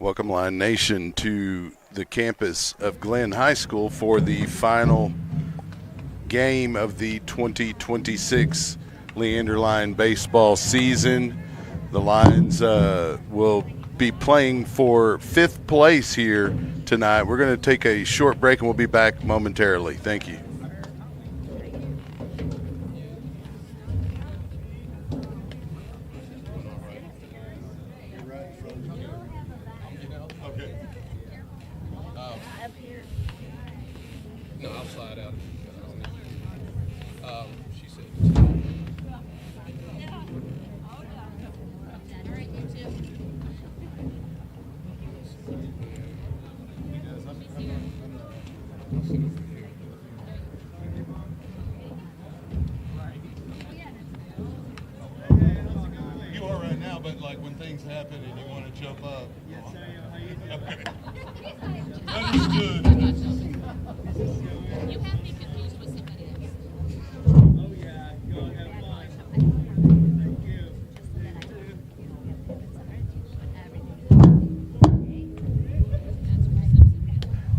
Welcome, Line Nation, to the campus of Glenn High School for the final game of the 2026 Leander Line baseball season. The Lions will be playing for fifth place here tonight. We're going to take a short break and we'll be back momentarily. Thank you. No, I'll slide out. She said. You are right now, but like when things happen and you want to jump up. Yes, how you doing? Okay. Understood. You have me confused with somebody else. Oh yeah, go and have fun. Thank you.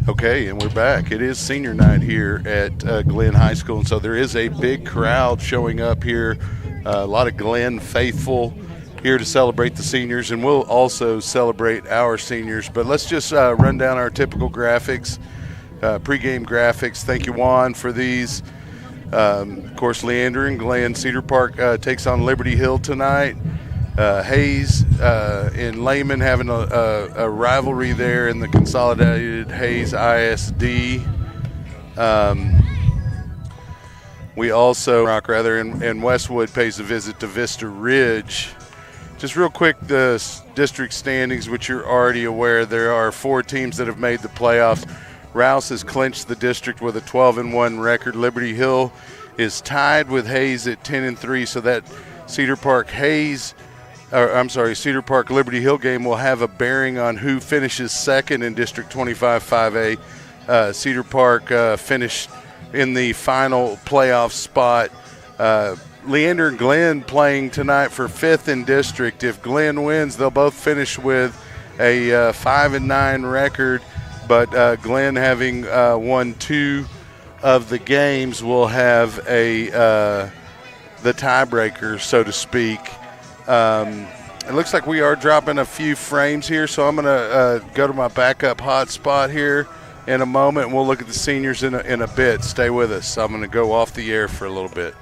Okay, and we're back. It is senior night here at Glenn High School, and so there is a big crowd showing up here. A lot of Glenn faithful here to celebrate the seniors, and we'll also celebrate our seniors. But let's just run down our typical graphics, pregame graphics. Thank you, Juan, for these. Of course, Leander and Glenn. Cedar Park takes on Liberty Hill tonight. Hayes and Lehman having a rivalry there in the consolidated Hayes ISD. We also, and Westwood pays a visit to Vista Ridge. Just real quick, the district standings, which you're already aware, there are 4 teams that have made the playoffs. Rouse has clinched the district with a 12-1 record. Liberty Hill is tied with Hayes at 10-3, so that Cedar Park Liberty Hill game will have a bearing on who finishes second in District 25 5A. Cedar Park finished in the final playoff spot. Leander and Glenn playing tonight for 5th in district. If Glenn wins, they'll both finish with a 5-9 record, but Glenn having won 2 of the games will have the tiebreaker, so to speak. It looks like we are dropping a few frames here, so I'm going to go to my backup hotspot here in a moment, and we'll look at the seniors in a bit. Stay with us. I'm going to go off the air for a little bit.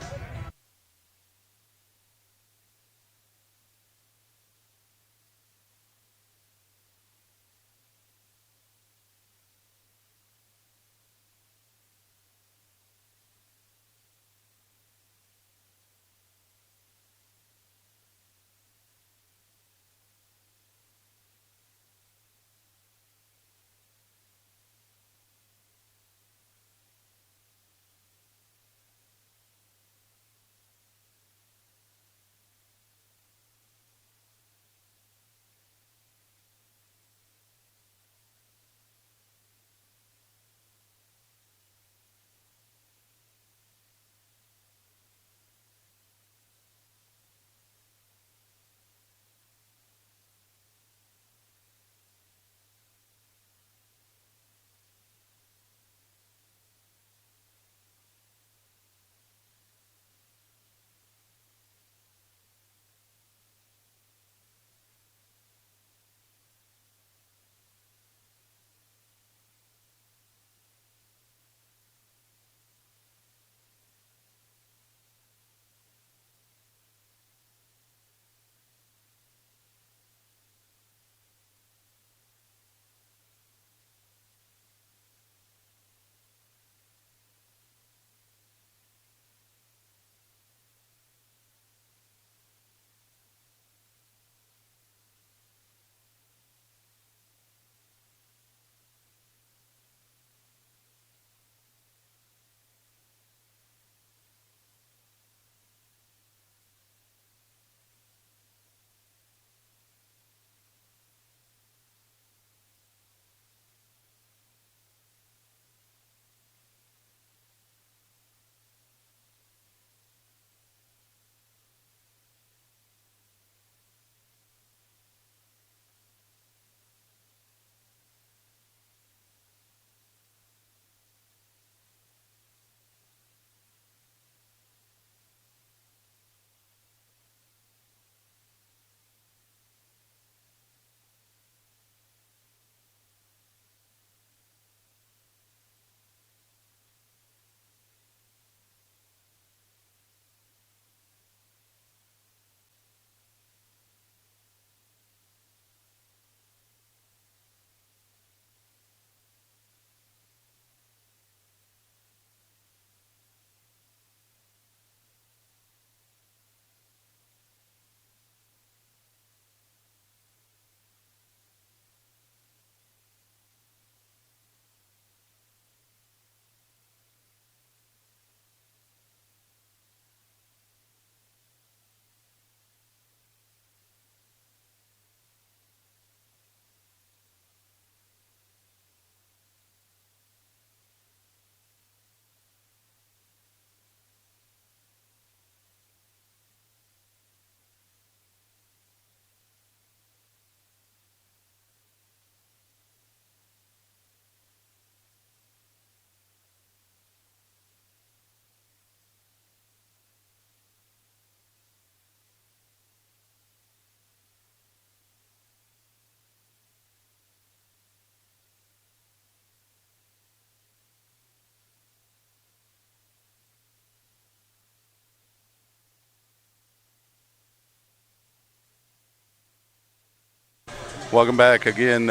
Welcome back again.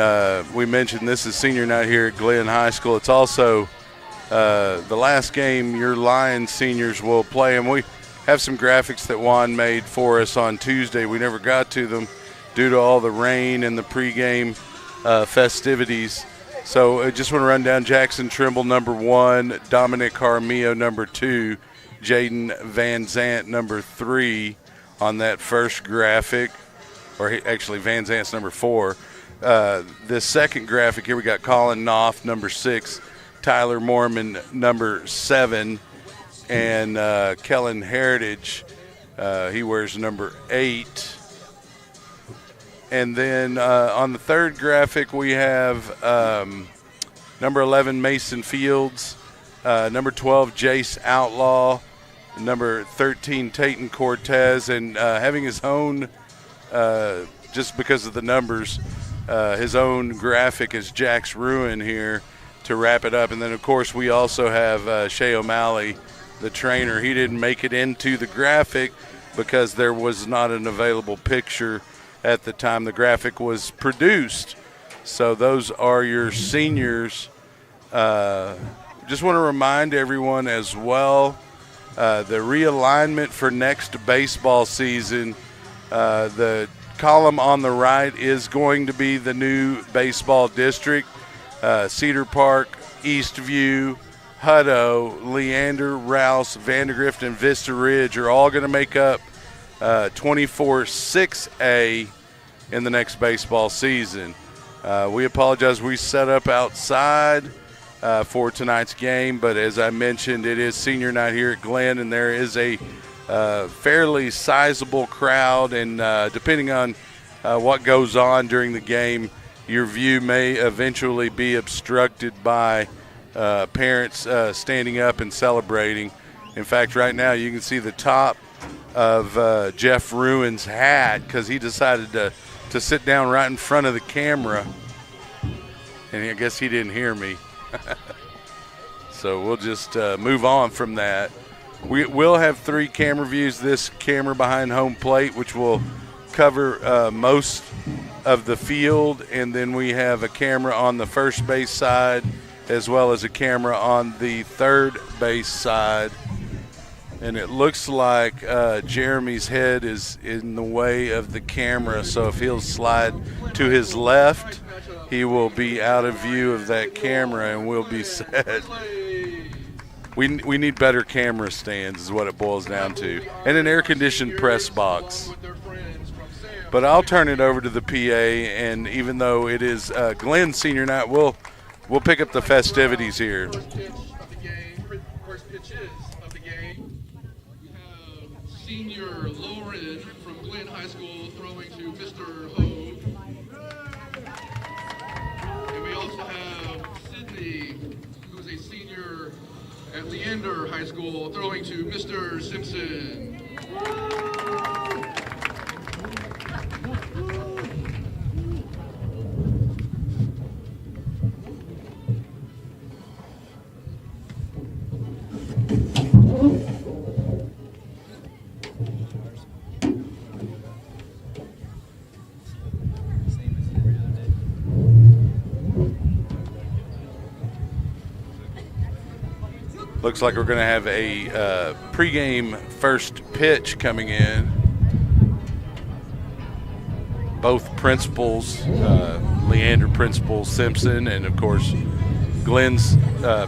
We mentioned this is senior night here at Glenn High School. It's also the last game your Lions seniors will play, and we have some graphics that Juan made for us on Tuesday. We never got to them due to all the rain and the pregame festivities. So I just want to run down Jackson Trimble, number 1, Dominic Jaramillo, number 2, Jaden Van Zant, number 3 on that first graphic. Or actually, Van Zant's number 4. The second graphic here, we got Colin Knopf, number 6, Tyler Mormon, number 7, and Kellen Heritage, he wears number 8. And then on the third graphic, we have number 11, Mason Fields, number 12, Jace Outlaw, number 13, Tayton Cortez, and having his own just because of the numbers, his own graphic is Jack's Ruin here to wrap it up. And then, of course, we also have Shea O'Malley, the trainer. He didn't make it into the graphic because there was not an available picture at the time the graphic was produced. So those are your seniors. Just want to remind everyone as well, the realignment for next baseball season, the column on the right is going to be the new baseball district. Cedar Park, Eastview, Hutto, Leander, Rouse, Vandergrift, and Vista Ridge are all going to make up 24-6A in the next baseball season. We apologize. We set up outside for tonight's game, but as I mentioned, it is senior night here at Glenn, and there is a fairly sizable crowd, and depending on what goes on during the game, your view may eventually be obstructed by parents standing up and celebrating. In fact, right now you can see the top of Jeff Ruin's hat because he decided to sit down right in front of the camera, and I guess he didn't hear me. So we'll just move on from that. We will have 3 camera views. This camera behind home plate, which will cover most of the field, and then we have a camera on the first base side as well as a camera on the third base side. And it looks like Jeremy's head is in the way of the camera, so if he'll slide to his left, he will be out of view of that camera and we'll be set. We need better camera stands is what it boils down to, and an air-conditioned press box. But I'll turn it over to the PA, and even though it is Glenn Senior Night, we'll pick up the festivities here. First pitches of the game. We have senior Lauren from Glenn High School throwing to Mr. Hogue. And we also have Sydney, who's a senior at Leander High School, throwing to Mr. Simpson. Looks like we're going to have a pregame first pitch coming in. Both principals, Leander principal Simpson, and of course Glenn's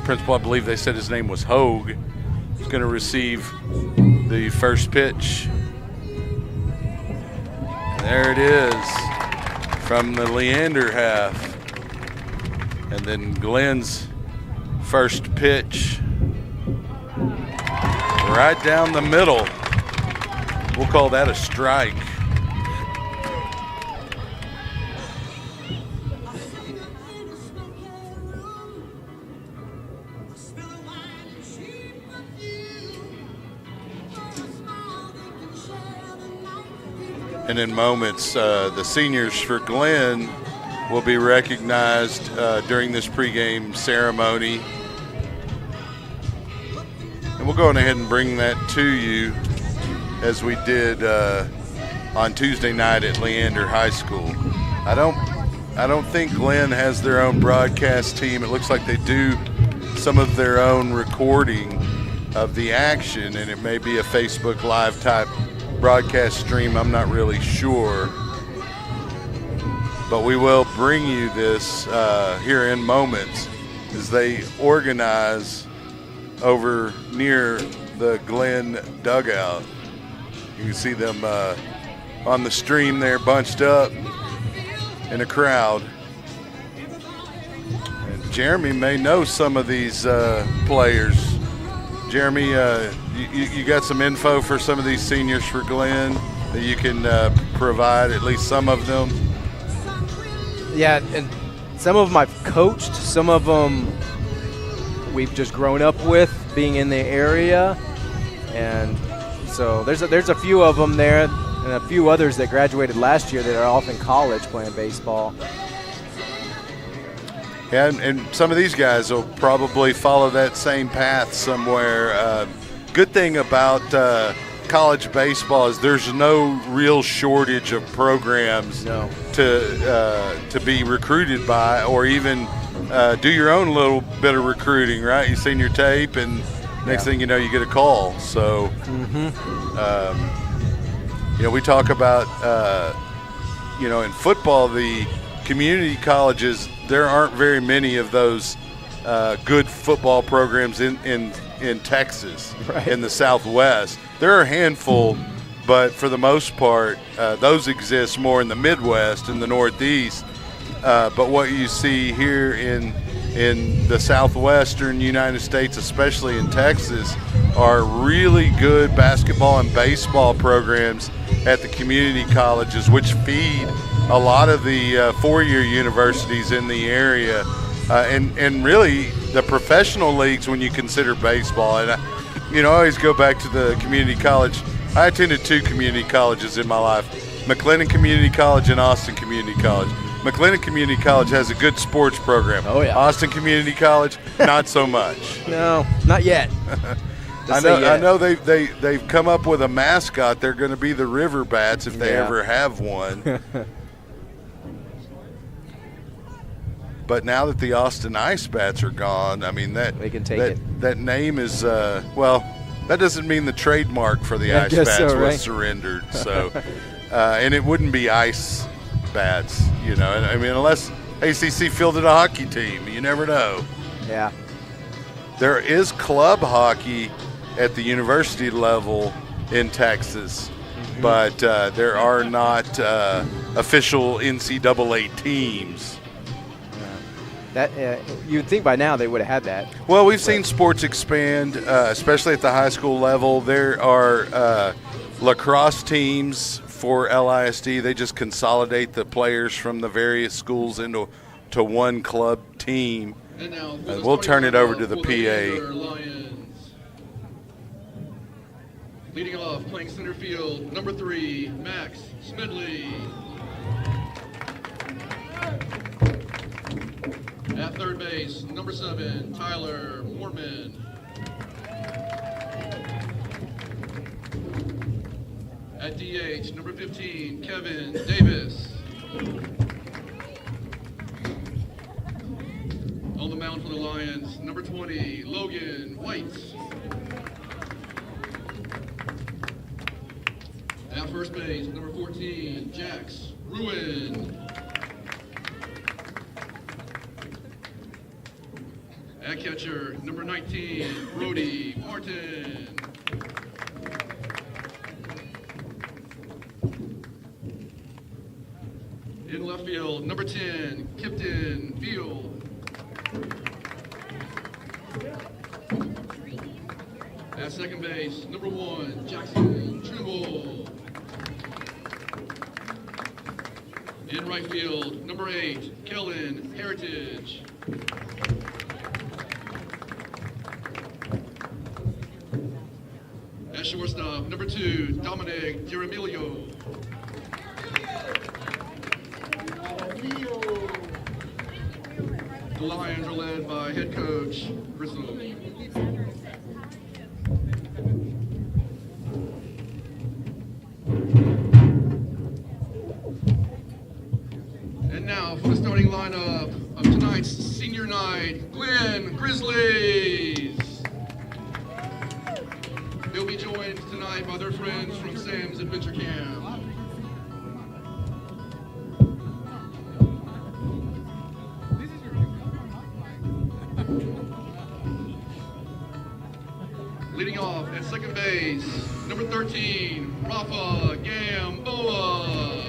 principal, I believe they said his name was Hogue, is going to receive the first pitch. There it is from the Leander half. And then Glenn's first pitch. Right down the middle. We'll call that a strike. And in moments, the seniors for Glenn will be recognized during this pregame ceremony. And we'll go on ahead and bring that to you as we did on Tuesday night at Leander High School. I don't I don't think Glenn has their own broadcast team. It looks like they do some of their own recording of the action, and it may be a Facebook Live type broadcast stream. I'm not really sure. But we will bring you this here in moments as they organize over near the Glen dugout. You can see them on the stream there bunched up in a crowd. And Jeremy may know some of these players. Jeremy, you got some info for some of these seniors for Glen that you can provide, at least some of them? Yeah, and some of them I've coached, some of them we've just grown up with being in the area, and so there's a few of them there, and a few others that graduated last year that are off in college playing baseball. Yeah, and some of these guys will probably follow that same path somewhere. Good thing about college baseball is there's no real shortage of programs to be recruited by, or even do your own little bit of recruiting, right? You send your tape, and next thing you know, you get a call. So, we talk about, in football, the community colleges, there aren't very many of those good football programs in Texas, right, in the Southwest. There are a handful, but for the most part, those exist more in the Midwest and the Northeast. But what you see here in the Southwestern United States, especially in Texas, are really good basketball and baseball programs at the community colleges, which feed a lot of the four-year universities in the area, and really the professional leagues when you consider baseball. And I always go back to the community college. I attended two community colleges in my life, McLennan Community College and Austin Community College. McLennan Community College has a good sports program. Oh, yeah. Austin Community College, not so much. No, not yet. I know they've come up with a mascot. They're going to be the River Bats if they ever have one. But now that the Austin Ice Bats are gone, I mean they can take it. That name is that doesn't mean the trademark for the Ice Bats was surrendered. So, and it wouldn't be Ice Bats, And I mean, unless ACC fielded a hockey team, you never know. Yeah. There is club hockey at the university level in Texas, but there are not official NCAA teams. That you'd think by now they would have had that. Well, we've seen sports expand, especially at the high school level. There are lacrosse teams for LISD. They just consolidate the players from the various schools into one club team. And we'll turn it over to the PA. Leading off, playing center field, number 3, Max Smedley. At third base, number 7, Tyler Mormon. At DH, number 15, Kevin Davis. On the mound for the Lions, number 20, Logan White. At first base, number 14, Jax Ruin. At catcher, number 19, Brody Martin. In left field, number 10, Kipton Field. At second base, number 1, Jackson Trimble. In right field, number 8, Kellen Heritage. At shortstop, number 2, Dominic D'Aurelio. The Lions are led by head coach Grizzlies. And now for the starting lineup of tonight's senior night, Glen Grizzlies. They'll be joined tonight by their friends from Sam's Adventure Camp. Leading off at second base, number 13, Rafa Gamboa.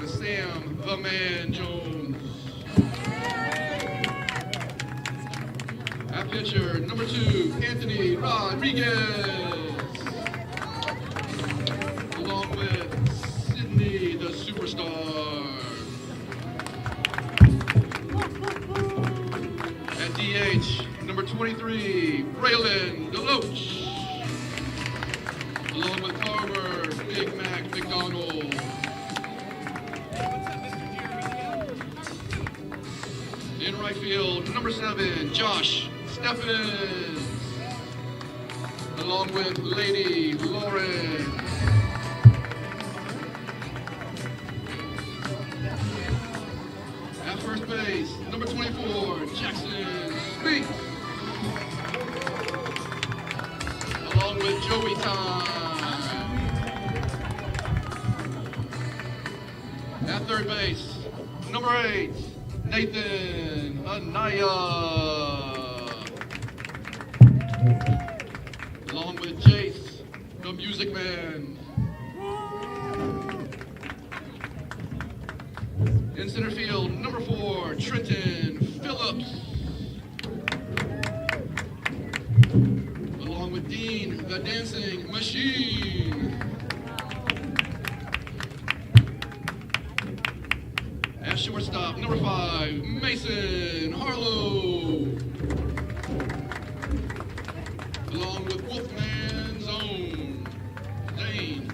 Sam the Man Jones. At pitcher, number 2, Anthony Rodriguez. Along with Sydney the Superstar. At DH, number 23, Braylon Deloach. Along with Carver Big Mac McDonald. In right field, number 7, Josh Steffens, along with Lady Lauren. At first base, number 24, Jackson Speaks, along with Joey Time. At third base, number 8, Nathan Anaya, along with Jace, the Music Man. In center field, number 4, Trenton Phillips, along with Dean, the Dancing Machine. At shortstop, number 5, Mason Harlow, along with Wolfman's own Zane.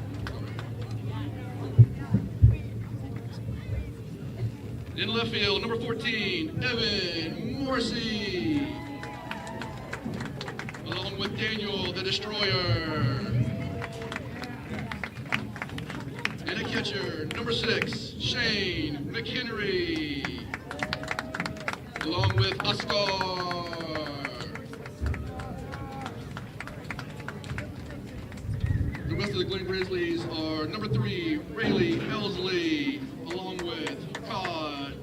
In left field, number 14, Evan Morrissey, along with Daniel the Destroyer. And a catcher, number 6, Shane McHenry, along with Oscar. The rest of the Glen Grizzlies are number 3, Rayleigh Elsley, along with Todd,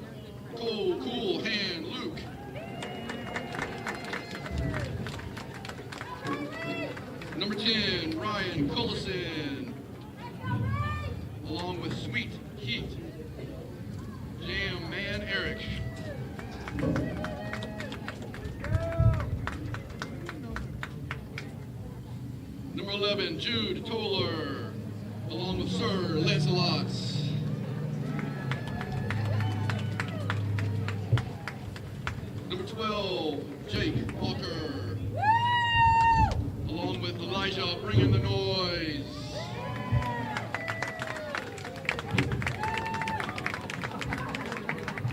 Cole, Cool Hand Luke. Number 10, Ryan Cullison, along with Sweet Heat, Jam Man Eric. Number 11, Jude Toller, along with Sir Lancelot. Number 12, Jake Walker, along with Elijah Bringing the Noise.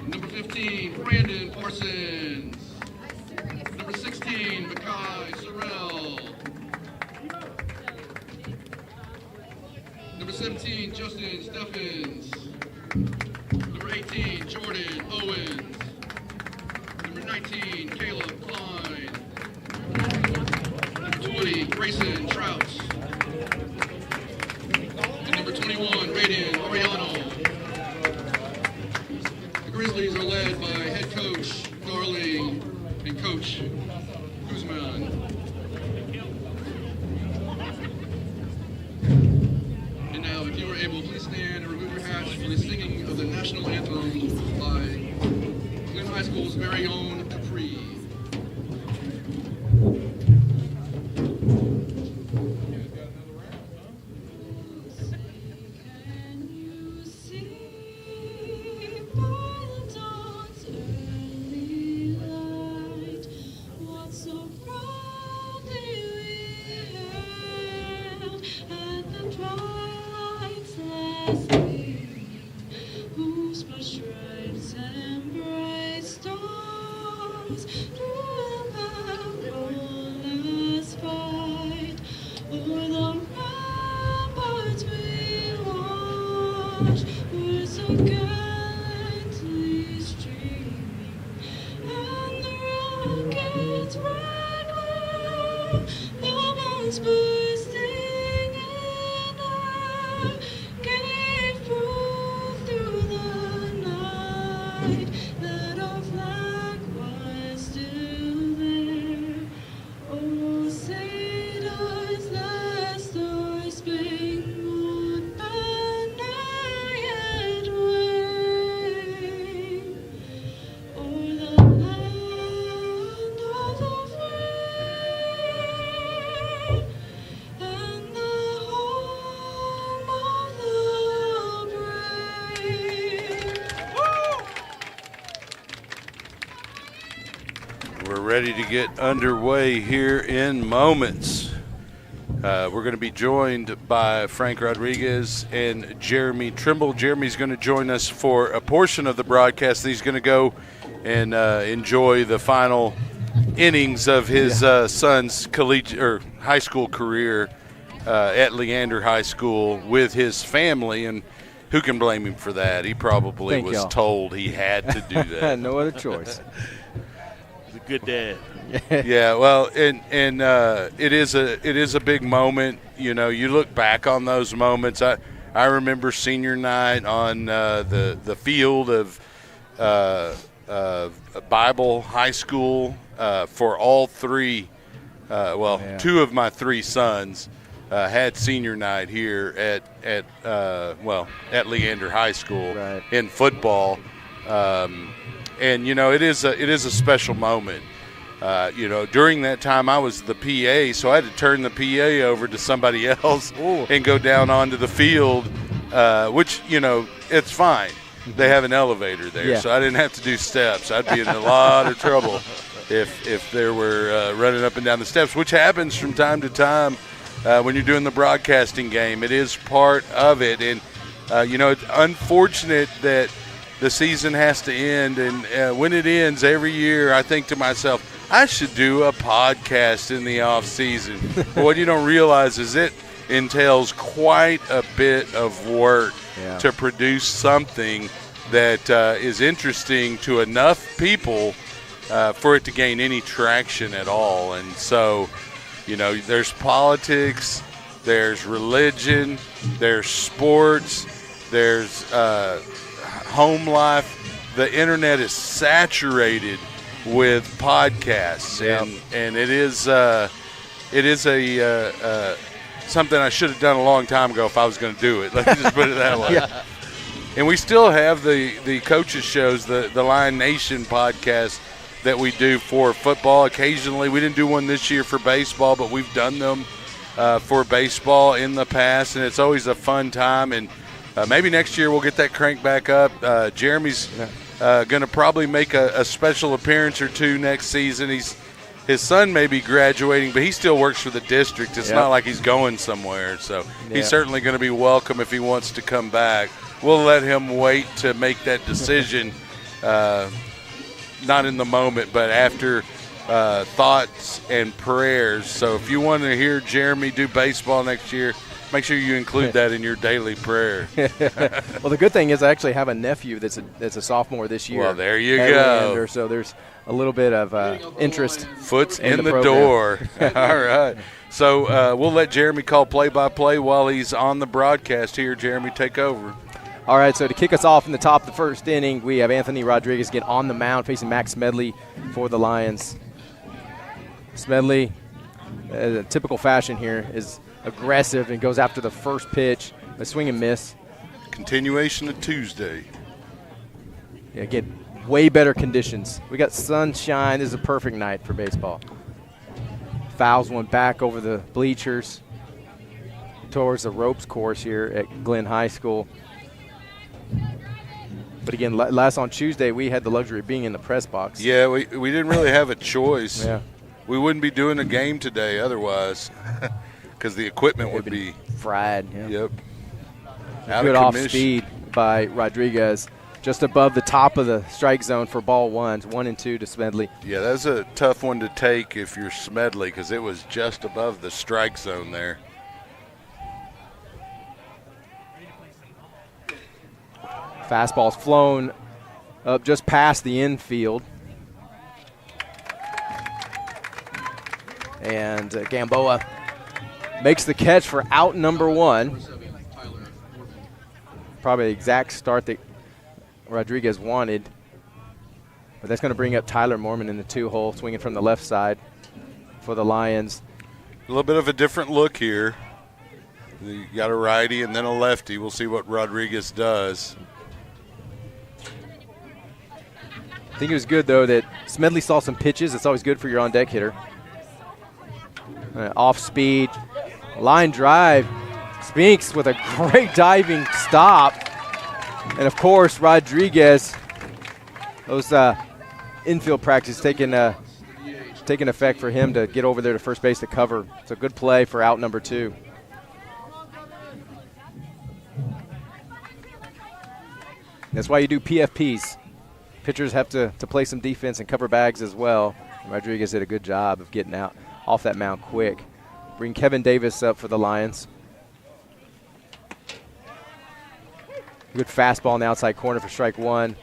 Number 15, Brandon Parsons. Number 16, Makai Sorrell. Number 17, Justin Steffens. Number 18, Jordan Owens. Number 19, Caleb Klein. Number 20, Grayson Trout. And number 21, Raiden Oriano. The Grizzlies are led by head coach Darling and coach Guzman. And now, if you are able, please stand and remove your hats for the singing of the national anthem by Glen High School's very own Capri. Whose stripes and bright stars through the perilous fight o'er the march were so gallantly streaming, and the rocket's red glare, the bombs bursting, and I gave proof through the night that our flag was still there. Oh, say does that star-spangled banner yet wave o'er the land of the free and the home of the brave? We're ready to get underway here in moments. We're going to be joined by Frank Rodriguez and Jeremy Trimble. Jeremy's going to join us for a portion of the broadcast. He's going to go and enjoy the final innings of his son's collegiate or high school career at Leander High School with his family, and who can blame him for that? He probably Thank was y'all. told he had to do that. No other choice. He's a good dad. Yeah, well, and it is a big moment. You know, you look back on those moments. I remember senior night on the field of Bible High School for all three. Two of my three sons had senior night here at Leander High School Right. in football, and you know it is a special moment. During that time I was the PA, so I had to turn the PA over to somebody else and go down onto the field, which, you know, it's fine. They have an elevator there, Yeah. so I didn't have to do steps. I'd be in a lot of trouble if there were running up and down the steps, which happens from time to time when you're doing the broadcasting game. It is part of it, and, it's unfortunate that the season has to end, and when it ends every year, I think to myself, I should do a podcast in the off season. But what you don't realize is it entails quite a bit of work to produce something that is interesting to enough people for it to gain any traction at all. And so, you know, there's politics, there's religion, there's sports, there's home life. The internet is saturated with podcasts, and it is something I should have done a long time ago if I was going to do it. Let's just put it that way. And we still have the coaches shows, the Lion Nation podcast that we do for football. Occasionally, we didn't do one this year for baseball, but we've done them for baseball in the past, and it's always a fun time. And maybe next year we'll get that crank back up. Jeremy's going to probably make a special appearance or two next season. His son may be graduating, but he still works for the district. It's not like he's going somewhere. So he's certainly going to be welcome if he wants to come back. We'll let him wait to make that decision, not in the moment, but after thoughts and prayers. So if you want to hear Jeremy do baseball next year, make sure you include that in your daily prayer. Well, the good thing is I actually have a nephew that's a sophomore this year. Well, there you at go. Leander, so there's a little bit of interest. Foot's in the program. door. All right. So we'll let Jeremy call play-by-play while he's on the broadcast here. Jeremy, take over. All right, so to kick us off in the top of the first inning, we have Anthony Rodriguez get on the mound facing Max Smedley for the Lions. Smedley, typical fashion here, is aggressive and goes after the first pitch. A swing and miss. Continuation of Tuesday. Yeah, get way better conditions. We got sunshine. This is a perfect night for baseball. Fouls one back over the bleachers towards the ropes course here at Glenn High School. But again, last on Tuesday, we had the luxury of being in the press box. Yeah, we didn't really have a choice. Yeah. We wouldn't be doing a game today otherwise because the equipment would be fried. Yeah. Yep. Out Good of off commission. speed by Rodriguez, just above the top of the strike zone for ball one. 1-2 to Smedley. Yeah, that's a tough one to take if you're Smedley because it was just above the strike zone there. Fastball's flown up just past the infield. And Gamboa makes the catch for out number 1. Probably the exact start that Rodriguez wanted. But that's going to bring up Tyler Mormon in the 2-hole, swinging from the left side for the Lions. A little bit of a different look here. You got a righty and then a lefty. We'll see what Rodriguez does. I think it was good, though, that Smedley saw some pitches. It's always good for your on-deck hitter. Off speed, line drive. Spinks with a great diving stop. And, of course, Rodriguez, those infield practice taking effect for him to get over there to first base to cover. It's a good play for out number 2. That's why you do PFPs. Pitchers have to play some defense and cover bags as well. Rodriguez did a good job of getting out off that mound quick. Bring Kevin Davis up for the Lions. Good fastball in the outside corner for strike 1.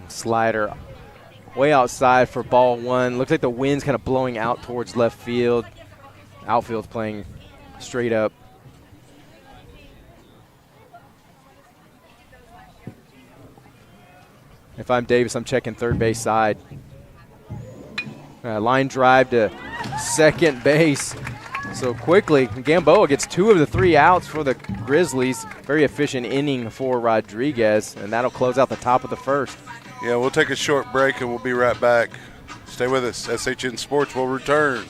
Slider way outside for ball 1. Looks like the wind's kind of blowing out towards left field. Outfield's playing straight up. If I'm Davis, I'm checking third base side. Line drive to second base. So quickly, Gamboa gets 2 of the 3 outs for the Grizzlies. Very efficient inning for Rodriguez, and that'll close out the top of the first. Yeah, we'll take a short break and we'll be right back. Stay with us. SHN Sports will return.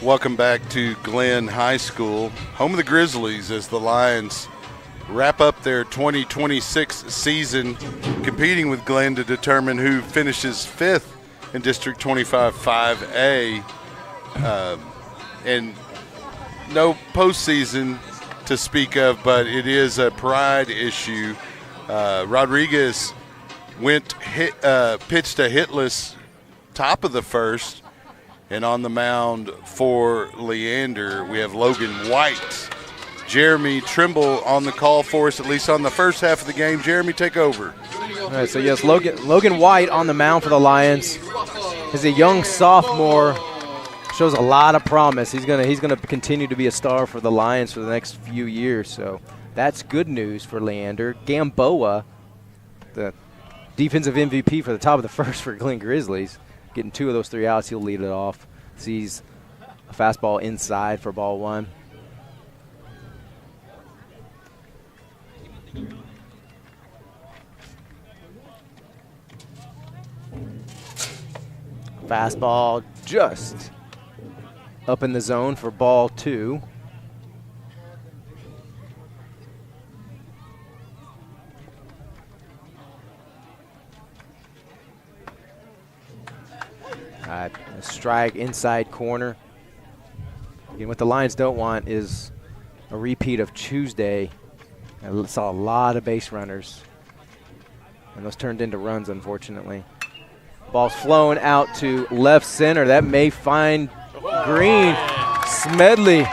Welcome back to Glenn High School, home of the Grizzlies, as the Lions wrap up their 2026 season competing with Glenn to determine who finishes 5th in District 25 5A. And no postseason to speak of, but it is a pride issue. Rodriguez pitched a hitless top of the first. And on the mound for Leander, we have Logan White. Jeremy Trimble on the call for us, at least on the first half of the game. Jeremy, take over. All right, so yes, Logan White on the mound for the Lions. He's a young sophomore, shows a lot of promise. He's gonna continue to be a star for the Lions for the next few years. So that's good news for Leander. Gamboa, the defensive MVP for the top of the first for Glen Grizzlies. Getting 2 of those 3 outs, he'll lead it off. Sees a fastball inside for ball 1. Fastball just up in the zone for ball 2. All right, a strike inside corner. Again, what the Lions don't want is a repeat of Tuesday. I saw a lot of base runners, and those turned into runs, unfortunately. Ball's flowing out to left center. That may find Green. Smedley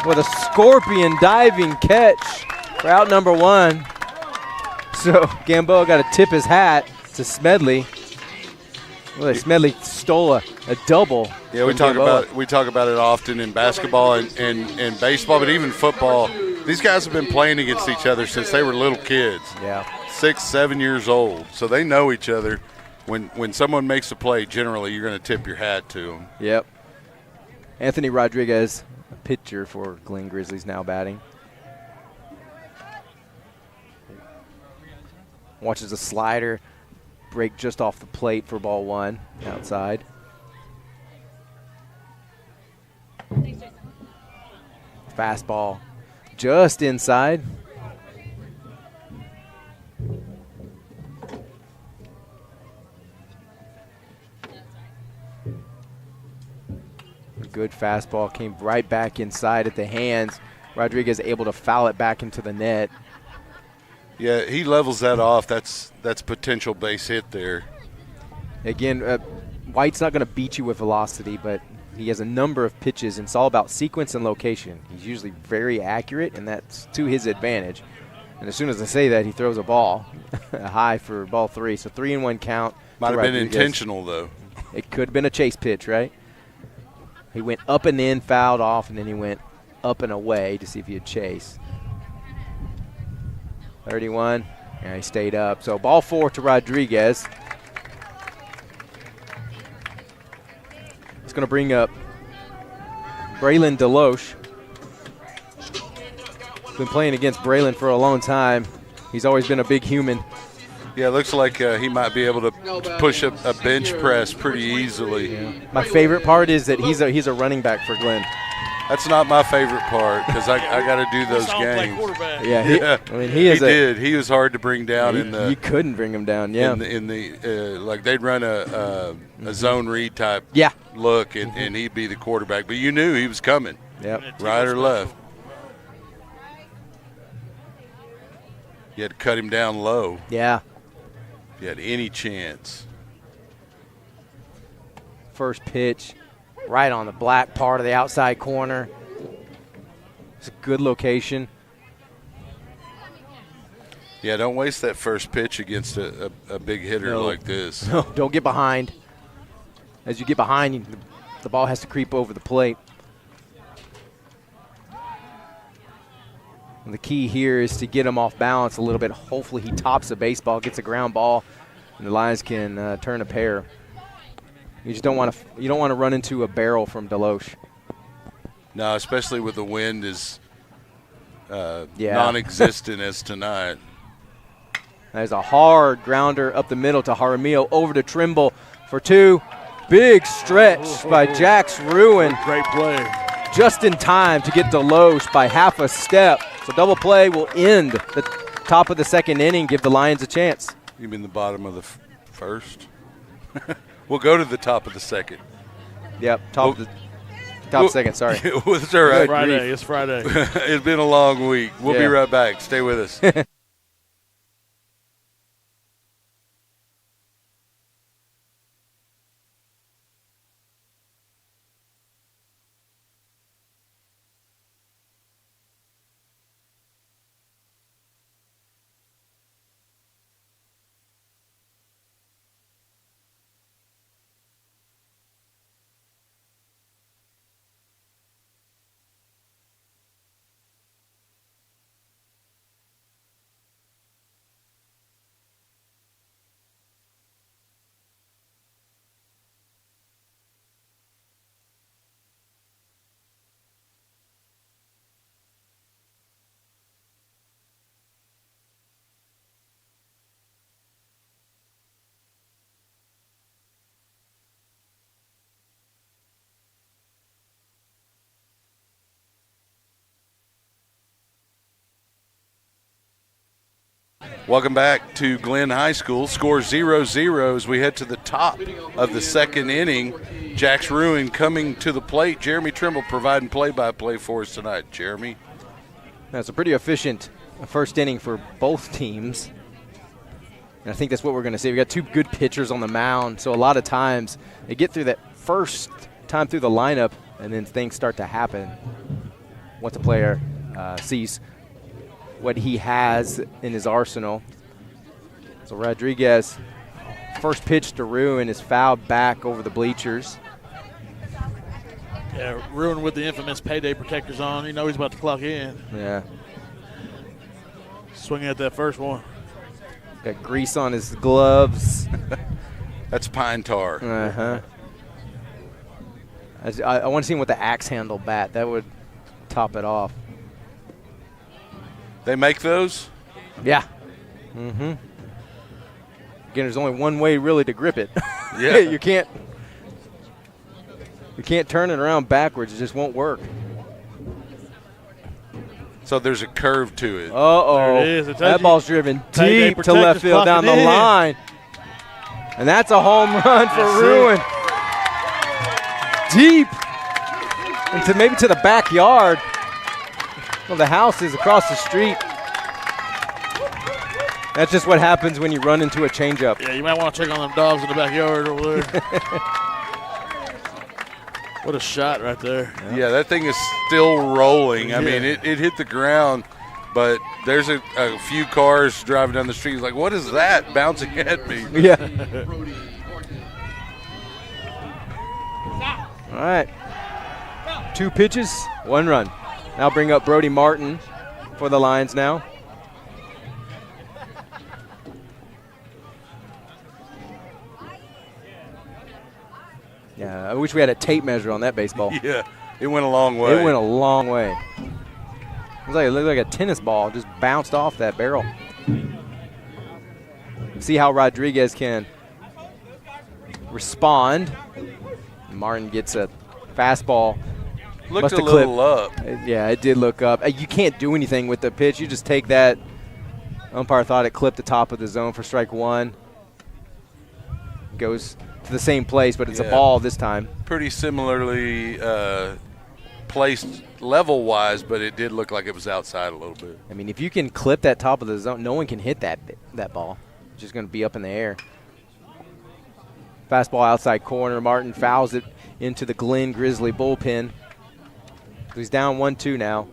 with a scorpion diving catch for out number 1. So Gamboa got to tip his hat to Smedley. Well, Smedley stole a double. Yeah, we talk about it often in basketball and baseball, but even football. These guys have been playing against each other since they were little kids. Yeah. 6, 7 years old. So they know each other. When someone makes a play, generally you're going to tip your hat to them. Yep. Anthony Rodriguez, a pitcher for Glen Grizzlies, now batting. Watches a slider break just off the plate for ball 1 outside. Fastball just inside. A good fastball came right back inside at the hands. Rodriguez able to foul it back into the net. Yeah, he levels that off. That's potential base hit there. Again, White's not going to beat you with velocity, but he has a number of pitches, and it's all about sequence and location. He's usually very accurate, and that's to his advantage. And as soon as I say that, he throws a ball high for ball 3. So 3-1 count. Might have been intentional, though. It could have been a chase pitch, right? He went up and in, fouled off, and then he went up and away to see if he had chase. 31, and he stayed up. So ball 4 to Rodriguez. It's going to bring up Braylon Deloche. Been playing against Braylon for a long time. He's always been a big human. Yeah, it looks like he might be able to push a bench press pretty easily. Yeah. My favorite part is that he's a running back for Glenn. That's not my favorite part because I got to do those games. Yeah, I mean he did. He was hard to bring down in the. You couldn't bring him down. Yeah. In the like they'd run a zone read type. Yeah. Look and he'd be the quarterback, but you knew he was coming. Yep. Right or left. You had to cut him down low. Yeah. If you had any chance. First pitch. Right on the black part of the outside corner. It's a good location. Yeah, don't waste that first pitch against a big hitter like this. No, don't get behind. As you get behind, the ball has to creep over the plate. And the key here is to get him off balance a little bit. Hopefully he tops a baseball, gets a ground ball, and the Lions can turn a pair. You just don't want to run into a barrel from Deloche. No, especially with the wind as non-existent as tonight. There's a hard grounder up the middle to Jaramillo, over to Trimble for 2. Big stretch by Jax Ruin. Great play. Just in time to get Deloche by half a step. So double play will end the top of the second inning, give the Lions a chance. You mean the bottom of the first? We'll go to the top of the second. Yep, top second, sorry. It's all right. It's Friday. It's been a long week. We'll be right back. Stay with us. Welcome back to Glenn High School. Score 0-0 as we head to the top of the second inning. Jack's Ruin coming to the plate. Jeremy Trimble providing play-by-play for us tonight. Jeremy? That's a pretty efficient first inning for both teams. And I think that's what we're going to see. We got two good pitchers on the mound, so a lot of times they get through that first time through the lineup, and then things start to happen once a player sees what he has in his arsenal. So Rodriguez, first pitch to Ruin is fouled back over the bleachers. Yeah, Ruin with the infamous payday protectors on. You know he's about to clock in. Yeah. Swinging at that first one. Got grease on his gloves. That's pine tar. Uh-huh. I want to see him with the axe handle bat. That would top it off. They make those? Yeah. Mm-hmm. Again, there's only one way really to grip it. Yeah. You can't turn it around backwards. It just won't work. So there's a curve to it. Uh-oh. There it is. That ball's driven Payday deep to left protectors field down the clocking in. line. And that's a home run for That's Ruin. Deep into maybe to the backyard. Well, the house is across the street. That's just what happens when you run into a changeup. Yeah, you might want to check on them dogs in the backyard over there. What a shot right there. Yeah, that thing is still rolling. I mean, it hit the ground, but there's a few cars driving down the street. Like, what is that bouncing at me? Yeah. All right. 2 pitches, 1 run. Now bring up Brody Martin for the Lions now. Yeah, I wish we had a tape measure on that baseball. Yeah, it went a long way. It went a long way. It looked like a tennis ball just bounced off that barrel. See how Rodriguez can respond. Martin gets a fastball. Looked Must a have little clipped. up. Yeah, it did look up. You can't do anything with the pitch. You just take that. Umpire thought it clipped the top of the zone for strike 1. Goes to the same place, but it's a ball this time. Pretty similarly placed level-wise, but it did look like it was outside a little bit. I mean, if you can clip that top of the zone, no one can hit that ball. It's just going to be up in the air. Fastball outside corner. Martin fouls it into the Glenn Grizzly bullpen. He's down 1-2 now.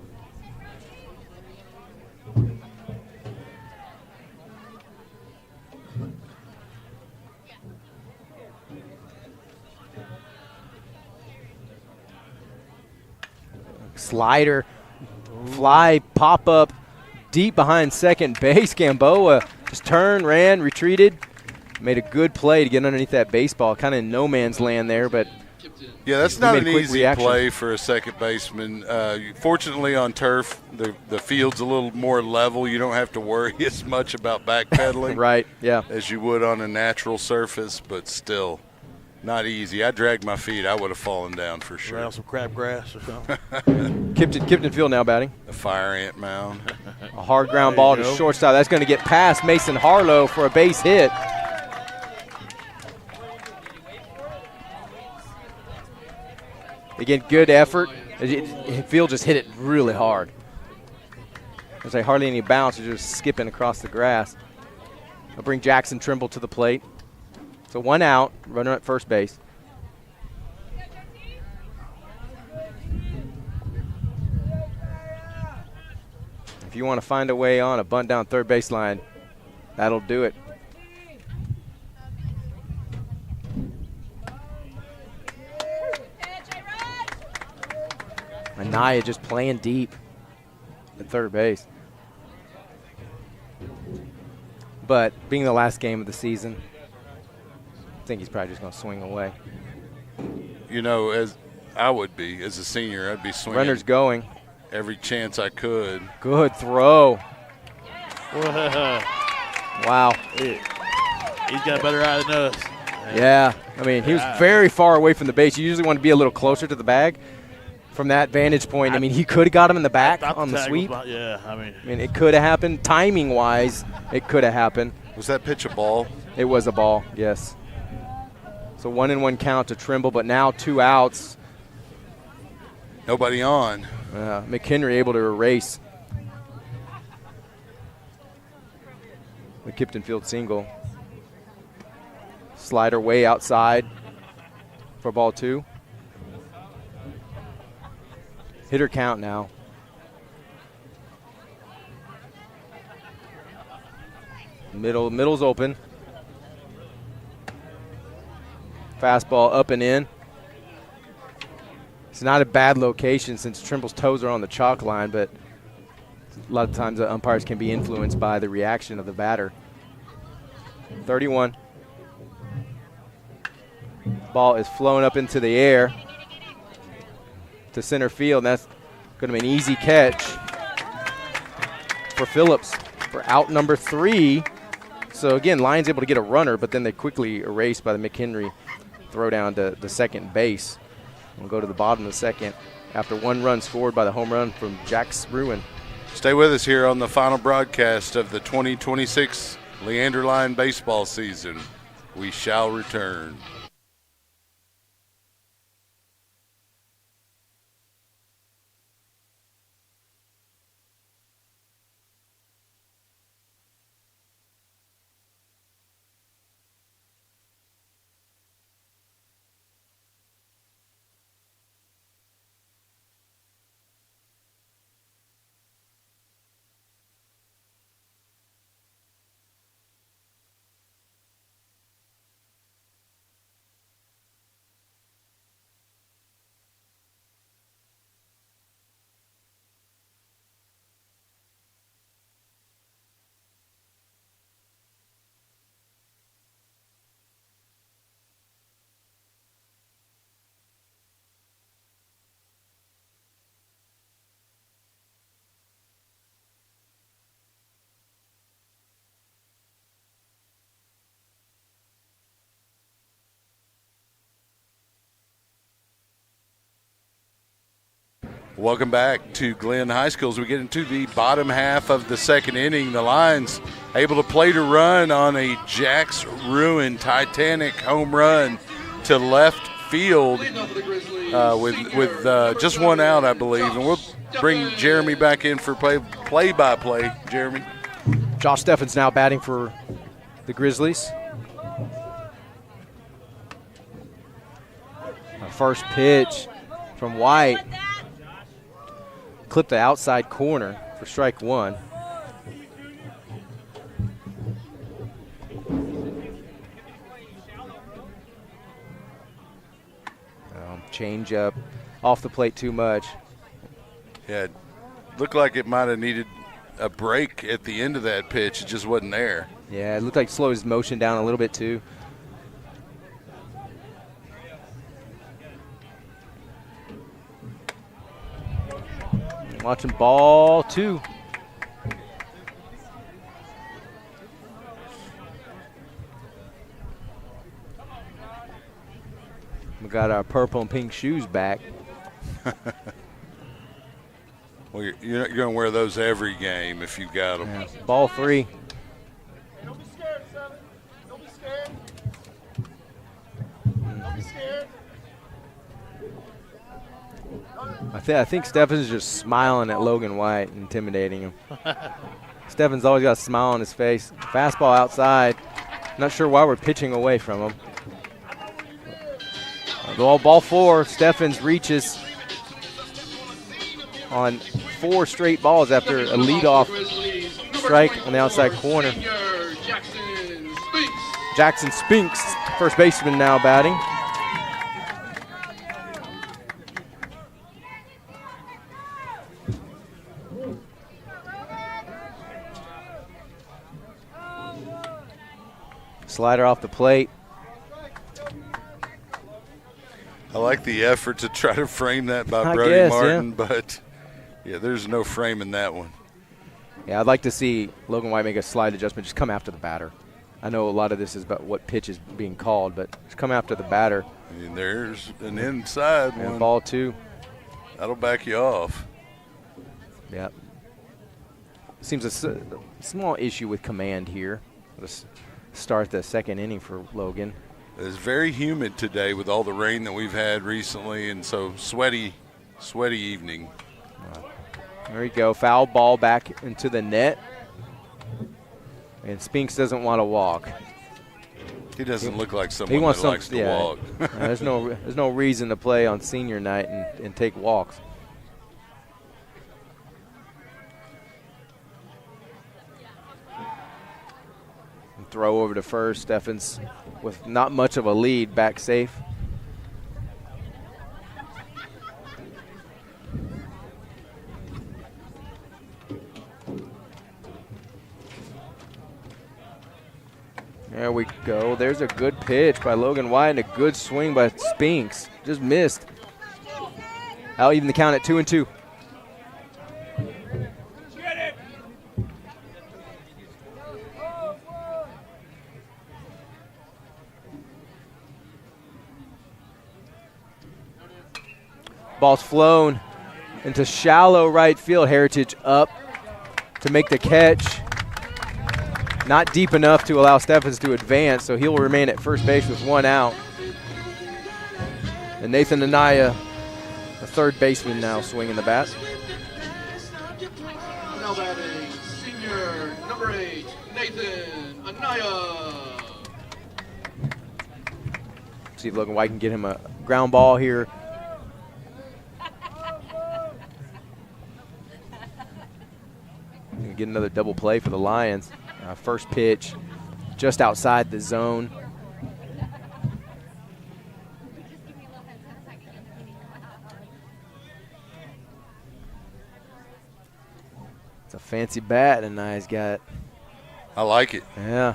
Slider, fly, pop up deep behind second base. Gamboa just turned, ran, retreated, made a good play to get underneath that baseball. Kind of in no man's land there, but yeah, that's he not made an a quick easy reaction. play for a second baseman. Fortunately, on turf, the field's a little more level. You don't have to worry as much about backpedaling Right, yeah. as you would on a natural surface, but still not easy. I dragged my feet. I would have fallen down for sure. Around some crabgrass or something. Kipton Field now batting. A fire ant mound. A hard ground ball to go. shortstop. That's going to get past Mason Harlow for a base hit. Again, good effort. Field just hit it really hard. There's like hardly any bounce. It's just skipping across the grass. I'll bring Jackson Trimble to the plate. So 1 out, runner at first base. If you want to find a way on a bunt down third baseline, that'll do it. Anaya just playing deep at third base. But being the last game of the season, I think he's probably just going to swing away. You know, as I would be as a senior, I'd be swinging Runner's going. every chance I could. Good throw. Wow. He's got a better eye than us. Yeah. I mean, he was very far away from the base. You usually want to be a little closer to the bag. from that vantage point, I mean, he could have got him in the back Thought on the tag was sweep. about- yeah, I mean, It could have happened. Timing-wise, it could have happened. Was that pitch a ball? It was a ball, yes. So 1-1 count to Trimble, but now 2 outs. Nobody on. McHenry able to erase the Kipton Field single. Slider way outside for ball 2. Hitter count now. Middle's open. Fastball up and in. It's not a bad location since Trimble's toes are on the chalk line, but a lot of times the umpires can be influenced by the reaction of the batter. 31. Ball is flown up into the air to center field, and that's going to be an easy catch for Phillips for out number 3. So again, Lions able to get a runner, but then they quickly erased by the McHenry throw down to the second base. We'll go to the bottom of the second after 1 run scored by the home run from Jax Ruin. Stay with us here on the final broadcast of the 2026 Leander Line baseball season. We shall return. Welcome back to Glenn High School as we get into the bottom half of the second inning. The Lions able to play to run on a Jax Ruin Titanic home run to left field with just 1 out, I believe. And we'll bring Jeremy back in for play-by-play. Jeremy. Josh Steffens now batting for the Grizzlies. Our first pitch from White. Clip the outside corner for strike 1. Change up off the plate too much. Yeah, it looked like it might have needed a break at the end of that pitch. It just wasn't there. Yeah, it looked like slowed his motion down a little bit too. Watching ball 2. We got our purple and pink shoes back. Well, you're going to wear those every game if you've got them. Yeah. Ball 3. Don't be scared, Seven. Don't be scared. Don't be scared. I think Steffens is just smiling at Logan White, intimidating him. Steffens always got a smile on his face. Fastball outside. Not sure why we're pitching away from him. Ball 4. Steffens reaches on 4 straight balls after a leadoff strike on the outside corner. Jackson Spinks, first baseman, now batting. Slider off the plate. I like the effort to try to frame that by I Brody guess, Martin, yeah. but yeah, there's no framing that one. Yeah, I'd like to see Logan White make a slide adjustment, just come after the batter. I know a lot of this is about what pitch is being called, but just come after the batter. And there's an inside And one. ball 2. That'll back you off. Yep. Seems a small issue with command here. Let's start the second inning for Logan. It's very humid today with all the rain that we've had recently, and so sweaty evening. There we go. Foul ball back into the net. And Spinks doesn't want to walk. He doesn't look like someone that likes to walk. There's no reason to play on senior night and take walks. And throw over to first. Steffens with not much of a lead, back safe. There we go. There's a good pitch by Logan White and a good swing by Spinks. Just missed. I'll even the count at 2-2. Ball's flown into shallow right field. Heritage up to make the catch. Not deep enough to allow Steffens to advance, so he'll remain at first base with one out. And Nathan Anaya, the third baseman, now swinging the bat. Now batting, senior number 8, Nathan Anaya. See if Logan White can get him a ground ball here. Get another double play for the Lions. First pitch just outside the zone. It's a fancy bat and he's got. I like it. Yeah.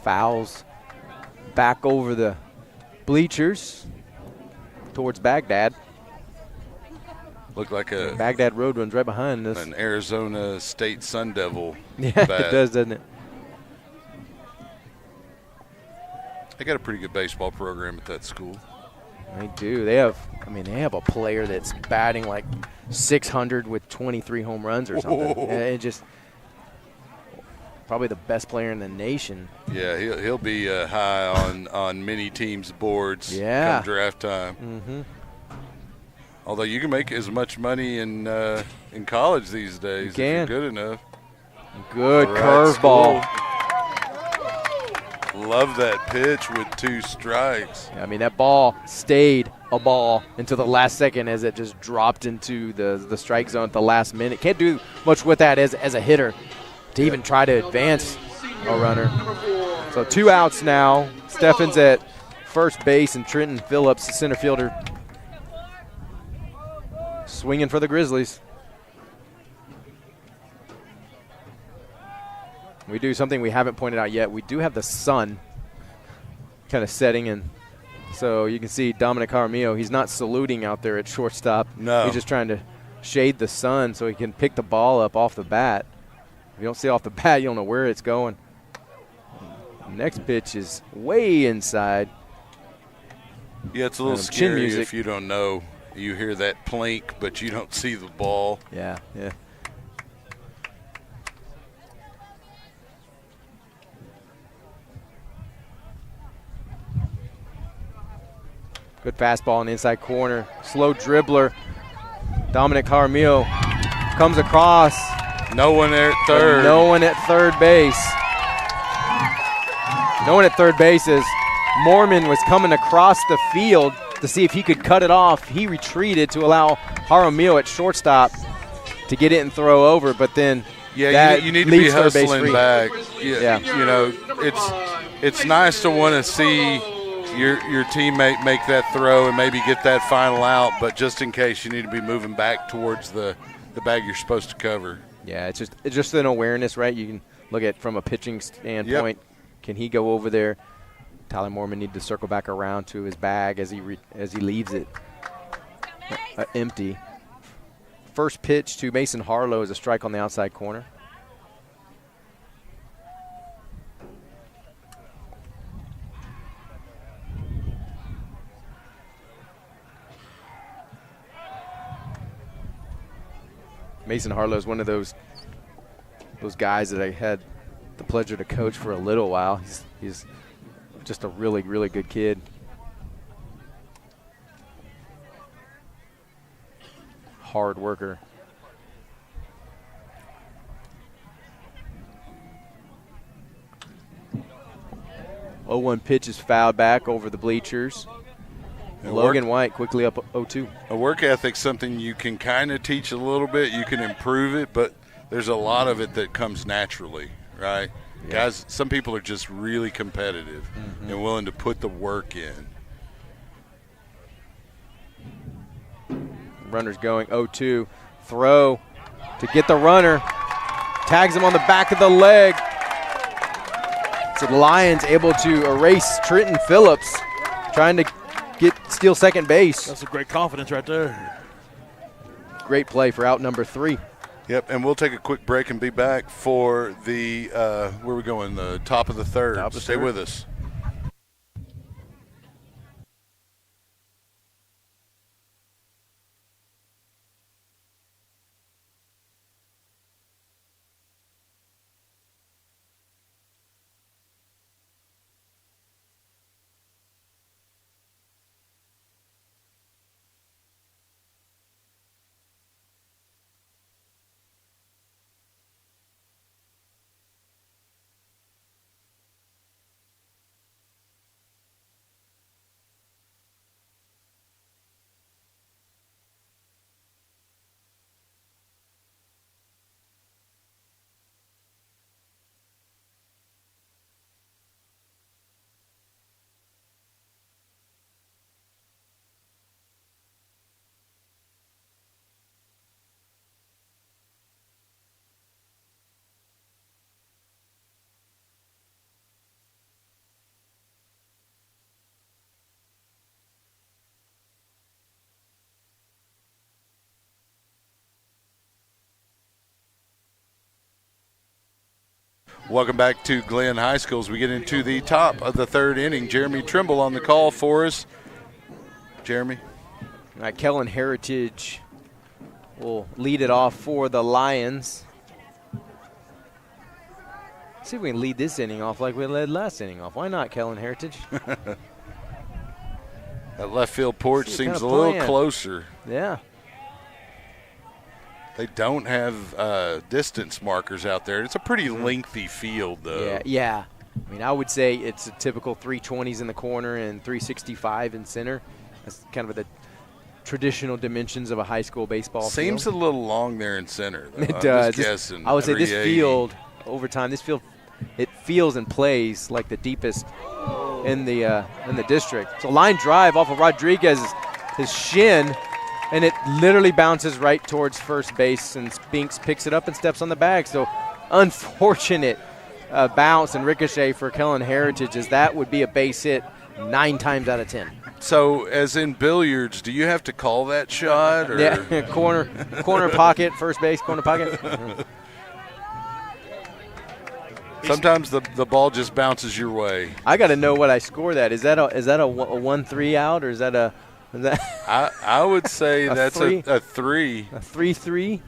Fouls back over the bleachers towards Baghdad. Look like a Baghdad Road runs right behind us. An Arizona State Sun Devil. Yeah, bat. it does, doesn't it? They got a pretty good baseball program at that school. They do. They have a player that's batting like 600 with 23 home runs or something. It just probably the best player in the nation. Yeah, he'll be high on many teams' boards come draft time. Mm-hmm. Although you can make as much money in college these days if you're good enough. Good curveball. Love that pitch with 2 strikes. I mean, that ball stayed a ball until the last second as it just dropped into the strike zone at the last minute. Can't do much with that as a hitter to even try to advance a runner. So 2 outs now. Steffens at first base and Trenton Phillips, the center fielder, swinging for the Grizzlies. We do something we haven't pointed out yet. We do have the sun kind of setting, and so you can see Dominic Jaramillo. He's not saluting out there at shortstop. No. He's just trying to shade the sun so he can pick the ball up off the bat. If you don't see it off the bat, you don't know where it's going. Next pitch is way inside. Yeah, it's a little scary if you don't know. You hear that plink, but you don't see the ball. Yeah. Good fastball in the inside corner. Slow dribbler. Dominic Jaramillo comes across. No one there at third. No one at third base. No one at third base as Mormon was coming across the field to see if he could cut it off. He retreated to allow Jaramillo at shortstop to get it and throw over, but then you need to be hustling back. Yeah. You know, it's nice to want to see your teammate make that throw and maybe get that final out, but just in case, you need to be moving back towards the bag you're supposed to cover. Yeah, it's just an awareness, right? You can look at from a pitching standpoint. Yep. Can he go over there? Tyler Mormon need to circle back around to his bag as he leaves it empty. First pitch to Mason Harlow is a strike on the outside corner. Mason Harlow is one of those guys that I had the pleasure to coach for a little while. He's just a really, really good kid. Hard worker. Oh, 1 pitch is fouled back over the bleachers. Logan White quickly up 0-2. A work ethic's something you can kind of teach a little bit. You can improve it, but there's a lot of it that comes naturally, right? Yeah. Guys, some people are just really competitive and willing to put the work in. Runner's going 0-2. Throw to get the runner. Tags him on the back of the leg. So the Lions able to erase Trenton Phillips, trying to steal second base. That's a great confidence right there. Great play for out number 3. Yep, and we'll take a quick break and be back for the, where are we going, the top of the third. Stay with us. Welcome back to Glenn High School as we get into the top of the third inning. Jeremy Trimble on the call for us. Jeremy. All right, Kellen Heritage will lead it off for the Lions. See if we can lead this inning off like we led last inning off. Why not, Kellen Heritage? That left field porch seems a little closer. Yeah. They don't have distance markers out there. It's a pretty lengthy field, though. Yeah. I mean, I would say it's a typical 320s in the corner and 365 in center. That's kind of the traditional dimensions of a high school baseball field. Seems a little long there in center, though. It does. I would say this field, over time, it feels and plays like the deepest in the district. So line drive off of Rodriguez, his shin, and it literally bounces right towards first base, and Spinks picks it up and steps on the bag. So unfortunate bounce and ricochet for Kellen Heritage, as that would be a base hit 9 times out of 10. So, as in billiards, do you have to call that shot? Or? Yeah, corner pocket, first base, corner pocket. Sometimes the ball just bounces your way. I got to know what I score that. Is that a 1-3 out, or is that a? I would say that's a 3. A 3-3?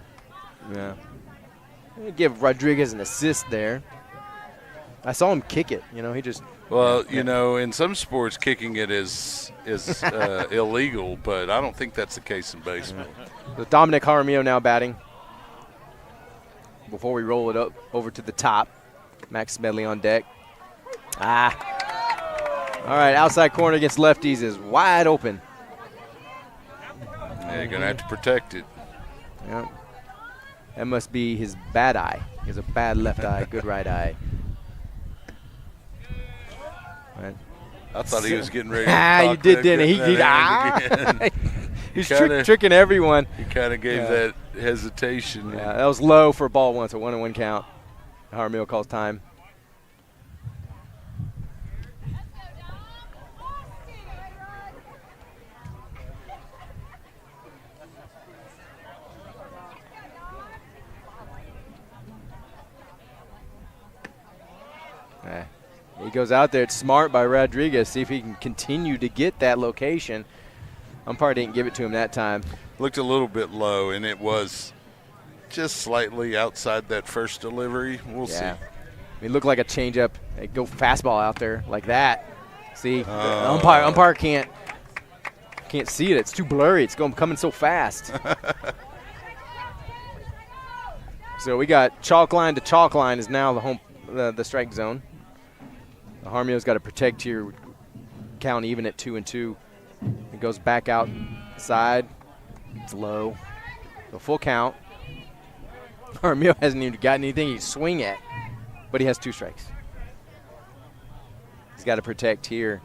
Yeah. Give Rodriguez an assist there. I saw him kick it. He just. Well, in some sports, kicking it is illegal, but I don't think that's the case in baseball. So Dominic Jaramillo now batting. Before we roll it up over to the top, Max Smedley on deck. All right, outside corner against lefties is wide open. Yeah, you're going to have to protect it. Yep. That must be his bad eye. He has a bad left eye, good right eye. Right. I thought he was getting ready to you did, didn't he? He's tricking everyone. He kind of gave that hesitation. Yeah, that was low for a ball once, a 1-1 count. Jaramillo calls time. He goes out there. It's smart by Rodriguez. See if he can continue to get that location. Umpire didn't give it to him that time. Looked a little bit low, and it was just slightly outside that first delivery. We'll see. It looked like a changeup. Hey, go fastball out there like that. See, the umpire can't see it. It's too blurry. It's coming so fast. So we got chalk line to chalk line is now the strike zone. Jaramillo's got to protect here. Count even at 2-2. It goes back outside. It's low. So full count. Jaramillo hasn't even got anything he swing at, but he has 2 strikes. He's got to protect here.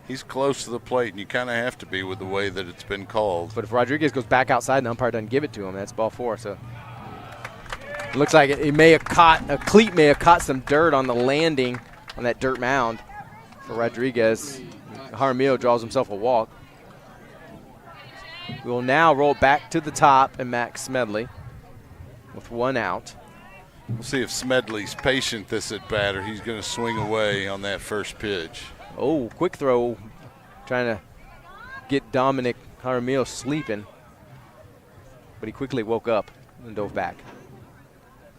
He's close to the plate, and you kind of have to be with the way that it's been called. But if Rodriguez goes back outside and the umpire doesn't give it to him, that's ball 4. So it looks like a cleat may have caught some dirt on the landing on that dirt mound for Rodriguez. Jaramillo draws himself a walk. We will now roll back to the top and Max Smedley with 1 out. We'll see if Smedley's patient this at bat, or he's going to swing away on that first pitch. Oh, quick throw, trying to get Dominic Jaramillo sleeping, but he quickly woke up and dove back.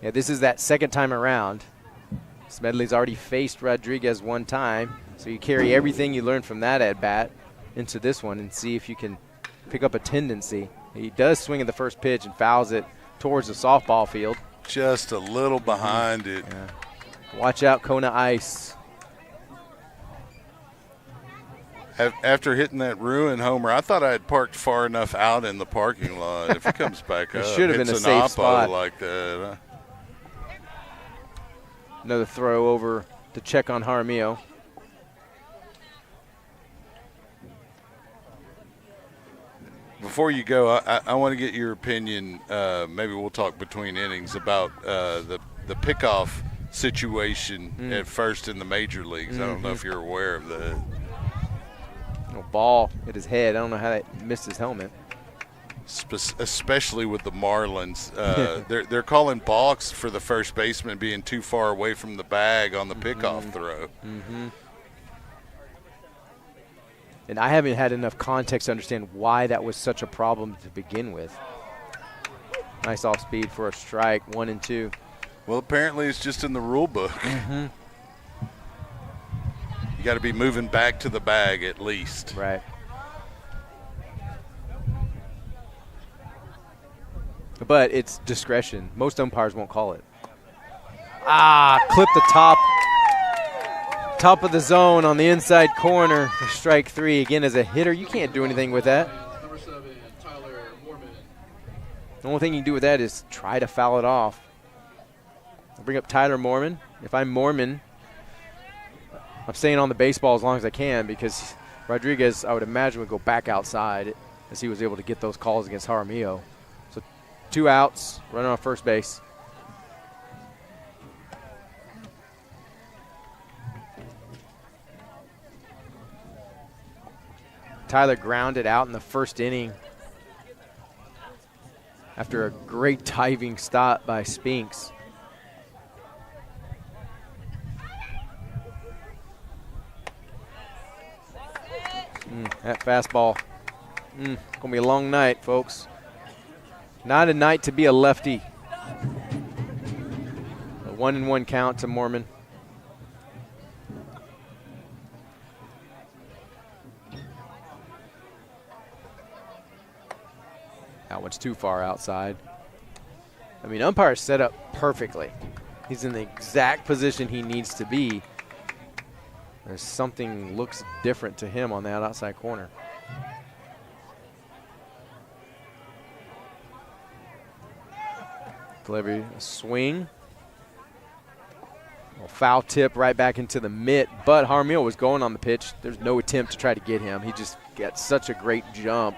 Yeah, this is that second time around. Smedley's already faced Rodriguez 1 time, so you carry everything you learned from that at bat into this one and see if you can pick up a tendency. He does swing at the first pitch and fouls it towards the softball field. Just a little behind it. Yeah. Watch out, Kona Ice. After hitting that ruin homer, I thought I had parked far enough out in the parking lot. If it comes back up, should have been a it's safe an spot. like that. Another throw over to check on Jaramillo. Before you go, I want to get your opinion. Maybe we'll talk between innings about the pickoff situation at first in the major leagues. I don't know if you're aware of that. Ball hit his head. I don't know how that missed his helmet. Especially with the Marlins. They're calling balks for the first baseman being too far away from the bag on the pickoff throw. And I haven't had enough context to understand why that was such a problem to begin with. Nice off speed for a strike, 1-2. Well, apparently it's just in the rule book. You got to be moving back to the bag at least. Right. But it's discretion. Most umpires won't call it. Clip the top of the zone on the inside corner for strike 3. Again, as a hitter, you can't do anything with that. Number 7, Tyler Mormon. The only thing you can do with that is try to foul it off. I'll bring up Tyler Mormon. If I'm Mormon, I'm staying on the baseball as long as I can because Rodriguez, I would imagine, would go back outside as he was able to get those calls against Jaramillo. So 2 outs, running on first base. Tyler grounded out in the first inning after a great diving stop by Spinks. That fastball. Gonna be a long night, folks. Not a night to be a lefty. A 1-1 count to Mormon. That one's too far outside. I mean, umpire set up perfectly. He's in the exact position he needs to be. There's something looks different to him on that outside corner. Delivery, a swing. A foul tip right back into the mitt, but Jaramillo was going on the pitch. There's no attempt to try to get him. He just got such a great jump.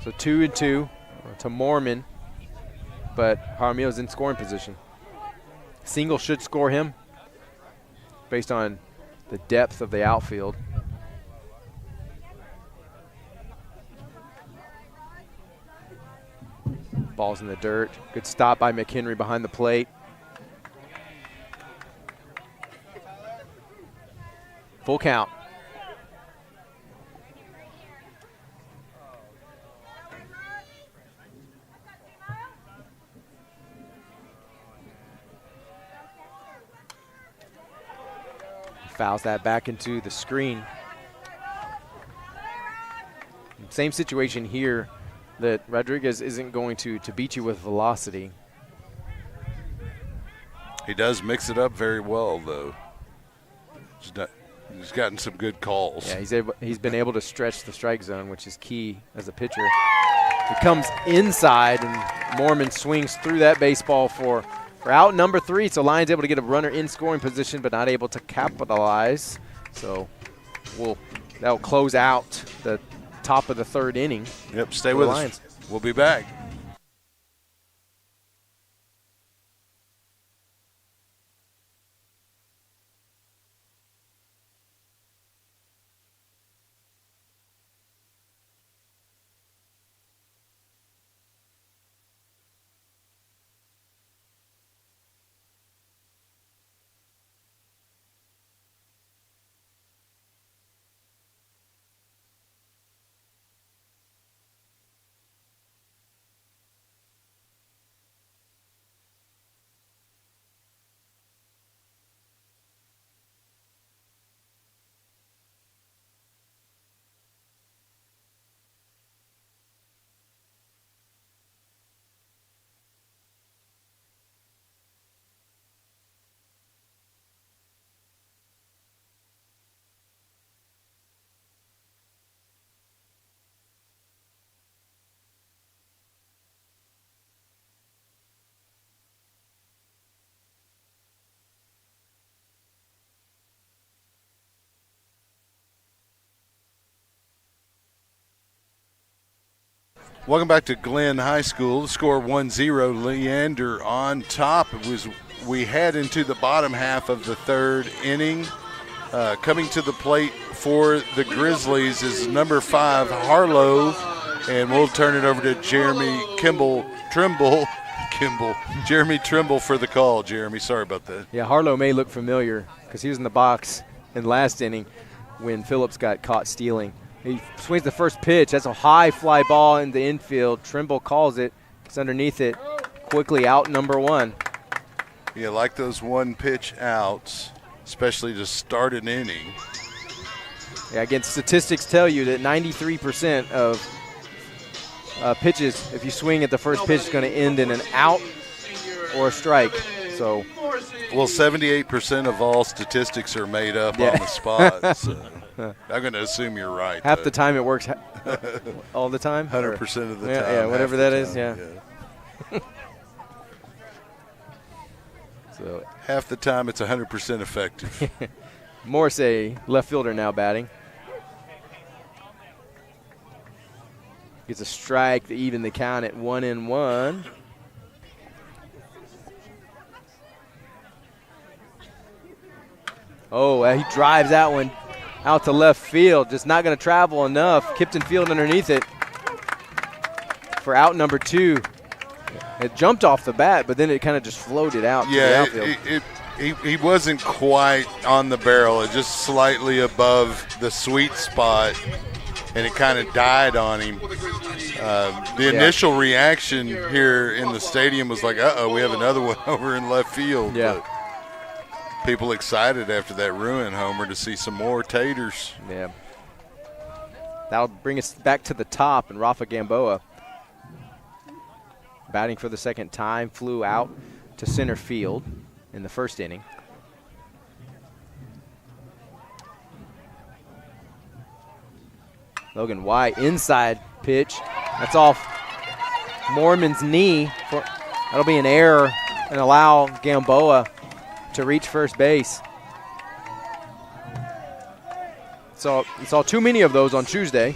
So 2-2 to Mormon, but Jaramillo's in scoring position. Single should score him based on the depth of the outfield. Ball's in the dirt. Good stop by McHenry behind the plate. Full count. fouls that back into the screen. Same situation here, that Rodriguez isn't going to beat you with velocity. He does mix it up very well, though. He's gotten some good calls. Yeah, he's been able to stretch the strike zone, which is key as a pitcher. He comes inside, and Mormon swings through that baseball for out number 3. So Lions able to get a runner in scoring position, but not able to capitalize. So that'll close out the top of the 3rd inning. Yep, stay with us. We'll be back. Welcome back to Glenn High School. The score 1-0. Leander on top. We head into the bottom half of the 3rd inning. Coming to the plate for the Grizzlies is number 5, Harlow, and we'll turn it over to Jeremy Trimble for the call. Jeremy, sorry about that. Yeah, Harlow may look familiar because he was in the box in last inning when Phillips got caught stealing. He swings the first pitch. That's a high fly ball in the infield. Trimble calls it. It's underneath it. Quickly out number 1. Yeah, like those one-pitch outs, especially to start an inning. Yeah, again, statistics tell you that 93% of pitches, if you swing at the first pitch, is going to end in an out or a strike. So, well, 78% of all statistics are made up on the spot. So. I'm going to assume you're right. Half the time it works all the time? 100% of the time. Yeah, whatever that is, yeah. So half the time it's 100% effective. Morrissey, left fielder now batting. Gets a strike to even the count at 1-1. Oh, he drives that one out to left field. Just not going to travel enough. Kipton Field underneath it for out number 2. It jumped off the bat, but then it kind of just floated out to the outfield. He wasn't quite on the barrel. It just slightly above the sweet spot, and it kind of died on him. The initial reaction here in the stadium was like, uh-oh, we have another one over in left field. Yeah. But people excited after that ruin homer to see some more taters. Yeah. That'll bring us back to the top, and Rafa Gamboa, batting for the 2nd time, flew out to center field in the 1st inning. Logan White, inside pitch. That's off Mormon's knee. That'll be an error and allow Gamboa to reach first base. So we saw too many of those on Tuesday.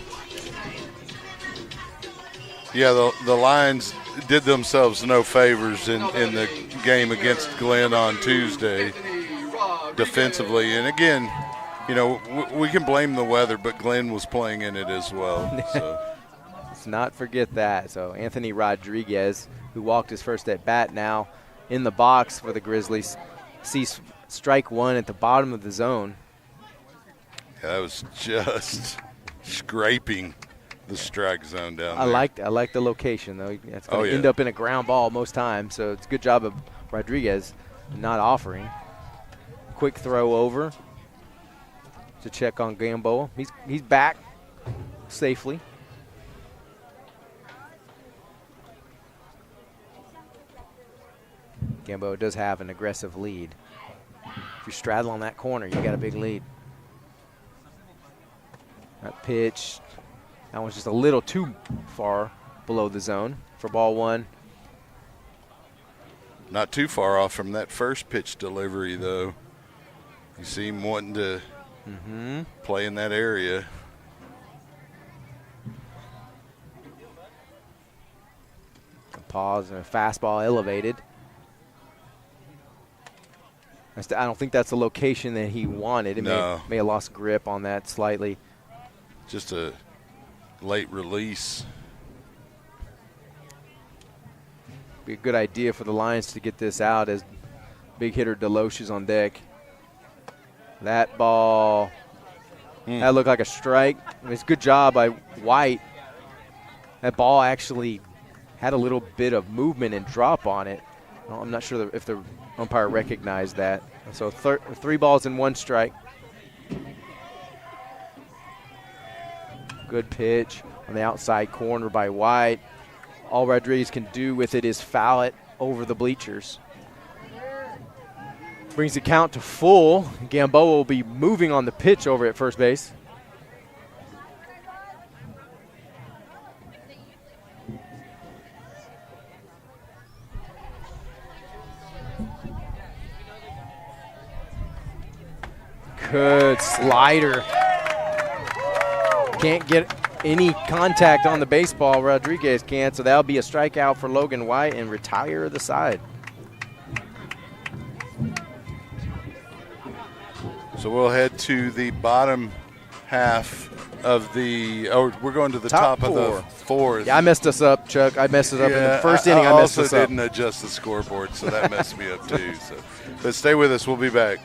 Yeah, the Lions did themselves no favors in the game against Glenn on Tuesday defensively. And again, you know, we can blame the weather, but Glenn was playing in it as well. So. Let's not forget that. So Anthony Rodriguez, who walked his first at bat, now in the box for the Grizzlies, sees strike 1 at the bottom of the zone. Yeah, that was just scraping the strike zone down there. I like the location, though. It's going to end up in a ground ball most times, so it's a good job of Rodriguez not offering. Quick throw over. to check on Gamboa. He's back safely. Gamboa does have an aggressive lead. If you straddle on that corner, you got a big lead. That pitch, that one's just a little too far below the zone for ball one. Not too far off from that first pitch delivery, though. You see him wanting to play in that area. A pause and a fastball elevated. I don't think that's the location that he wanted. It may have lost grip on that slightly. Just a late release. Be a good idea for the Lions to get this out as big hitter Deloche is on deck. That ball, that looked like a strike. It's a good job by White. That ball actually had a little bit of movement and drop on it. I'm not sure if the umpire recognized that. So 3 balls and 1 strike. Good pitch on the outside corner by White. All Rodriguez can do with it is foul it over the bleachers. Brings the count to full. Gamboa will be moving on the pitch over at first base. Good slider. Can't get any contact on the baseball. Rodriguez can't, so that'll be a strikeout for Logan White and retire the side. So we'll head to the bottom half of the. Oh, we're going to the top of the fourth. Yeah, I messed us up, Chuck. I messed it up in the first inning. I messed us up. I also didn't adjust the scoreboard, so that messed me up too. So, but stay with us. We'll be back.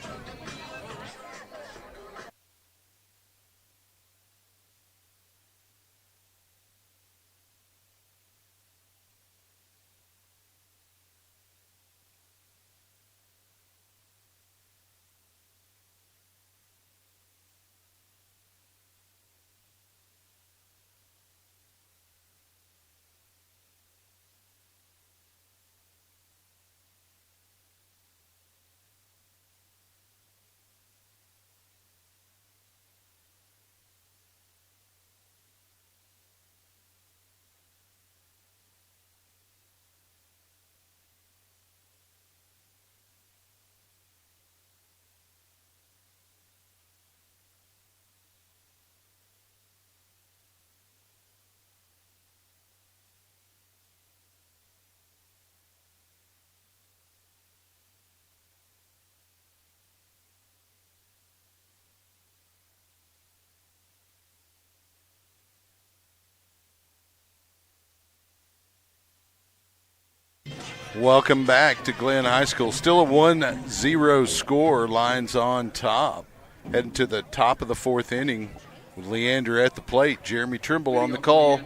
Welcome back to Glenn High School. Still a 1-0 score. Lions on top. Heading to the top of the fourth inning with Leander at the plate. Jeremy Trimble on the call.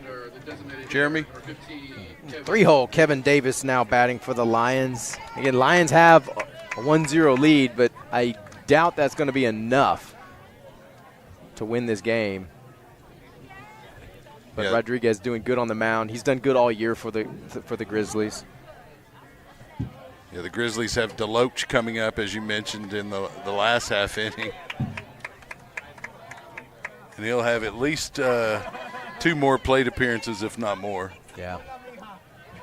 Jeremy? 3-hole Kevin Davis now batting for the Lions. Again, Lions have a 1-0 lead, but I doubt that's going to be enough to win this game. But Rodriguez doing good on the mound. He's done good all year for the Grizzlies. Yeah, the Grizzlies have Deloche coming up, as you mentioned, in the last half inning. And he'll have at least 2 more plate appearances, if not more. Yeah.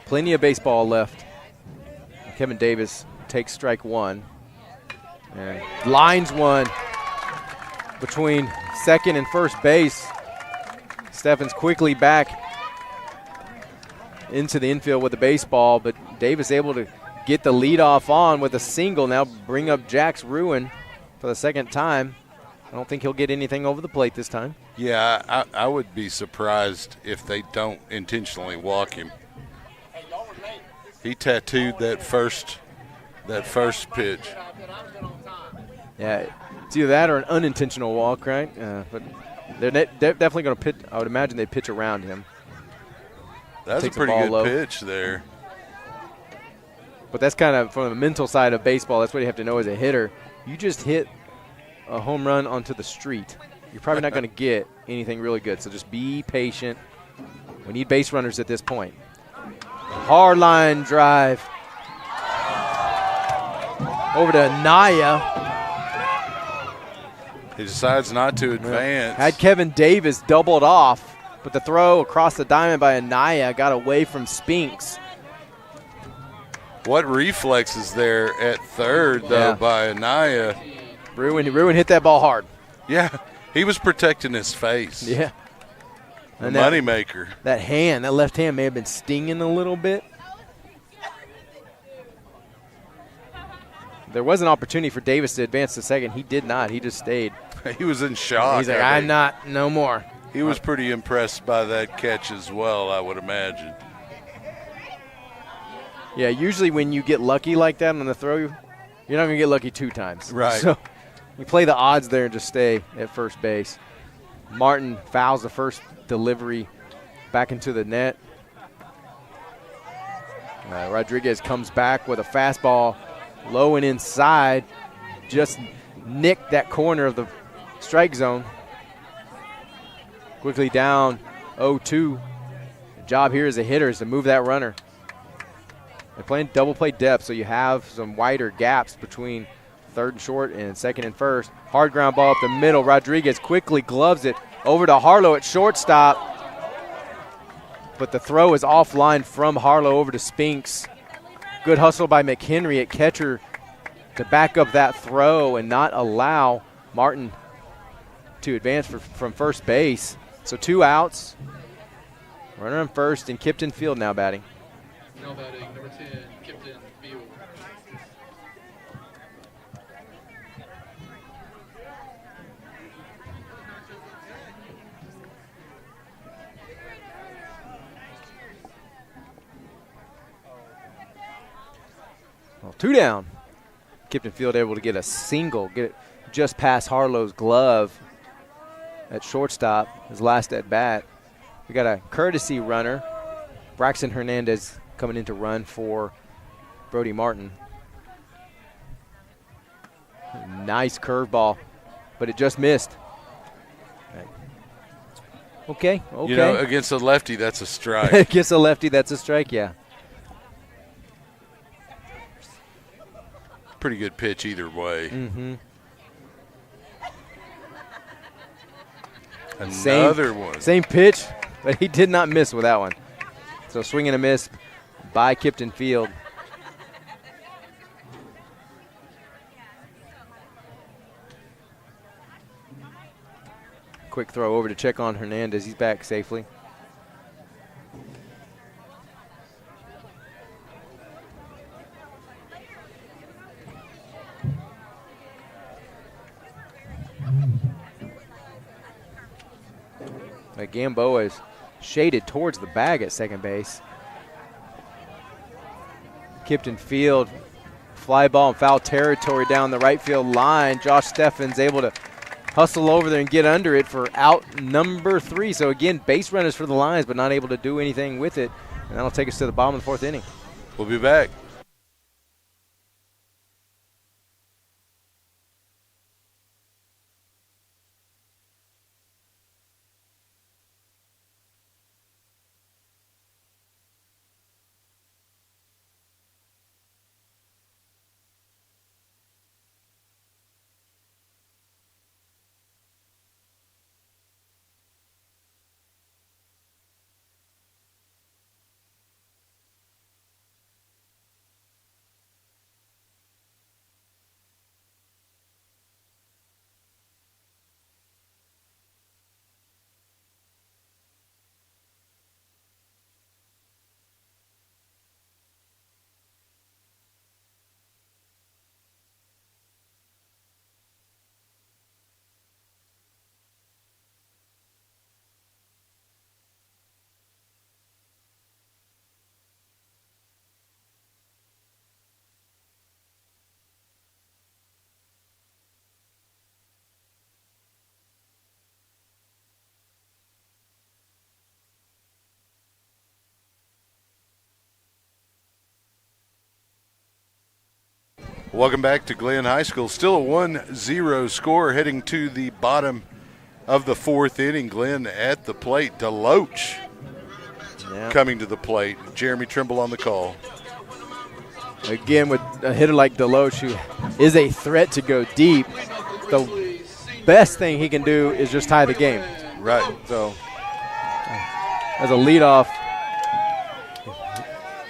Plenty of baseball left. Kevin Davis takes strike 1. And lines one between second and first base. Steffens quickly back into the infield with the baseball, but Davis able to get the leadoff on with a single. Now bring up Jack's Ruin for the second time. I don't think he'll get anything over the plate this time. Yeah, I would be surprised if they don't intentionally walk him. He tattooed that first pitch. Yeah, it's either that or an unintentional walk, right? But they're definitely going to pitch. I would imagine they pitch around him. That's a pretty good pitch there. But that's kind of from the mental side of baseball. That's what you have to know as a hitter. You just hit a home run onto the street, you're probably not going to get anything really good. So just be patient. We need base runners at this point. Hard line drive over to Anaya. He decides not to advance. Had Kevin Davis doubled off, but the throw across the diamond by Anaya got away from Spinks. What reflexes there at third, though, by Anaya. Ruin hit that ball hard. Yeah, he was protecting his face. Yeah. The moneymaker. That left hand may have been stinging a little bit. There was an opportunity for Davis to advance to second. He did not. He just stayed. He was in shock. He's like, I'm not, no more. He was pretty impressed by that catch as well, I would imagine. Yeah, usually when you get lucky like that on the throw, you're not going to get lucky 2 times. Right. So you play the odds there and just stay at first base. Martin fouls the first delivery back into the net. Rodriguez comes back with a fastball low and inside. Just nicked that corner of the strike zone. Quickly down 0-2. The job here as a hitter is to move that runner. They're playing double play depth, so you have some wider gaps between third and short and second and first. Hard ground ball up the middle. Rodriguez quickly gloves it over to Harlow at shortstop. But the throw is offline from Harlow over to Spinks. Good hustle by McHenry at catcher to back up that throw and not allow Martin to advance from first base. So 2 outs. Runner on first and Kipton Field now batting. Now batting, number 10, Kipton Field. Well, 2 down. Kipton Field able to get a single, get it just past Harlow's glove at shortstop, his last at bat. We got a courtesy runner, Braxton Hernandez, coming in to run for Brody Martin. Nice curveball, but it just missed. Okay. You know, against a lefty, that's a strike. Against a lefty, that's a strike, yeah. Pretty good pitch either way. Mm-hmm. Another one. Same pitch, but he did not miss with that one. So swing and a miss by Kipton Field. Quick throw over to check on Hernandez. He's back safely. Gamboa is shaded towards the bag at second base. Kipton Field, fly ball in foul territory down the right field line. Josh Steffens able to hustle over there and get under it for out number 3. So again, base runners for the Lions, but not able to do anything with it. And that'll take us to the bottom of the 4th inning. We'll be back. Welcome back to Glenn High School. Still a 1-0 score heading to the bottom of the fourth inning. Glenn at the plate. Deloach coming to the plate. Jeremy Trimble on the call. Again, with a hitter like Deloach, who is a threat to go deep, the best thing he can do is just tie the game. Right. So, as a leadoff,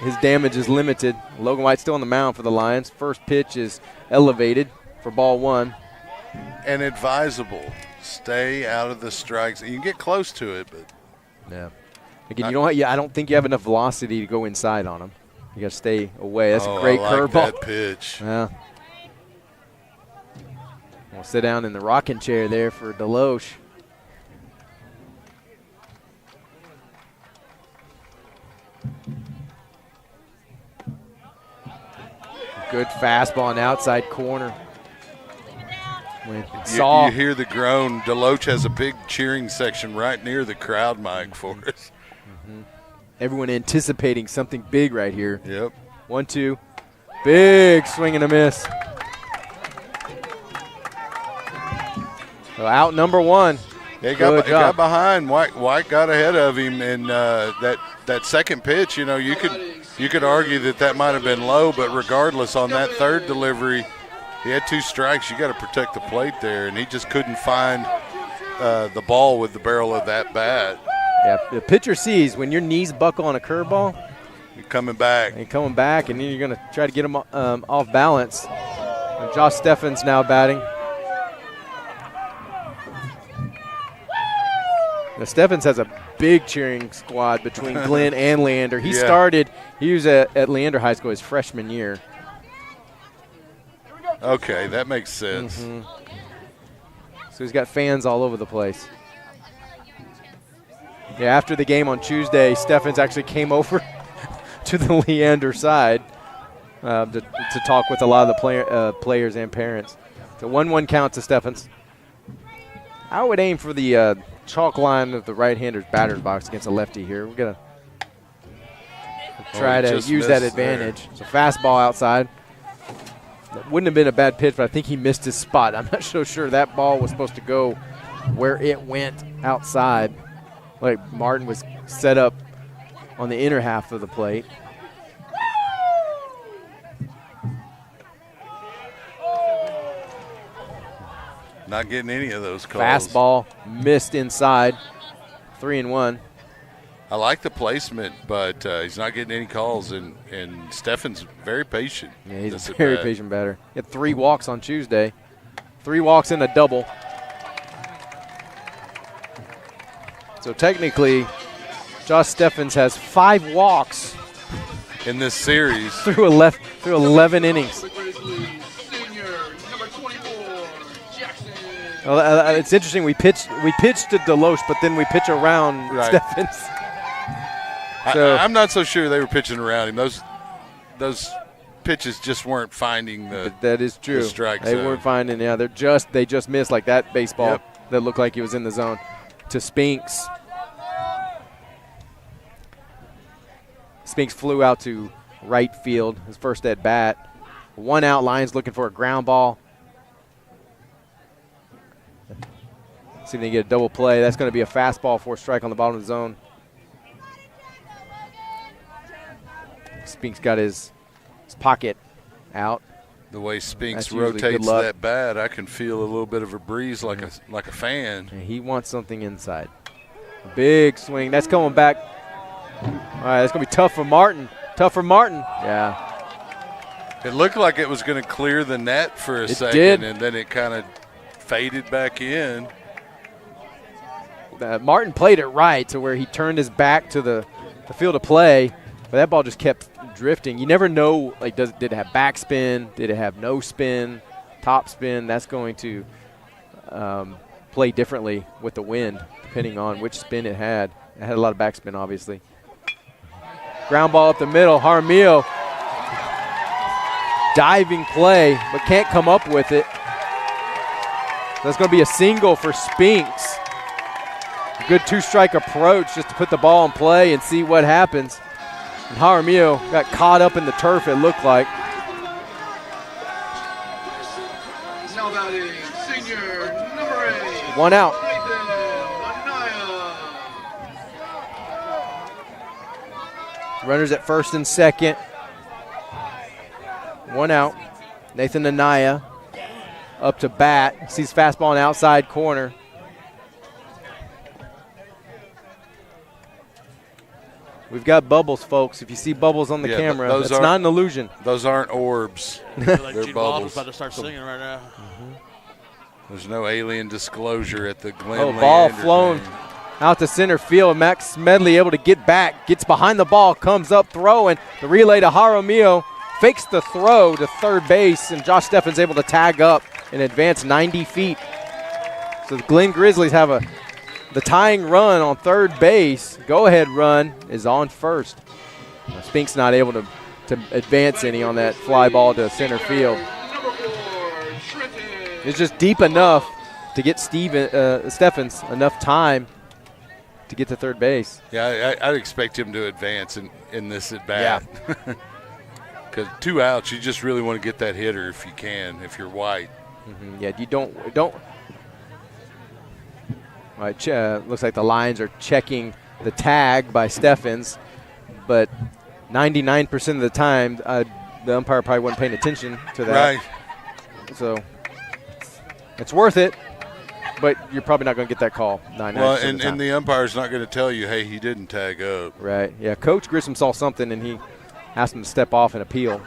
his damage is limited. Logan White still on the mound for the Lions. First pitch is elevated for ball one. And advisable. Stay out of the strikes. You can get close to it, but yeah. Again, I don't think you have enough velocity to go inside on him. You got to stay away. That's a great curveball. That pitch. Yeah. We'll sit down in the rocking chair there for Deloach. Good fastball on the outside corner. You hear the groan. Deloach has a big cheering section right near the crowd mic for us. Everyone anticipating something big right here. Yep. 1-2. Big swing and a miss. So out number one. He got behind. White got ahead of him, and that second pitch, you could argue that might have been low, but regardless, on that third delivery, he had 2 strikes. You got to protect the plate there, and he just couldn't find the ball with the barrel of that bat. Yeah, the pitcher sees when your knees buckle on a curveball. You're coming back. And then you're going to try to get him off balance. And Josh Steffens now batting. Now, Steffens has a big cheering squad between Glenn and Leander. He was at Leander High School his freshman year. Okay, that makes sense. So he's got fans all over the place. Yeah, after the game on Tuesday, Steffens actually came over to the Leander side to talk with a lot of the players and parents. So 1-1 count to Steffens. I would aim for the chalk line of the right-hander's batter's box against a lefty here. We're going to try to use that advantage. It's a fastball outside. That wouldn't have been a bad pitch, but I think he missed his spot. I'm not so sure that ball was supposed to go where it went outside. Like Martin was set up on the inner half of the plate. Not getting any of those calls. Fastball missed inside. 3-1. I like the placement, but he's not getting any calls, and Steffens very patient. Yeah, he's a very patient batter. He had 3 walks on Tuesday. 3 walks and a double. So technically, Josh Steffens has 5 walks in this series through 11 innings. The Grizzlies senior, number 24, Jackson. Well, it's interesting. We pitched to Deloach, but then we pitch around Steffens. So I'm not so sure they were pitching around him. Those pitches just weren't finding the. That is true. The strike they zone. weren't finding. Yeah, they just missed like that baseball that looked like he was in the zone. To Spinks. Spinks flew out to right field, his first at bat. 1 out, Lions looking for a ground ball. See if they get a double play. That's going to be a fastball for a strike on the bottom of the zone. Spinks got his pocket out. The way Spinks rotates that bat, I can feel a little bit of a breeze like a fan. And he wants something inside. Big swing. That's coming back. All right, that's going to be tough for Martin. Yeah. It looked like it was going to clear the net for a second, did. And then it kind of faded back in. Martin played it right to where he turned his back to the field of play, but that ball just kept drifting. You never know, like, did it have backspin? Did it have no spin, top spin? That's going to play differently with the wind, depending on which spin it had. It had a lot of backspin, obviously. Ground ball up the middle. Jaramillo, diving play, but can't come up with it. That's going to be a single for Spinks. A good 2-strike approach just to put the ball in play and see what happens. And Jaramillo got caught up in the turf, it looked like. 1 out. Nathan Anaya. Runners at first and second. 1 out. Nathan Anaya up to bat. Sees fastball in outside corner. We've got bubbles, folks. If you see bubbles on the Yeah, camera, those it's not an illusion. Those aren't orbs. Like They're Gene Baldwin's bubbles. about to start singing right now. There's no alien disclosure at the Glenn Oh, ball Leander flown game. out to center field. Max Smedley able to get back, gets behind the ball, comes up throwing. The relay to Jaramillo, fakes the throw to third base, and Josh Steffens able to tag up and advance 90 feet. So the Glen Grizzlies have the tying run on third base. Go-ahead run is on first. Spink's not able to advance any on that fly ball to center field. Number 4, Trenton. It's just deep enough to get Steffens enough time to get to third base. Yeah, I'd expect him to advance in this at bat. Because 2 outs, you just really want to get that hitter if you can, if you're White. Yeah, you don't. All right, looks like the Lions are checking the tag by Steffens, but 99% of the time, the umpire probably wasn't paying attention to that. Right. So it's worth it, but you're probably not going to get that call 99% Well, of the time. and the umpire's not going to tell you, hey, he didn't tag up. Right. Yeah. Coach Grissom saw something, and he asked him to step off and appeal.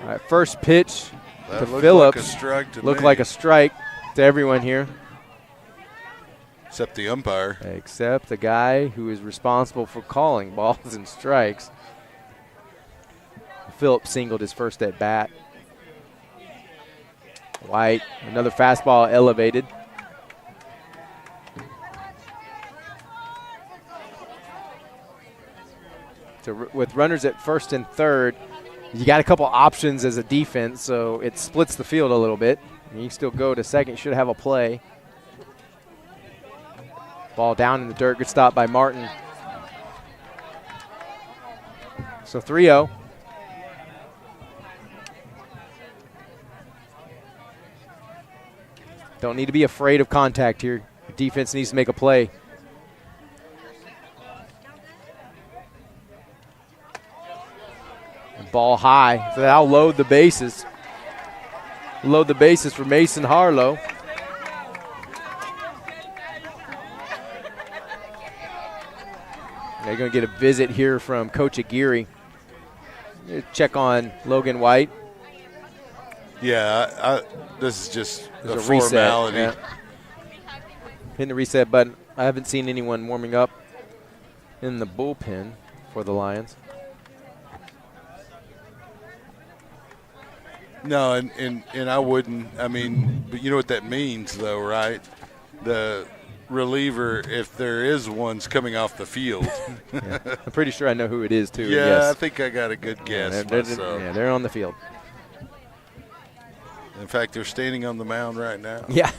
All right. First pitch That to looked Phillips. like a strike to Looked me. like a strike to everyone here, Except the umpire. except the guy who is responsible for calling balls and strikes. Phillips singled his first at bat. White, another fastball elevated. So with runners at first and third, you got a couple options as a defense, so it splits the field a little bit. You can still go to second, should have a play. Ball down in the dirt, good stop by Martin. So 3-0. Don't need to be afraid of contact here. The defense needs to make a play. And ball high, so that'll load the bases. Load the bases for Mason Harlow. They're going to get a visit here from Coach Aguirre. Check on Logan White. Yeah, this is just There's a a reset, formality. yeah. Hitting the reset button. I haven't seen anyone warming up in the bullpen for the Lions. No, and I wouldn't. I mean, but you know what that means, though, right? The reliever, if there is one's coming off the field. Yeah. I'm pretty sure I know who it is, too. Yeah, yes. I think I got a good guess myself. Yeah, they're on the field. In fact, they're standing on the mound right now. Yeah.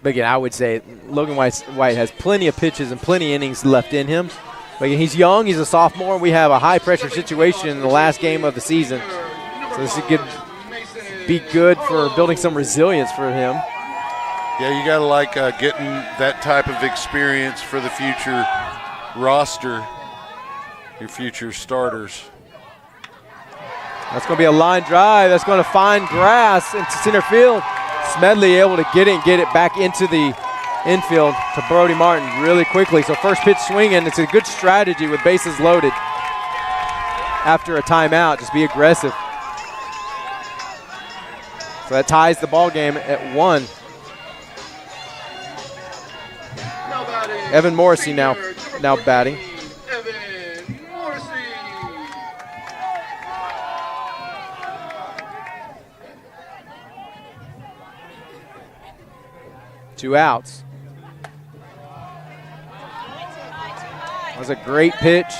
But again, I would say Logan White has plenty of pitches and plenty of innings left in him. But again, he's young. He's a sophomore. We have a high-pressure situation in the last game of the season. So this could be good for building some resilience for him. Yeah, you got to like getting that type of experience for the future roster, your future starters. That's going to be a line drive. That's going to find grass into center field. Smedley able to get it back into the infield to Brody Martin really quickly. So first pitch swinging. It's a good strategy with bases loaded. After a timeout, just be aggressive. So that ties the ball game at 1. Now batting, Evan Morrissey now senior, now number batting. 14, Evan Morrissey. 2 outs. That was a great pitch.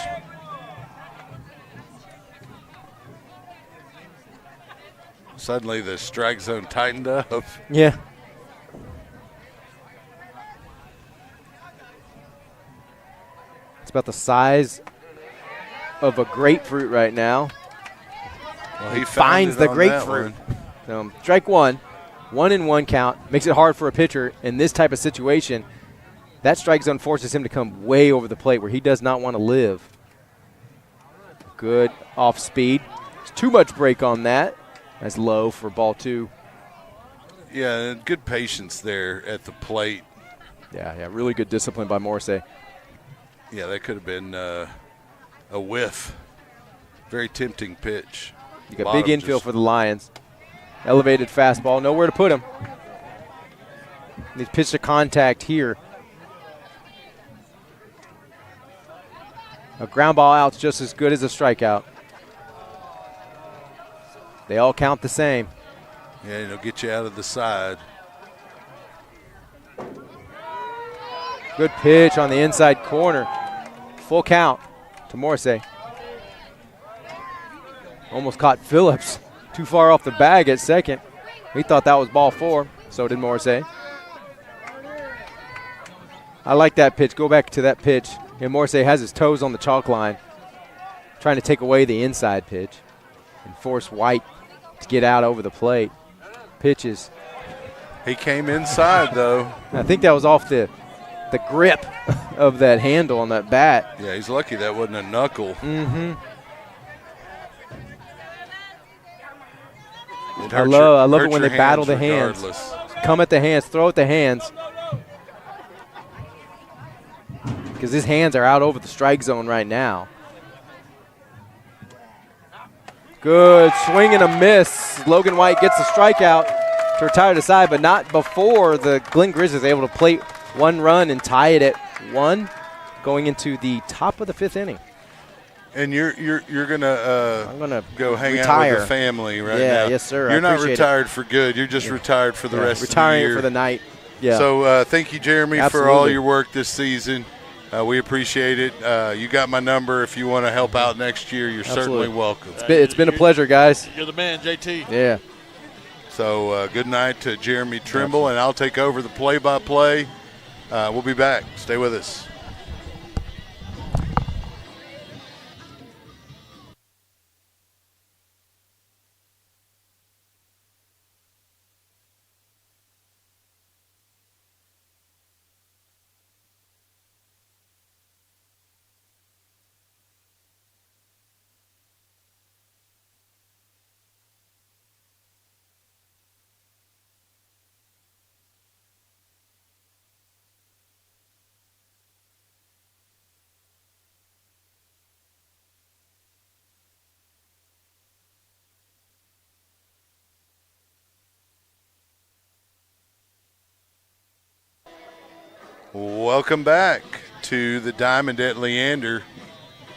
Suddenly the strike zone tightened up. Yeah. It's about the size of a grapefruit right now. Well, he found finds it the on grapefruit. that one. Strike one. 1-1 count. Makes it hard for a pitcher in this type of situation. That strike zone forces him to come way over the plate where he does not want to live. Good off speed. There's too much break on that. That's low for ball 2. Yeah, and good patience there at the plate. Yeah, really good discipline by Morrissey. Yeah, that could have been a whiff. Very tempting pitch. You got big infield for the Lions. Elevated fastball, nowhere to put him. He's pitched to contact here. A ground ball out's just as good as a strikeout. They all count the same. Yeah, it'll get you out of the side. Good pitch on the inside corner. Full count to Morrissey. Almost caught Phillips too far off the bag at second. He thought that was ball 4. So did Morrissey. I like that pitch. Go back to that pitch. And Morrissey has his toes on the chalk line, trying to take away the inside pitch and force White to get out over the plate. Pitches. He came inside, though. I think that was off the grip of that handle on that bat. Yeah, he's lucky that wasn't a knuckle. Mm-hmm. I love it when they battle the hands. Come at the hands, throw at the hands. Because his hands are out over the strike zone right now. Good swing and a miss. Logan White gets the strikeout to retire the side, but not before the Glen Grizzlies able to plate 1 run and tie it at 1 going into the top of the 5th inning. And you're gonna I'm gonna go hang retire. out with the family right now. Yeah, yes, sir. You're I not appreciate retired for good. You're just retired for the rest of the retiring year. for the night. Yeah. So thank you, Jeremy, for Absolutely. all your work this season. We appreciate it. You got my number. If you want to help out next year, you're certainly welcome. It's been a pleasure, guys. You're the man, JT. Yeah. So good night to Jeremy Trimble, and I'll take over the play-by-play. We'll be back. Stay with us. Welcome back to the Diamond at Leander.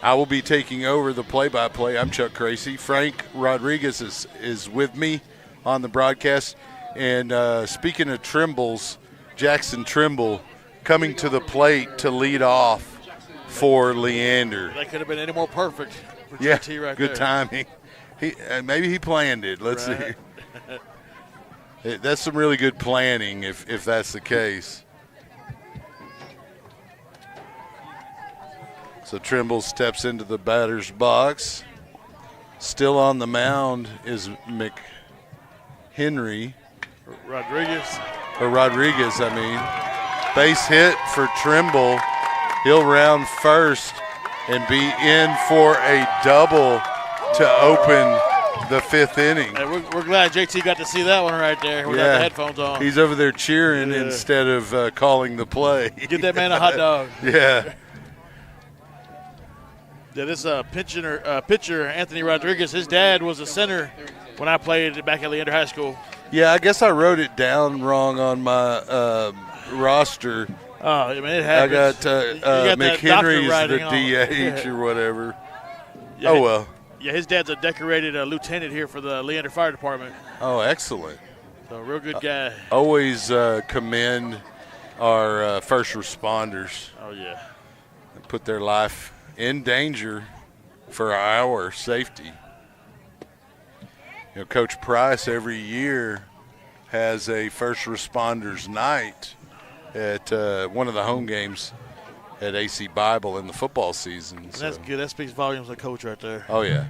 I will be taking over the play-by-play. I'm Chuck Cracy. Frank Rodriguez is with me on the broadcast. And speaking of Trimbles, Jackson Trimble coming to the plate to lead off for Leander. That could have been any more perfect for Yeah, JT right good there. timing. Maybe he planned it. Let's Right. see. That's some really good planning if that's the case. So Trimble steps into the batter's box. Still on the mound is McHenry. Rodriguez. Or Rodriguez, I mean. Base hit for Trimble. He'll round first and be in for a double to open the 5th inning. Hey, we're glad JT got to see that one right there without the headphones on. He's over there cheering Yeah. instead of calling the play. Give that man a hot dog. Yeah. Yeah, this pitcher, Anthony Rodriguez, his dad was a center when I played back at Leander High School. Yeah, I guess I wrote it down wrong on my roster. Oh, I mean, it I happens. got that McHenry's doctor the writing on. DH or whatever. Yeah, Oh, well. Yeah, his dad's a decorated lieutenant here for the Leander Fire Department. Oh, excellent. So, real good guy. Always commend our first responders. Oh, yeah. They put their life in danger for our safety. You know, Coach Price every year has a first responders night at one of the home games at AC Bible in the football season. And that's good. That speaks volumes of coach right there. Oh, yeah,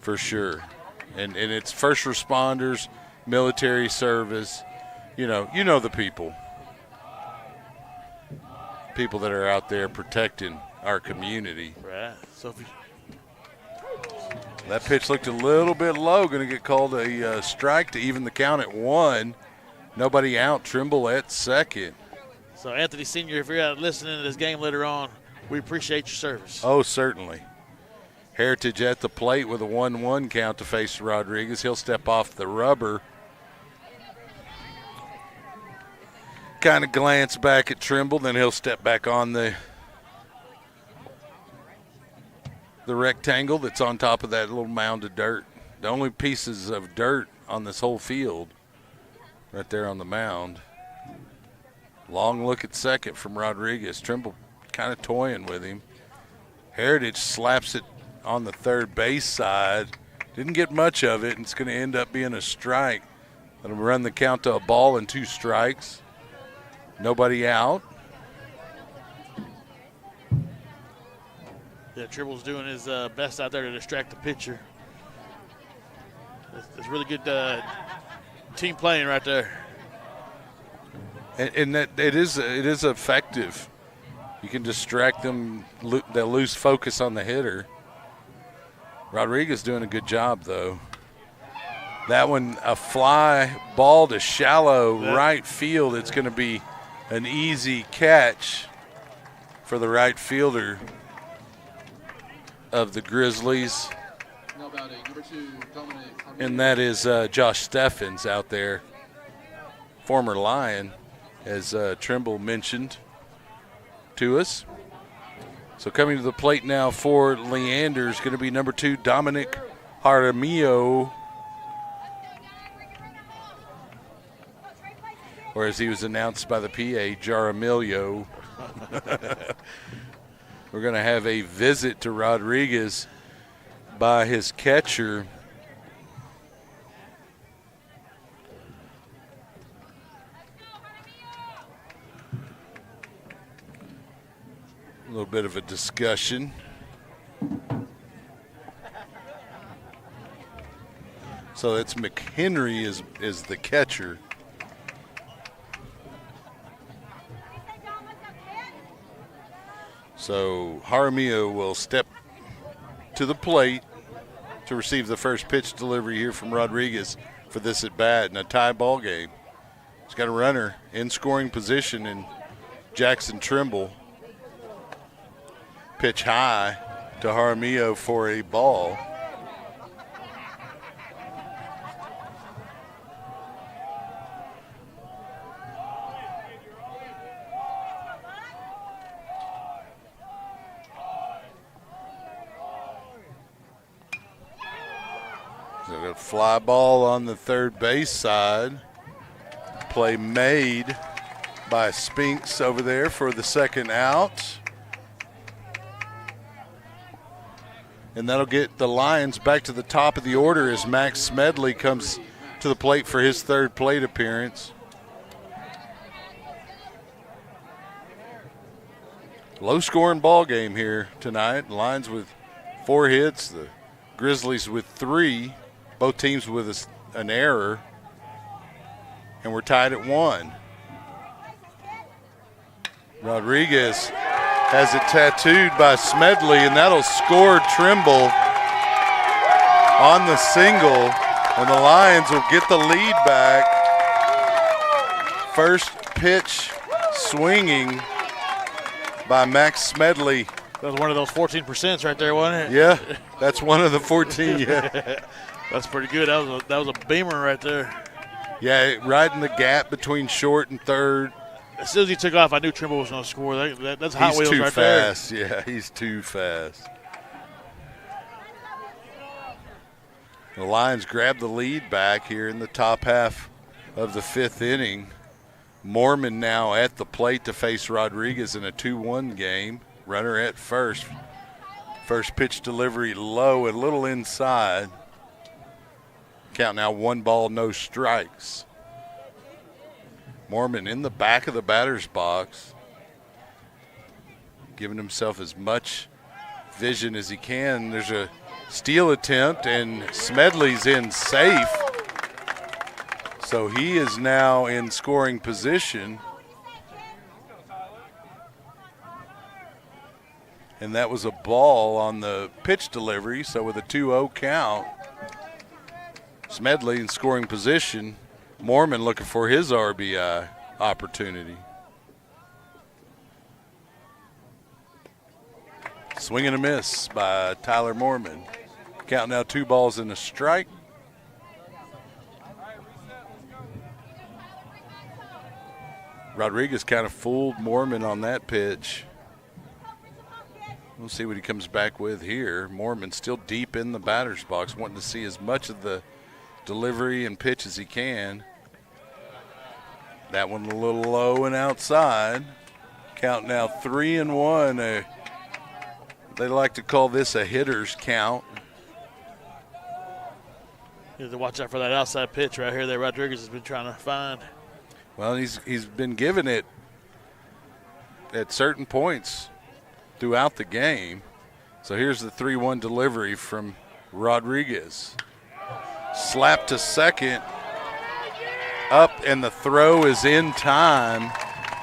for sure. And it's first responders, military service, you know the people. People that are out there protecting our community. Right. So if you, that pitch looked a little bit low, going to get called a strike to even the count at 1. Nobody out, Trimble at second. so Anthony Sr., if you're out listening to this game later on, we appreciate your service. Oh, certainly. Heritage at the plate with a 1-1 count to face Rodriguez. He'll step off the rubber. Kind of glance back at Trimble, then he'll step back on the rectangle that's on top of that little mound of dirt. The only pieces of dirt on this whole field right there on the mound. Long look at second from Rodriguez. Trimble kind of toying with him. Heritage slaps it on the third base side. Didn't get much of it, and it's going to end up being a strike. That'll run the count to a ball and 2 strikes. Nobody out. Yeah, Trimble's doing his best out there to distract the pitcher. It's really good team playing right there. And that it is effective. You can distract them. They'll lose focus on the hitter. Rodriguez doing a good job, though. That one, a fly ball to shallow right field. It's going to be an easy catch for the right fielder of the Grizzlies. Now batting, number 2, Dominic. And that is Josh Steffens out there, former Lion, as Trimble mentioned to us. So coming to the plate now for Leander is going to be number 2, Dominic Jaramillo. Or as he was announced by the PA, Jaramillo. We're going to have a visit to Rodriguez by his catcher. A little bit of a discussion. So it's McHenry is the catcher. So Jaramillo will step to the plate to receive the first pitch delivery here from Rodriguez for this at bat in a tie ball game. He's got a runner in scoring position in Jackson Trimble. Pitch high to Jaramillo for a ball. So a fly ball on the third base side. Play made by Spinks over there for the second out. And that'll get the Lions back to the top of the order as Max Smedley comes to the plate for his third plate appearance. Low-scoring ball game here tonight. Lions with 4 hits, the Grizzlies with 3, both teams with an error, and we're tied at 1. Rodriguez has it tattooed by Smedley, and that'll score Trimble on the single, and the Lions will get the lead back. First pitch swinging by Max Smedley. That was one of those 14% right there, wasn't it? Yeah, that's one of the 14, yeah. That's pretty good. That was a beamer right there. Yeah, right in the gap between short and third. As soon as he took off, I knew Trimble was going to score. That's Hot Wheels right there. He's too fast. Yeah, he's too fast. The Lions grab the lead back here in the top half of the 5th inning. Mormon now at the plate to face Rodriguez in a 2-1 game. Runner at first. First pitch delivery low, a little inside. Count now 1 ball, no strikes. Mormon in the back of the batter's box, giving himself as much vision as he can. There's a steal attempt, and Smedley's in safe. So he is now in scoring position. And that was a ball on the pitch delivery, so with a 2-0 count, Smedley in scoring position. Mormon looking for his RBI opportunity. Swing and a miss by Tyler Mormon. Count now 2 balls and a strike. Rodriguez kind of fooled Mormon on that pitch. We'll see what he comes back with here. Mormon still deep in the batter's box, wanting to see as much of the delivery and pitch as he can. That one a little low and outside. Count now 3-1. They like to call this a hitter's count. You have to watch out for that outside pitch right here that Rodriguez has been trying to find. Well, he's been given it at certain points throughout the game. So here's the 3-1 delivery from Rodriguez. Slap to second, up, and the throw is in time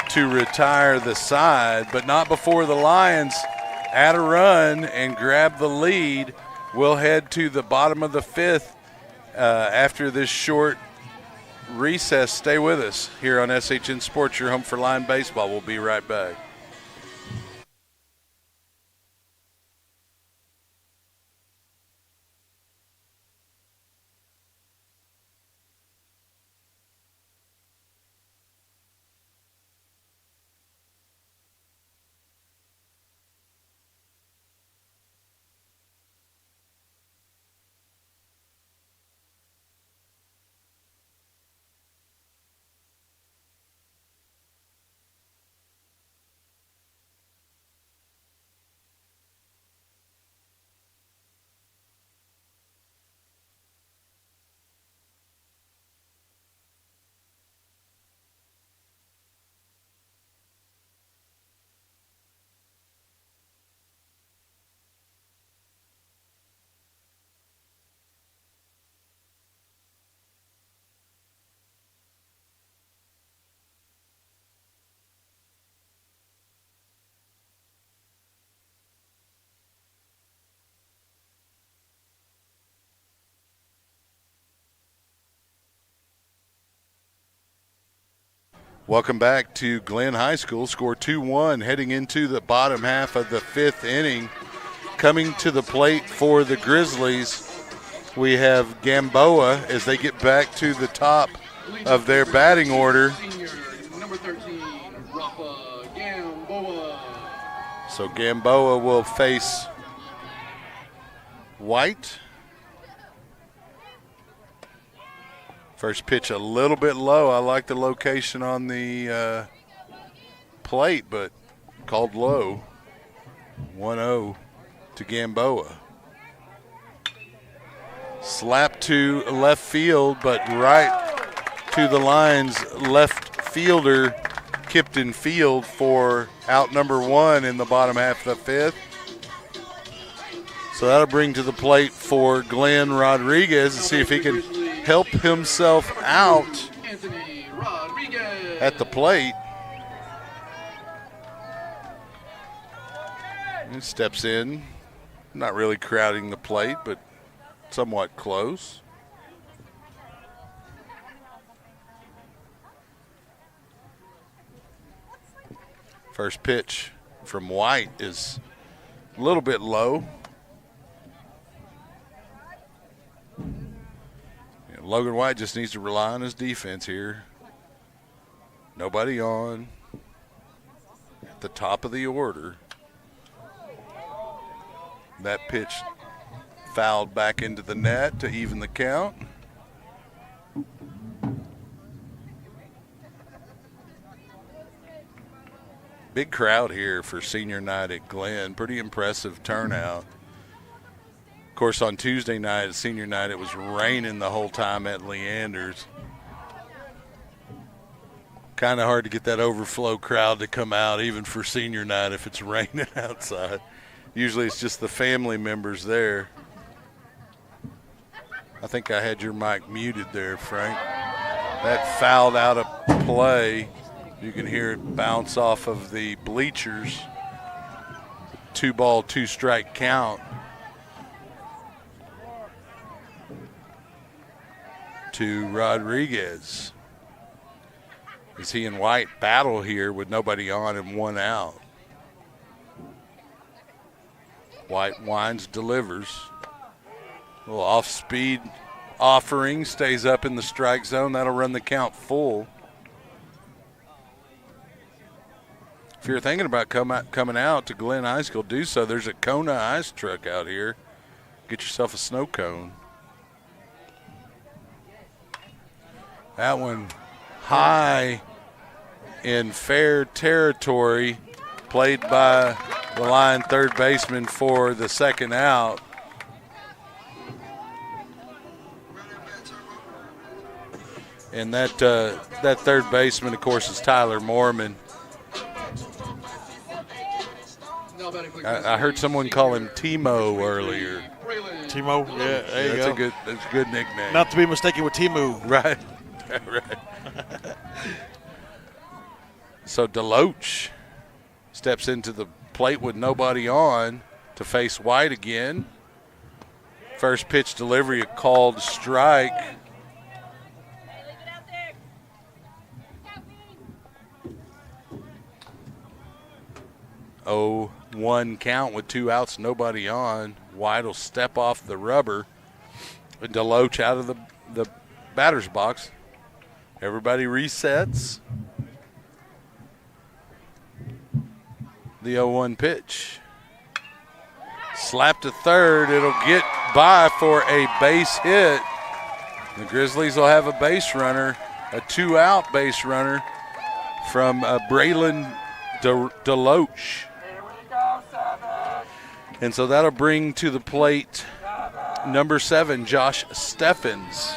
to retire the side, but not before the Lions add a run and grab the lead. We'll head to the bottom of the 5th after this short recess. Stay with us here on SHN Sports, your home for Lion baseball. We'll be right back. Welcome back to Glenn High School. Score 2-1 heading into the bottom half of the 5th inning. Coming to the plate for the Grizzlies, we have Gamboa as they get back to the top of their batting order. Senior, number 13, Rafa Gamboa. So Gamboa will face White. First pitch a little bit low. I like the location on the plate, but called low. 1-0 to Gamboa. Slap to left field, but right to the lines. Left fielder Kipton Field for out number 1 in the bottom half of the 5th. So that'll bring to the plate for Glenn Rodriguez and see if he can help himself out at the plate. He steps in, not really crowding the plate, but somewhat close. First pitch from White is a little bit low. Logan White just needs to rely on his defense here. Nobody on at the top of the order. That pitch fouled back into the net to even the count. Big crowd here for senior night at Glenn. Pretty impressive turnout. Of course, on Tuesday night, senior night, it was raining the whole time at Leander's. Kind of hard to get that overflow crowd to come out, even for senior night, if it's raining outside. Usually it's just the family members there. I think I had your mic muted there, Frank. That fouled out of play. You can hear it bounce off of the bleachers. 2-ball, 2-strike count to Rodriguez. As he and White battle here with nobody on and 1 out. White winds, delivers. A little off-speed offering, stays up in the strike zone. That'll run the count full. If you're thinking about coming out to Glen High School, do so. There's a Kona ice truck out here. Get yourself a snow cone. That one high in fair territory, played by the line third baseman for the second out. And that third baseman, of course, is Tyler Mormon. I heard someone call him Timo earlier. Timo, yeah, there you go. That's a good nickname. Not to be mistaken with Timu. Right, right. So Deloach steps into the plate with nobody on to face White again. First pitch delivery, a called strike. 0-1 count with 2 outs, nobody on. White will step off the rubber. And Deloach out of the batter's box. Everybody resets. The 0-1 pitch. Slap to third. It'll get by for a base hit. The Grizzlies will have a base runner, a 2-out base runner from Braylon Deloach. And so that'll bring to the plate number 7, Josh Steffens.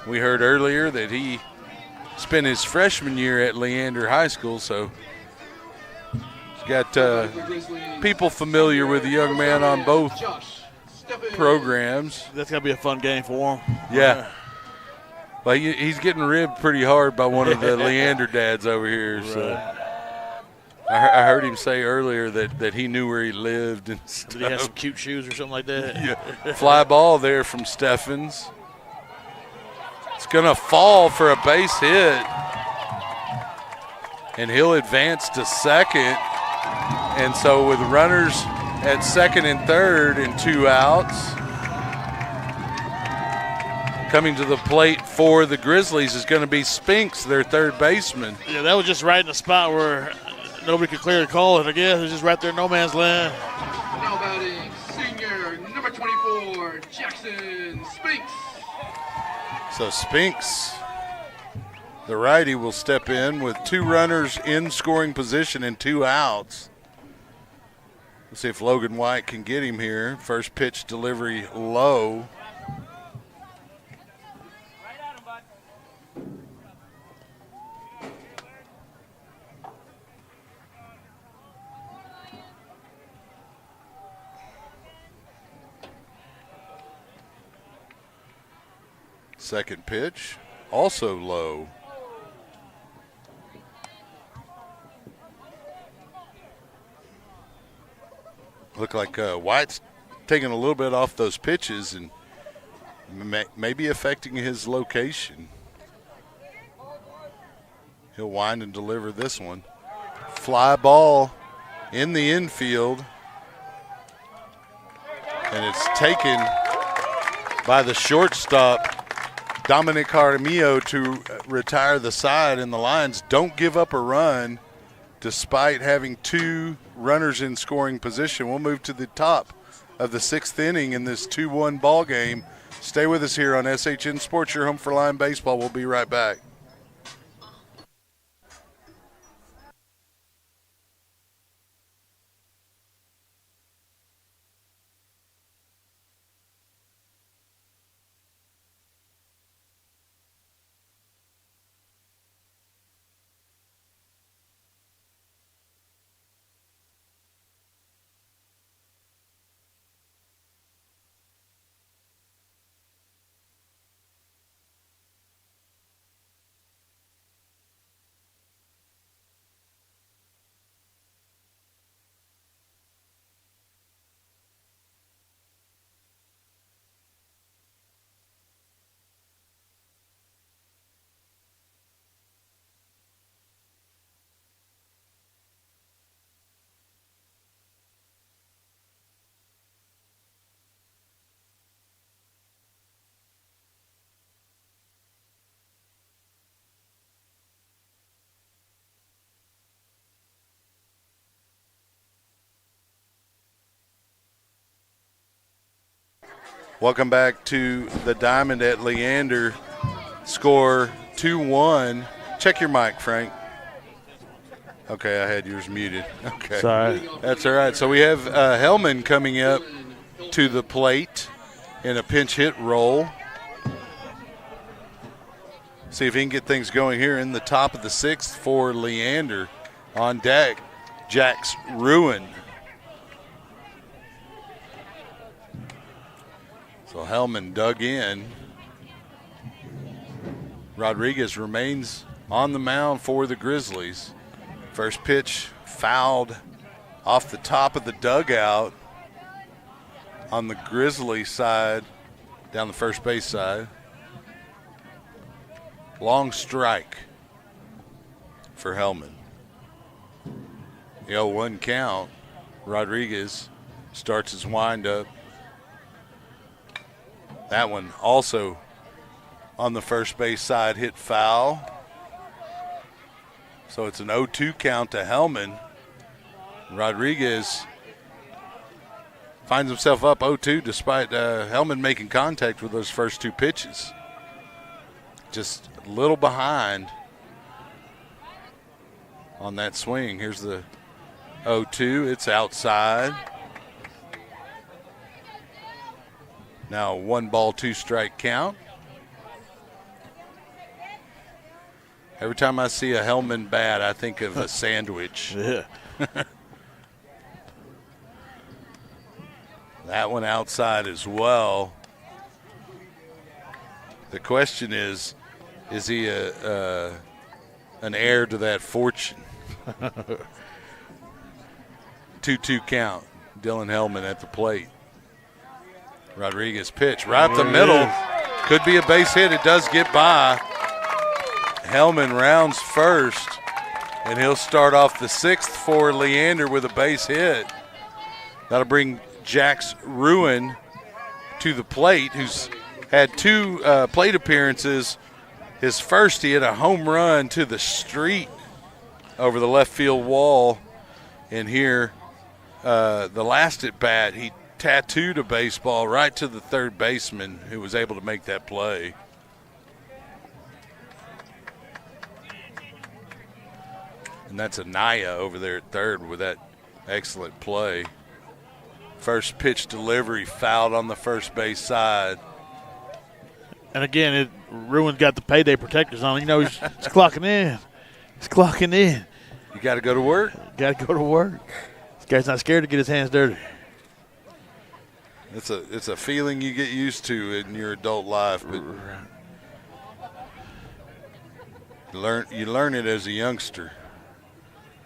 We heard earlier that he spent his freshman year at Leander High School, so he's got people familiar with the young man on both programs. That's going to be a fun game for him. Yeah. Well, he's getting ribbed pretty hard by one of the Leander dads over here. Right. So I heard him say earlier that he knew where he lived and stuff. Did he have some cute shoes or something like that? Yeah. Fly ball there from Steffens. It's going to fall for a base hit. And he'll advance to second. And so with runners at second and third and 2 outs, coming to the plate for the Grizzlies is going to be Spinks, their third baseman. Yeah, that was just right in the spot where nobody could clearly call it, I guess. It was just right there in no man's land. Now batting, senior, number 24, Jackson Spinks. So Spinks, the righty, will step in with 2 runners in scoring position and 2 outs. Let's see if Logan White can get him here. First pitch delivery low. Second pitch, also low. Look like White's taking a little bit off those pitches and maybe affecting his location. He'll wind and deliver this one. Fly ball in the infield. And it's taken by the shortstop, Dominic Jaramillo, to retire the side, and the Lions don't give up a run despite having 2 runners in scoring position. We'll move to the top of the 6th inning in this 2-1 ball game. Stay with us here on SHN Sports, your home for Lion baseball. We'll be right back. Welcome back to the Diamond at Leander. Score 2-1. Check your mic, Frank. Okay, I had yours muted. Okay. Sorry. That's all right. So we have Hellman coming up to the plate in a pinch hit roll. See if he can get things going here in the top of the 6th for Leander. On deck, Jack's Ruin. So Hellman dug in. Rodriguez remains on the mound for the Grizzlies. First pitch fouled off the top of the dugout on the Grizzly side, down the first base side. Long strike for Hellman. The 0-1 count. Rodriguez starts his windup. That one also on the first base side, hit foul. So it's an 0-2 count to Hellman. Rodriguez finds himself up 0-2 despite Hellman making contact with those first 2 pitches. Just a little behind on that swing. Here's the 0-2. It's outside. Now 1 ball, 2 strike count. Every time I see a Hellman bat, I think of a sandwich. Yeah. That one outside as well. The question is he an heir to that fortune? 2-2 count. Dylan Hellman at the plate. Rodriguez pitch right up the middle. Could be a base hit. It does get by. Hellman rounds first, and he'll start off the 6th for Leander with a base hit. That'll bring Jack's Ruin to the plate, who's had 2 plate appearances. His first, he hit a home run to the street over the left field wall. And here, the last at bat, he tattooed a baseball right to the third baseman who was able to make that play. And that's Anaya over there at third with that excellent play. First pitch delivery fouled on the first base side. And again, Ruin got the payday protectors on. You know, he's clocking in. He's clocking in. You got to go to work. Got to go to work. This guy's not scared to get his hands dirty. It's a feeling you get used to in your adult life, but you learn it as a youngster.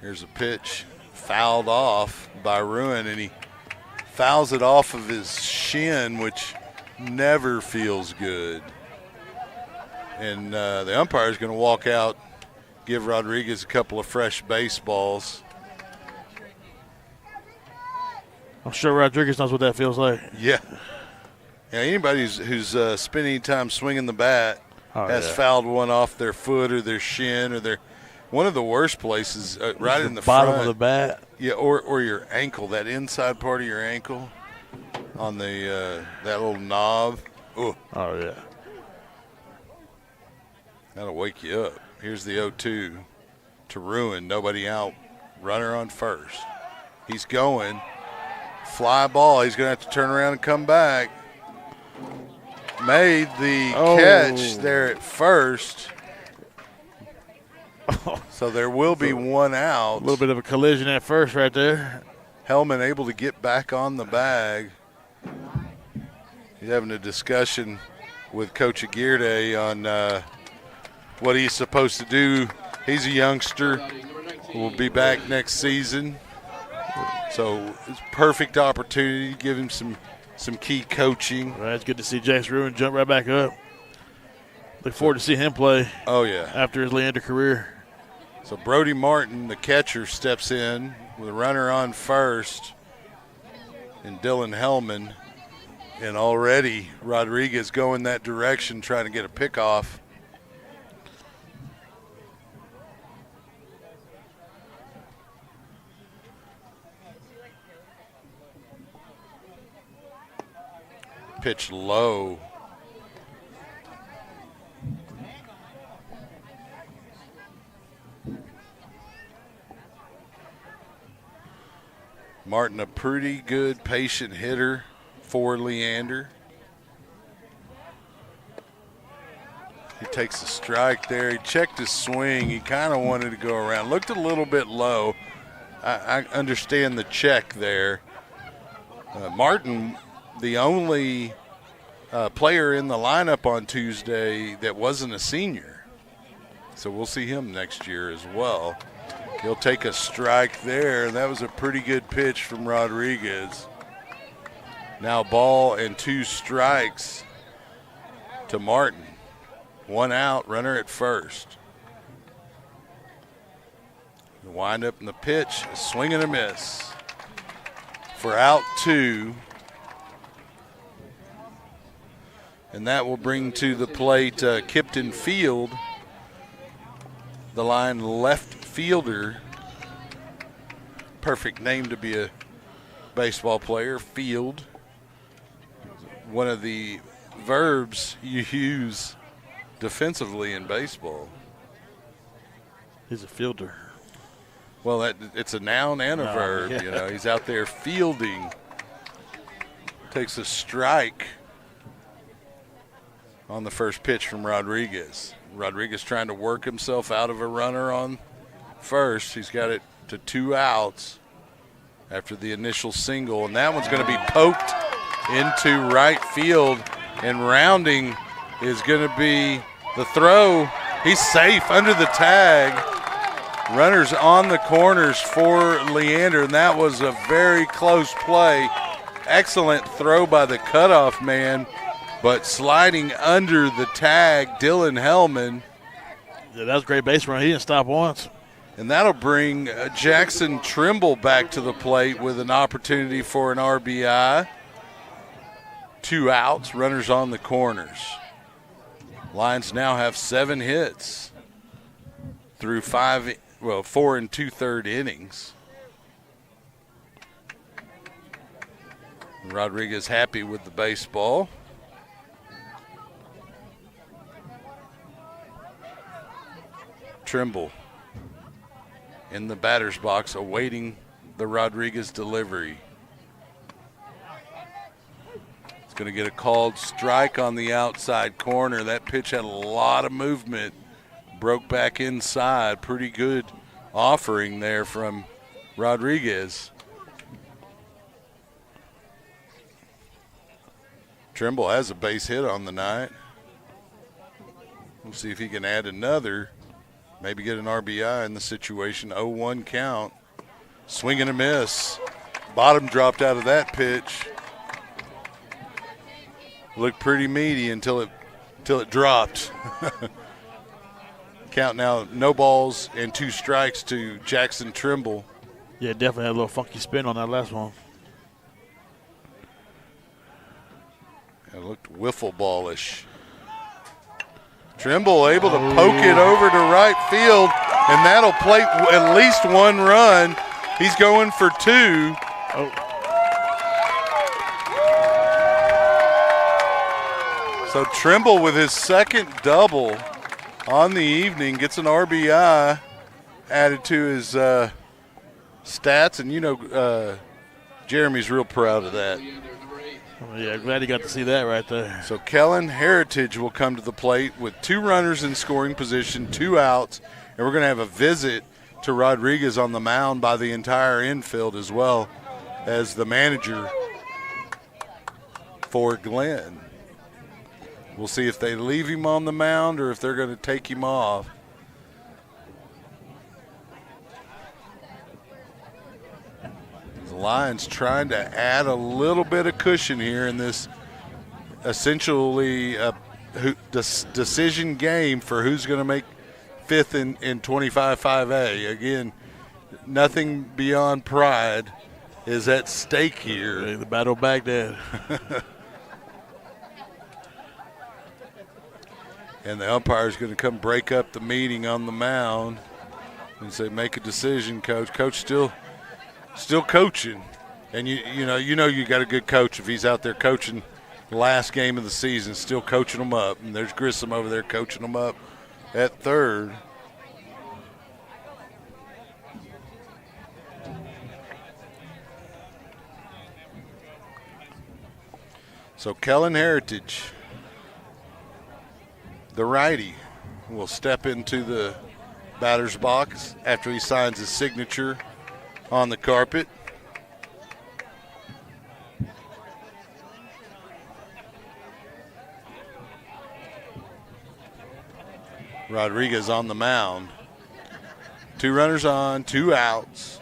Here's a pitch fouled off by Ruin, and he fouls it off of his shin, which never feels good. And the umpire is going to walk out, give Rodriguez a couple of fresh baseballs. I'm sure Rodriguez knows what that feels like. Yeah. Yeah, anybody who's spending time swinging the bat has fouled one off their foot or their shin or their one of the worst places right in the bottom front. of the bat. Yeah, or your ankle, that inside part of your ankle on the that little knob. Ooh. Oh, yeah. That'll wake you up. Here's the 0-2 to Ruin. Nobody out. Runner on first. He's going. Fly ball. He's going to have to turn around and come back. Made the catch there at first. So there will be one out. A little bit of a collision at first right there. Hellman able to get back on the bag. He's having a discussion with Coach Aguirre on what he's supposed to do. He's a youngster. Will be back next season. So it's a perfect opportunity to give him some key coaching. Right, it's good to see Jack's Ruin jump right back up. Look forward to see him play. Oh, yeah. After his Leander career. So Brody Martin, the catcher, steps in with a runner on first, and Dylan Hellman. And already Rodriguez going that direction, trying to get a pickoff. pitch low. Martin, a pretty good patient hitter for Leander. He takes a strike there. He checked his swing. He kind of wanted to go around. Looked a little bit low. I understand the check there. Martin, the only player in the lineup on Tuesday that wasn't a senior. So we'll see him next year as well. He'll take a strike there. That was a pretty good pitch from Rodriguez. Now ball and 2 strikes to Martin. 1 out, runner at first. The wind up in the pitch, a swing and a miss. For out 2. And that will bring to the plate Kipton Field, the line left fielder. Perfect name to be a baseball player, Field. One of the verbs you use defensively in baseball. He's a fielder. Well, it's a noun and a verb. Yeah. You know, he's out there fielding. Takes a strike on the first pitch from Rodriguez. Rodriguez trying to work himself out of a runner on first. He's got it to 2 outs after the initial single, and that one's going to be poked into right field, and rounding is going to be the throw. He's safe under the tag. Runners on the corners for Leander, and that was a very close play. Excellent throw by the cutoff man, but sliding under the tag, Dylan Hellman. Yeah, that was a great base run. He didn't stop once. And that'll bring Jackson Trimble back to the plate with an opportunity for an RBI. 2 outs, runners on the corners. Lions now have 7 hits through 4 2/3 innings. Rodriguez happy with the baseball. Trimble in the batter's box awaiting the Rodriguez delivery. It's going to get a called strike on the outside corner. That pitch had a lot of movement. Broke back inside. Pretty good offering there from Rodriguez. Trimble has a base hit on the night. We'll see if he can add another. Maybe get an RBI in the situation. 0-1 count. Swing and a miss. Bottom dropped out of that pitch. Looked pretty meaty until it dropped. Count now, no balls and 2 strikes to Jackson Trimble. Yeah, definitely had a little funky spin on that last one. It looked wiffle ballish. Trimble able to poke it over to right field, and that'll plate at least 1 run. He's going for 2. So Trimble with his second double on the evening gets an RBI added to his stats, and Jeremy's real proud of that. Yeah, glad he got to see that right there. So Kellen Heritage will come to the plate with 2 runners in scoring position, 2 outs, and we're going to have a visit to Rodriguez on the mound by the entire infield as well as the manager for Glenn. We'll see if they leave him on the mound or if they're going to take him off. The Lions trying to add a little bit of cushion here in this essentially decision game for who's going to make 5th in 25-5A. Again, nothing beyond pride is at stake here. The Battle of Baghdad. And the umpire is going to come break up the meeting on the mound and say, make a decision, Coach. Coach still coaching. And you know you got a good coach if he's out there coaching last game of the season, still coaching them up. And there's Grissom over there coaching them up at third. So Kellen Heritage, the righty, will step into the batter's box after he signs his signature on the carpet. Rodriguez on the mound. 2 runners on, 2 outs.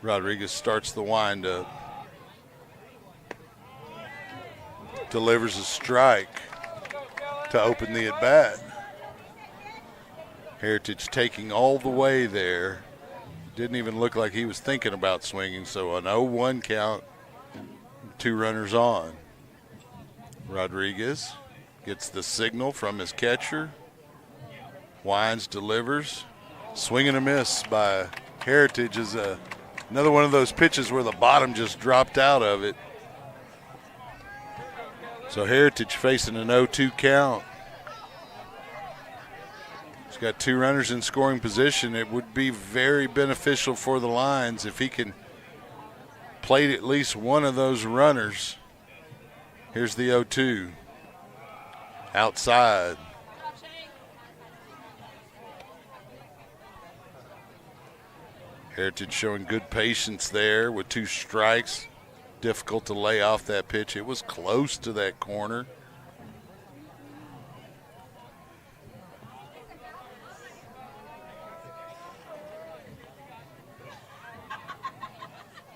Rodriguez starts the windup. Delivers a strike to open the at-bat. Heritage taking all the way there. Didn't even look like he was thinking about swinging, so an 0-1 count, 2 runners on. Rodriguez gets the signal from his catcher. Wines delivers. Swing and a miss by Heritage is another one of those pitches where the bottom just dropped out of it. So Heritage facing an 0-2 count. He's got 2 runners in scoring position. It would be very beneficial for the Lions if he can plate at least one of those runners. Here's the 0-2. Outside. Heritage showing good patience there with 2 strikes. Difficult to lay off that pitch. It was close to that corner.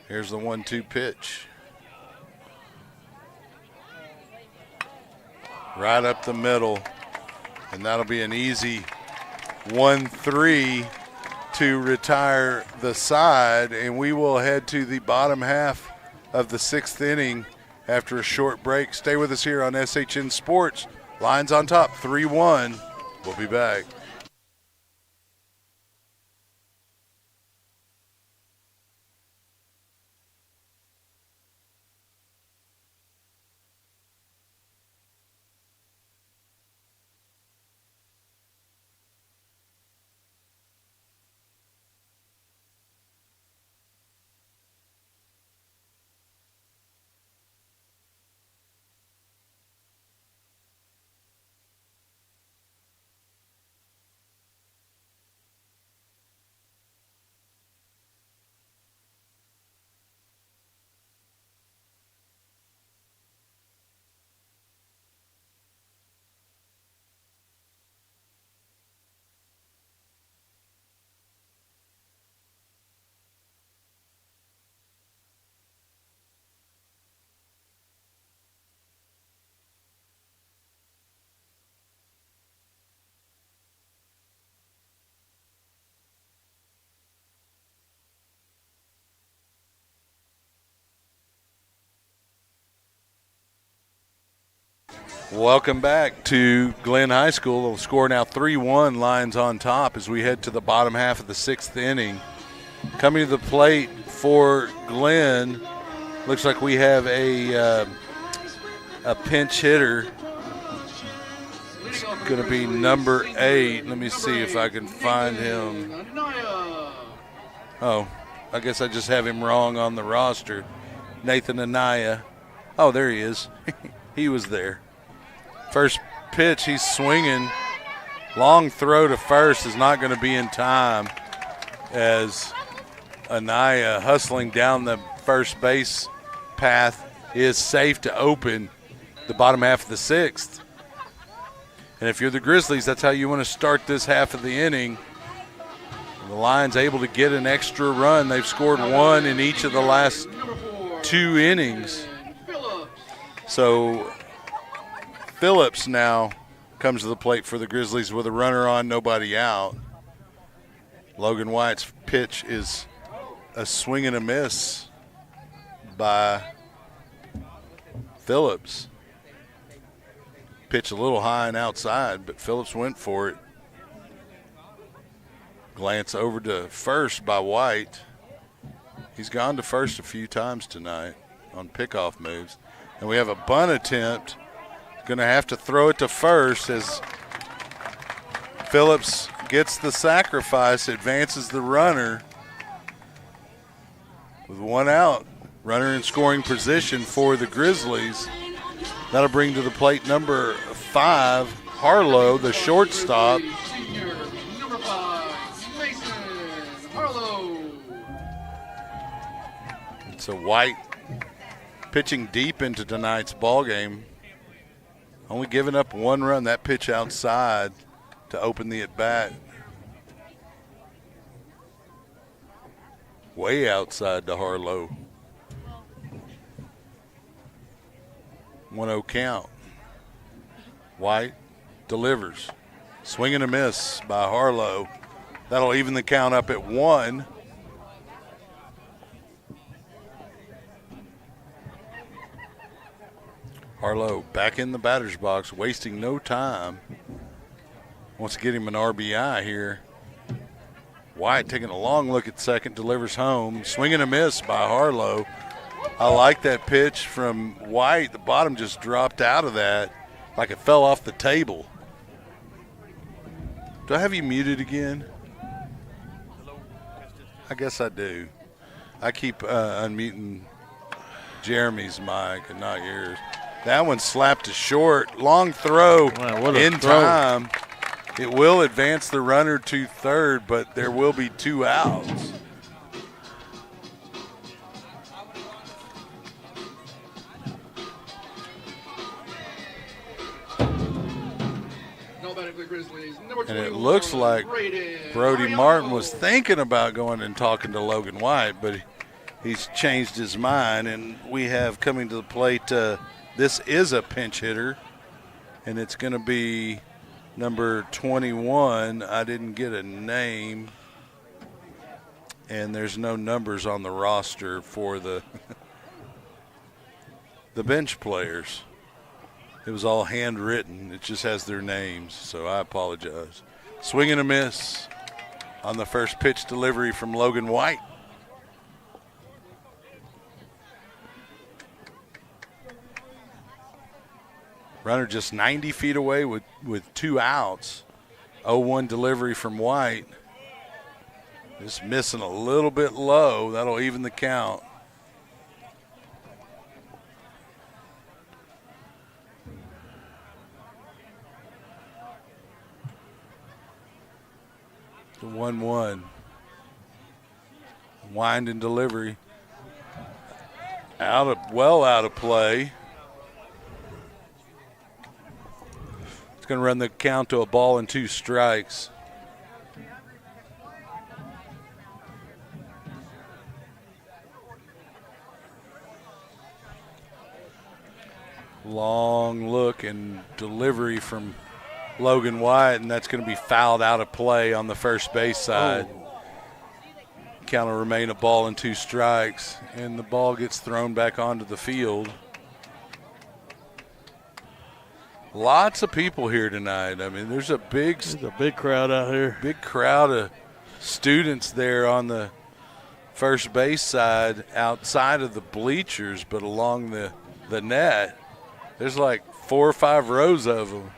Here's the 1-2 pitch. Right up the middle. And that'll be an easy 1-3 to retire the side. And we will head to the bottom half of the 6th inning after a short break. Stay with us here on SHN Sports. Lions on top, 3-1. We'll be back. Welcome back to Glenn High School. The score now 3-1, Lions on top as we head to the bottom half of the 6th inning. Coming to the plate for Glenn, looks like we have a pinch hitter. It's going to be number 8. Let me see if I can find him. Oh, I guess I just have him wrong on the roster. Nathan Anaya. Oh, there he is. He was there. First pitch, he's swinging. Long throw to first is not going to be in time as Anaya hustling down the first base path is safe to open the bottom half of the 6th. And if you're the Grizzlies, that's how you want to start this half of the inning. The Lions able to get an extra run. They've scored 1 in each of the last 2 innings. So Phillips now comes to the plate for the Grizzlies with a runner on, nobody out. Logan White's pitch is a swing and a miss by Phillips. Pitch a little high and outside, but Phillips went for it. Glance over to first by White. He's gone to first a few times tonight on pickoff moves. And we have a bunt attempt. Going to have to throw it to first as Phillips gets the sacrifice, advances the runner with one out. Runner in scoring position for the Grizzlies. That'll bring to the plate number 5, Harlow, the shortstop. Senior, number 5, Mason Harlow. It's a White pitching deep into tonight's ball game. Only giving up one run. That pitch outside to open the at-bat. Way outside to Harlow. 1-0 count. White delivers. Swing and a miss by Harlow. That'll even the count up at 1. Harlow back in the batter's box, wasting no time. Wants to get him an RBI here. White taking a long look at second, delivers home. Swing and a miss by Harlow. I like that pitch from White. The bottom just dropped out of that like it fell off the table. Do I have you muted again? I guess I do. I keep unmuting Jeremy's mic and not yours. That one slapped to short. Long throw in time. It will advance the runner to third, but there will be 2 outs. And it looks like Brody Martin was thinking about going and talking to Logan White, but he's changed his mind. And we have coming to the plate, this is a pinch hitter, and it's going to be number 21. I didn't get a name, and there's no numbers on the roster for the the bench players. It was all handwritten. It just has their names, so I apologize. Swing and a miss on the first pitch delivery from Logan White. Runner just 90 feet away with 2 outs. 0-1 delivery from White. Just missing a little bit low. That'll even the count. The 1-1. Wind and delivery. Out of play. It's going to run the count to a ball and 2 strikes. Long look and delivery from Logan White, and that's going to be fouled out of play on the first base side. Count will remain a ball and 2 strikes, and the ball gets thrown back onto the field. Lots of people here tonight. I mean, there's a big crowd out here. Big crowd of students there on the first base side outside of the bleachers, but along the net. There's like 4 or 5 rows of them.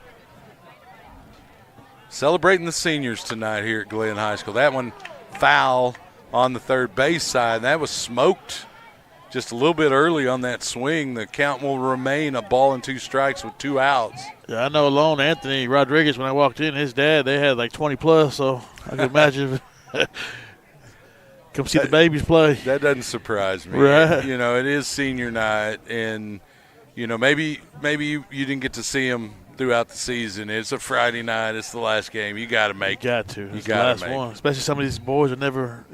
Celebrating the seniors tonight here at Glenn High School. That one foul on the third base side. That was smoked just a little bit early on that swing. The count will remain a ball and 2 strikes with 2 outs. Yeah, I know alone Anthony Rodriguez, when I walked in, his dad, they had like 20 plus, so I can imagine. Come see the babies play. That doesn't surprise me. Right. You know, it is senior night, and, you know, maybe you didn't get to see them throughout the season. It's a Friday night. It's the last game. You got to make it. You got to. You It's got the last to make one. it. Especially some of these boys that never,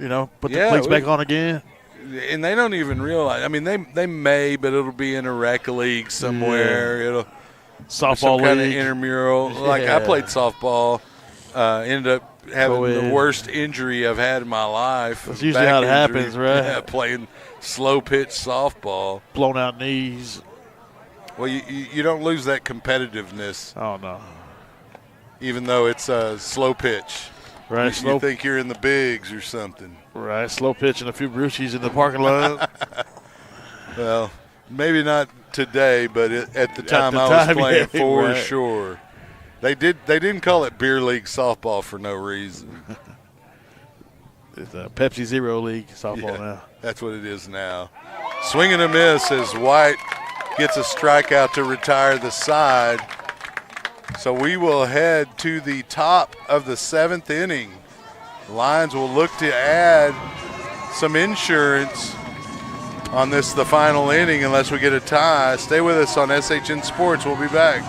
put the plates back on again. And they don't even realize. I mean, they may, but it'll be in a rec league somewhere. Yeah. It'll Softball some kind of league. intramural. Like I played softball. Ended up having the worst injury I've had in my life. That's usually how it happens, right? Yeah, playing slow pitch softball. Blown out knees. Well, you don't lose that competitiveness. Oh, no. Even though it's a slow pitch. Right, You slow. think you're in the bigs or something. Right, slow pitch and a few brewskis in the parking lot. Well, maybe not today, but at the time I was time, playing yeah, for right. sure. They didn't call it beer league softball for no reason. It's a Pepsi Zero League softball now. That's what it is now. Swing and a miss as White gets a strikeout to retire the side. So we will head to the top of the 7th inning. Lions will look to add some insurance on this, the final inning, unless we get a tie. Stay with us on SHN Sports. We'll be back.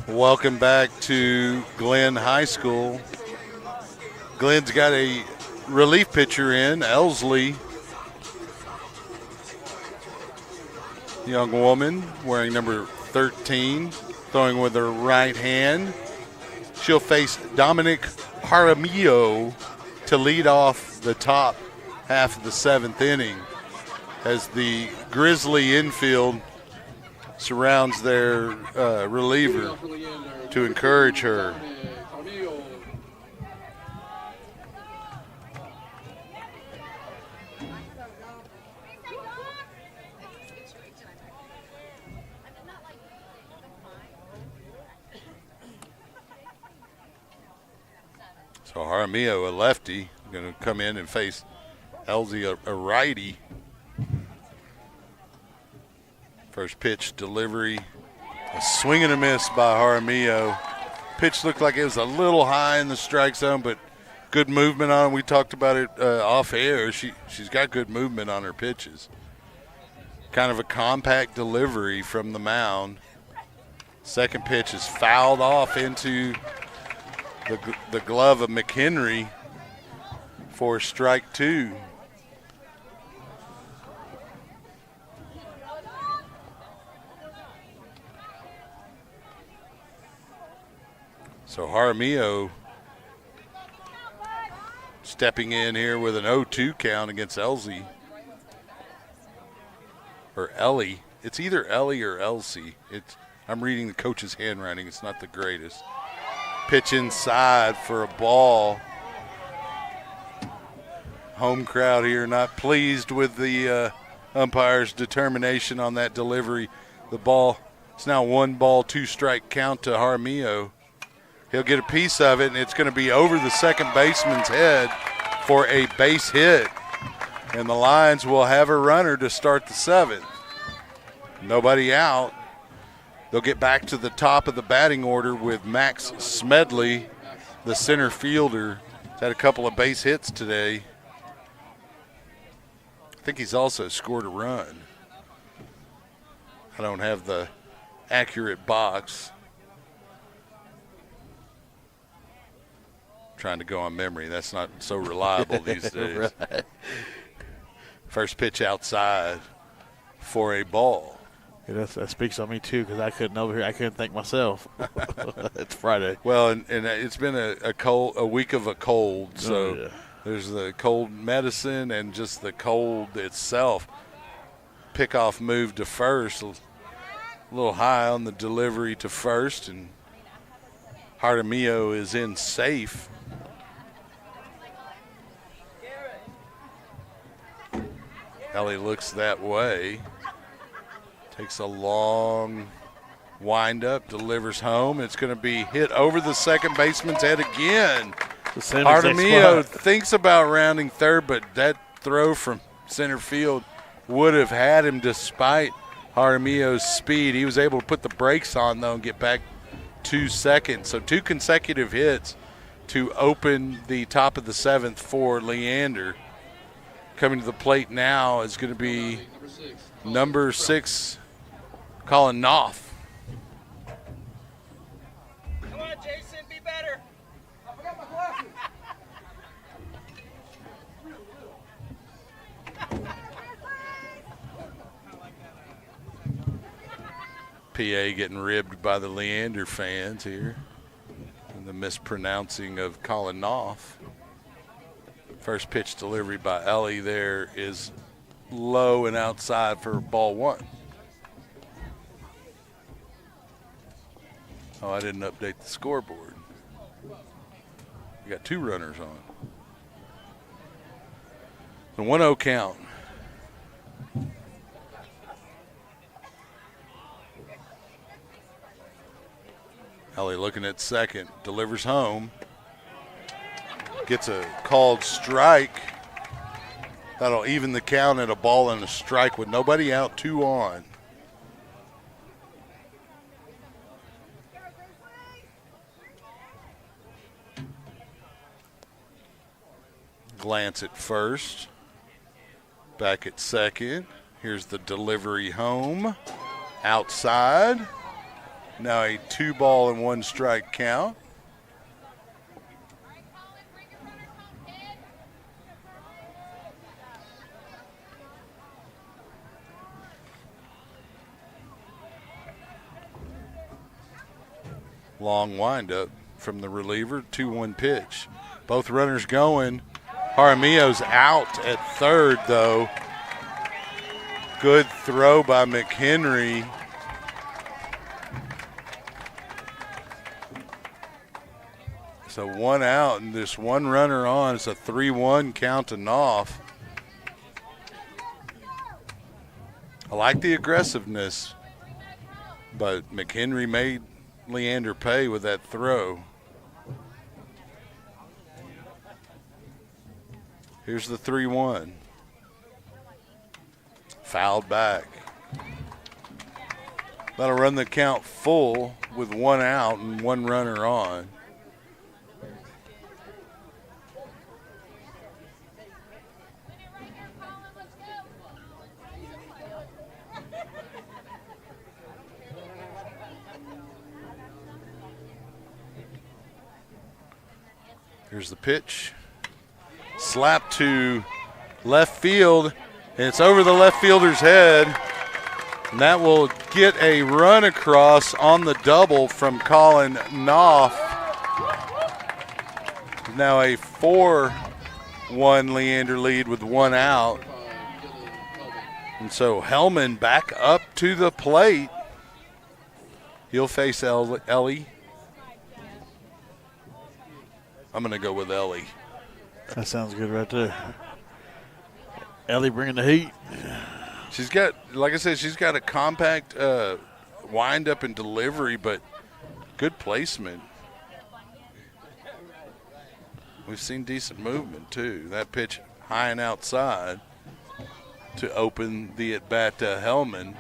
Welcome back to Glenn High School. Glenn's got a relief pitcher in, Elsley. Young woman wearing number 13, throwing with her right hand. She'll face Dominic Jaramillo to lead off the top half of the 7th inning as the Grizzly infield surrounds their reliever to encourage her. So Jaramillo, a lefty, going to come in and face Elsie, a righty. First pitch delivery, a swing and a miss by Jaramillo. Pitch looked like it was a little high in the strike zone, but good movement on it. We talked about it off air. She's got good movement on her pitches. Kind of a compact delivery from the mound. Second pitch is fouled off into the glove of McHenry for strike 2. So Jaramillo stepping in here with an 0-2 count against Elsie. Or Ellie. It's either Ellie or Elsie. I'm reading the coach's handwriting. It's not the greatest. Pitch inside for a ball. Home crowd here not pleased with the umpire's determination on that delivery. The ball, it's now 1 ball, 2 strike count to Jaramillo. He'll get a piece of it, and it's going to be over the second baseman's head for a base hit. And the Lions will have a runner to start the 7th. Nobody out. They'll get back to the top of the batting order with Max Smedley, the center fielder. He's had a couple of base hits today. I think he's also scored a run. I don't have the accurate box. Trying to go on memory. That's not so reliable these days. Right. First pitch outside for a ball. Yeah, that speaks on me, too, because I couldn't think myself. It's Friday. Well, and it's been a week of a cold, so there's the cold medicine and just the cold itself. Pickoff move to first, a little high on the delivery to first, and Jaramillo is in safe. Ellie looks that way. Takes a long wind up, delivers home. It's going to be hit over the second baseman's head again. The same exact Artemio spot. thinks about rounding third, but that throw from center field would have had him despite Artemio's speed. He was able to put the brakes on, though, and get back 2 seconds. So 2 consecutive hits to open the top of the 7th for Leander. Coming to the plate now is going to be number 6, Colin Knopf. Come on, Jason, be better. I forgot my glasses. PA getting ribbed by the Leander fans here. And the mispronouncing of Colin Knopf. First pitch delivery by Ellie there is low and outside for ball 1. Oh, I didn't update the scoreboard. We got 2 runners on. The 1-0 count. Ellie looking at second, delivers home. Gets a called strike. That'll even the count at a ball and a strike with nobody out, 2 on. Glance at first. Back at second. Here's the delivery home. Outside. Now a 2-ball and 1 strike count. Long windup from the reliever, 2-1 pitch. Both runners going. Jaramillo's out at third, though. Good throw by McHenry. So 1 out and this 1 runner on. It's a 3-1 count to Knopf. I like the aggressiveness, but McHenry made Leander pay with that throw. Here's the 3-1. Fouled back. That'll run the count full with 1 out and 1 runner on. Here's the pitch. Slap to left field, and it's over the left fielder's head. And that will get a run across on the double from Colin Knopf. Now a 4-1 Leander lead with 1 out. And so Hellman back up to the plate. He'll face Ellie. I'm going to go with Ellie. That sounds good right there. Ellie bringing the heat. She's got, like I said, she's got a compact wind up and delivery, but good placement. We've seen decent movement, too. That pitch high and outside to open the at-bat to Hellman.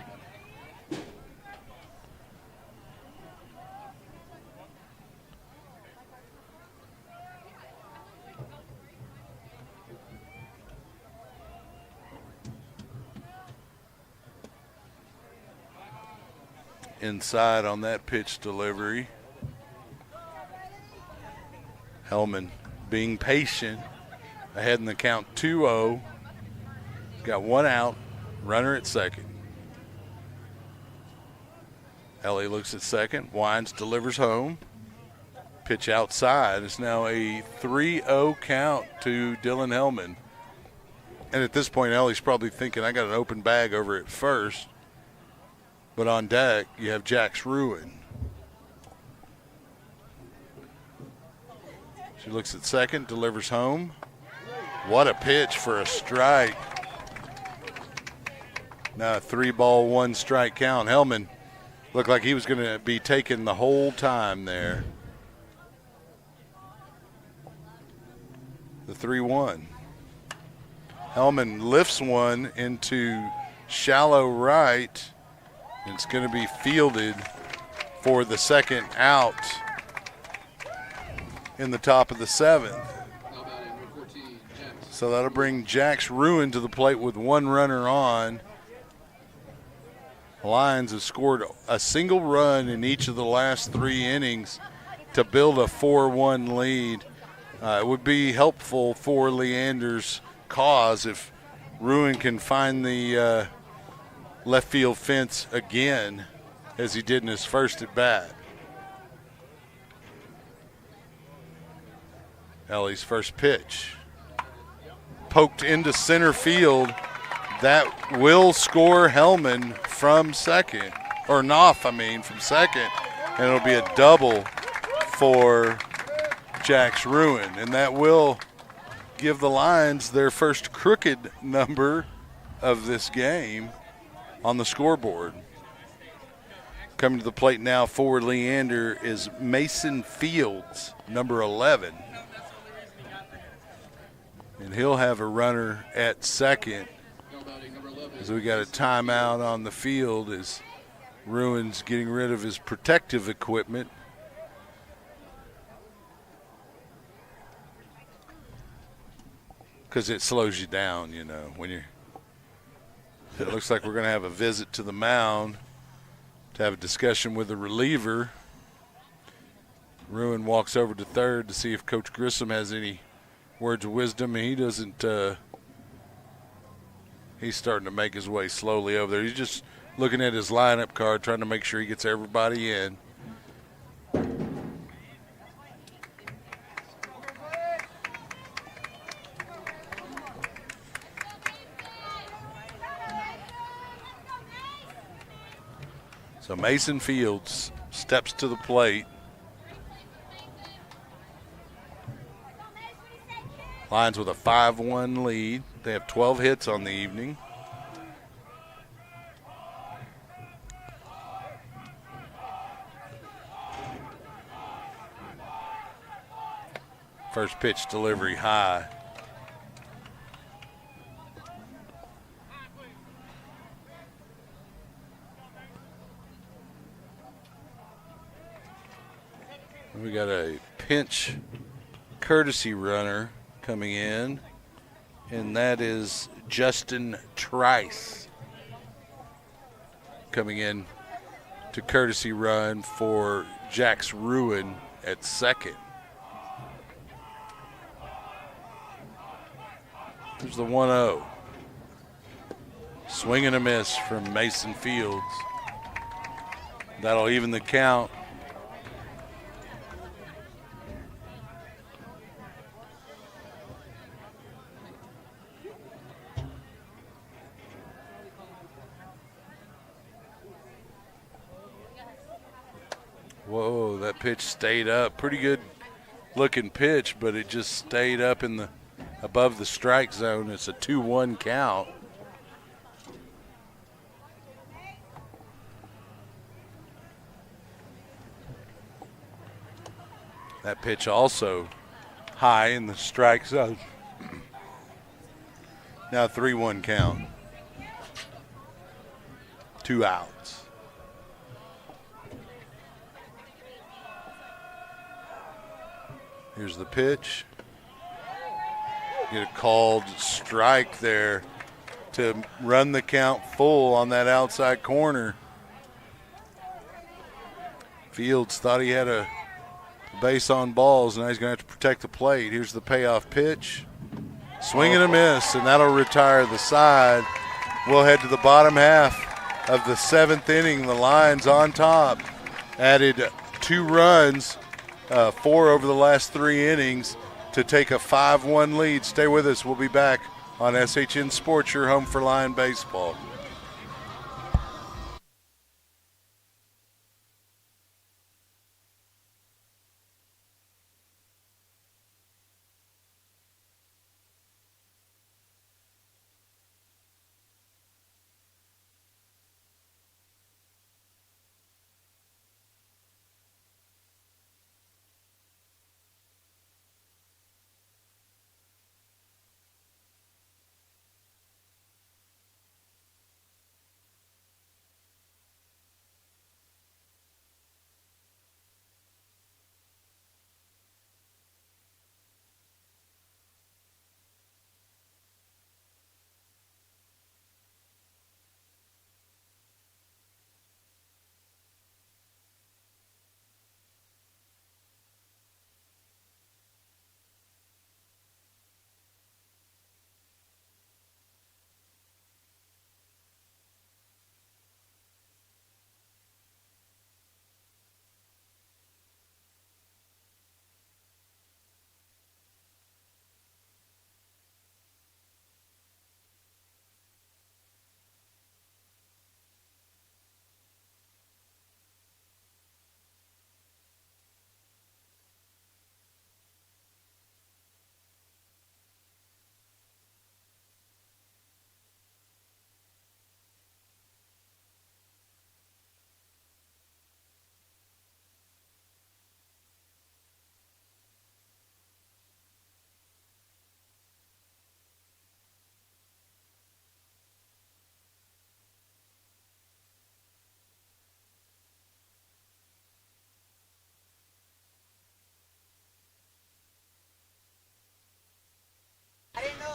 Inside on that pitch delivery. Hellman being patient, ahead in the count 2-0. Got 1 out, runner at second. Ellie looks at second, winds, delivers home. Pitch outside. It's now a 3-0 count to Dylan Hellman. And at this point, Ellie's probably thinking, I got an open bag over at first. But on deck, you have Jax Ruin. She looks at second, delivers home. What a pitch for a strike. Now 3-ball, 1-strike count. Hellman looked like he was going to be taken the whole time there. The 3-1. Hellman lifts one into shallow right. It's going to be fielded for the second out in the top of the 7th. Now batting number 14, Jax. So that'll bring Jax Ruin to the plate with one runner on. The Lions have scored a single run in each of the last 3 innings to build a 4-1 lead. It would be helpful for Leander's cause if Ruin can find the left field fence again as he did in his first at bat. Ellie's first pitch. Poked into center field. That will score Hellman from second. Or Knopf, from second. And it'll be a double for Jax Ruin. And that will give the Lions their first crooked number of this game on the scoreboard. Coming to the plate now for Leander is Mason Fields, number 11. And he'll have a runner at second. Now batting number 11. As we got a timeout on the field as Ruin's getting rid of his protective equipment. Because it slows you down, when you're. It looks like we're going to have a visit to the mound to have a discussion with the reliever. Ruin walks over to third to see if Coach Grissom has any words of wisdom. He doesn't. He's starting to make his way slowly over there. He's just looking at his lineup card, trying to make sure he gets everybody in. So Mason Fields steps to the plate. Lions with a 5-1 lead. They have 12 hits on the evening. First pitch delivery high. We got a pinch courtesy runner coming in, and that is Justin Trice coming in to courtesy run for Jax Ruin at second. There's the 1-0. Swing and a miss from Mason Fields. That'll even the count. Whoa, that pitch stayed up. Pretty good looking pitch, but it just stayed up in the above the strike zone. It's a 2-1 count. That pitch also high in the strike zone. Now 3-1 count. 2 outs. Here's the pitch. Get a called strike there to run the count full on that outside corner. Fields thought he had a base on balls. Now he's going to have to protect the plate. Here's the payoff pitch. Swing and a miss, and that'll retire the side. We'll head to the bottom half of the 7th inning. The Lions on top. Added 2 runs. 4 over the last 3 innings to take a 5-1 lead. Stay with us. We'll be back on SHN Sports, your home for Lion baseball.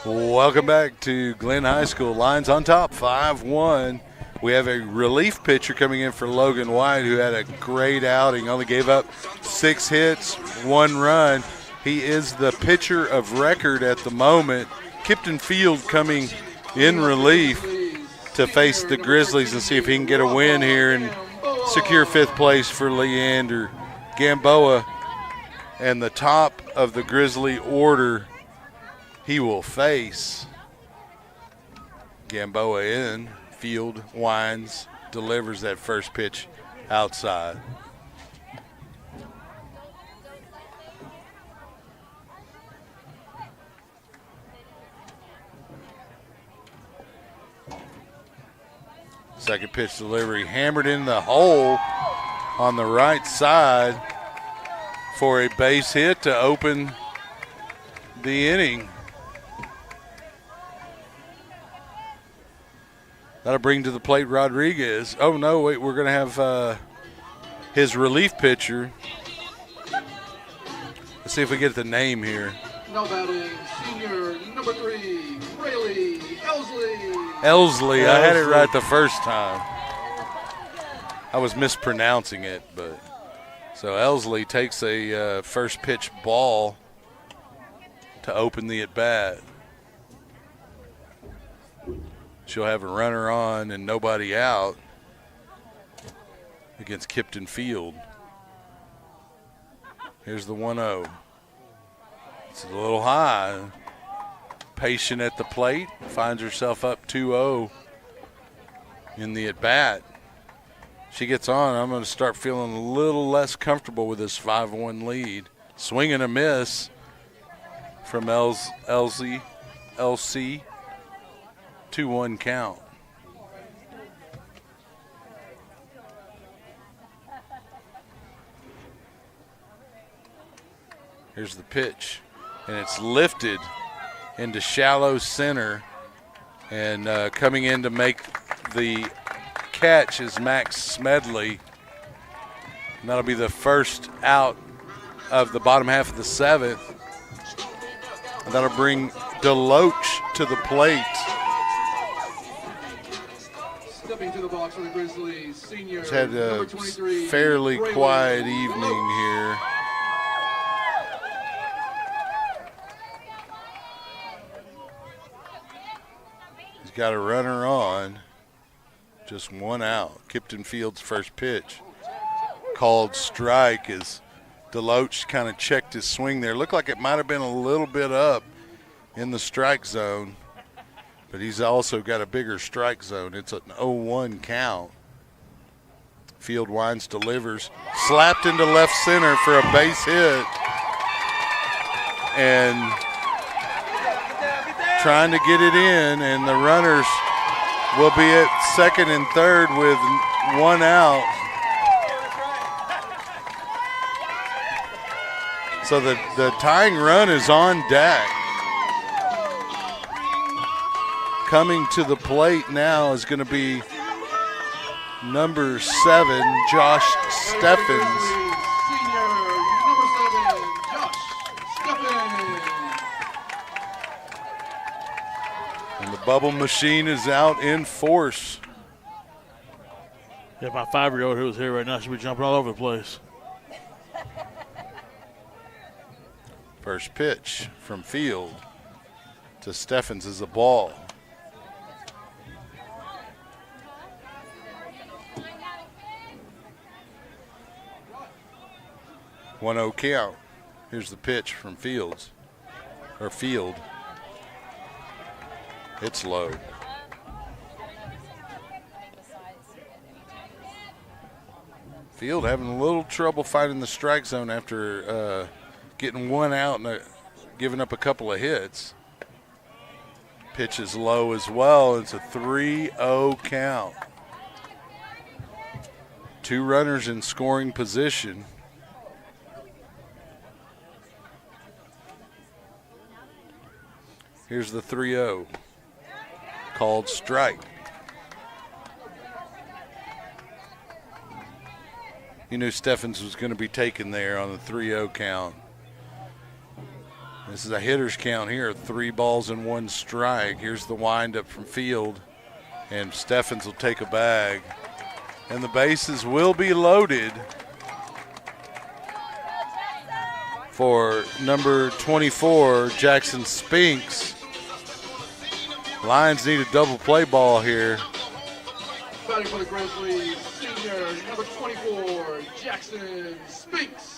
Welcome back to Glenn High School. Lions on top, 5-1. We have a relief pitcher coming in for Logan White, who had a great outing, only gave up 6 hits, 1 run. He is the pitcher of record at the moment. Kipton Field coming in relief to face the Grizzlies and see if he can get a win here and secure 5th place for Leander. Gamboa and the top of the Grizzly order he will face. Gamboa in, Field winds, delivers that first pitch outside. Second pitch delivery hammered in the hole on the right side for a base hit to open the inning. That'll bring to the plate Rodriguez. Oh, no, wait, we're going to have his relief pitcher. Let's see if we get the name here. Now batting, senior number 3, Rayleigh Elsley. Elsley, I had it right the first time. I was mispronouncing it, but so Elsley takes a first pitch ball to open the at bat. She'll have a runner on and nobody out against Kipton Field. Here's the 1-0. It's a little high. Patient at the plate, finds herself up 2-0 in the at bat. She gets on. I'm going to start feeling a little less comfortable with this 5-1 lead. Swing and a miss from LC. 2-1 count. Here's the pitch, and it's lifted into shallow center, and coming in to make the catch is Max Smedley. And that'll be the first out of the bottom half of the 7th. And that'll bring Deloach to the plate. Stepping to the box for the Grizzlies, senior He's had a number 23, fairly Rayleigh quiet evening Deloach. here. He's got a runner on, just 1 out. Kipton Field's first pitch called strike as Deloach kind of checked his swing there. Looked like it might have been a little bit up in the strike zone, but he's also got a bigger strike zone. It's an 0-1 count. Field winds, delivers, slapped into left center for a base hit, and trying to get it in, and the runners will be at second and third with 1 out. So the tying run is on deck. Coming to the plate now is going to be number 7, Josh Steffens. Senior number 7, Josh Steffens. And the bubble machine is out in force. Yeah, my 5-year-old who was here right now should be jumping all over the place. First pitch from Field to Steffens is a ball. One 0 count. Here's the pitch from Field. It's low. Field having a little trouble finding the strike zone after getting 1 out and giving up a couple of hits. Pitch is low as well. It's a 3-0 count. 2 runners in scoring position. Here's the 3-0. Called strike. You knew Steffens was going to be taken there on the 3-0 count. This is a hitter's count here, 3 balls and 1 strike. Here's the windup from Field, and Steffens will take a bag. And the bases will be loaded for number 24, Jackson Spinks. Lions need a double play ball here. Batting for the Grizzlies, senior number 24, Jackson Spinks.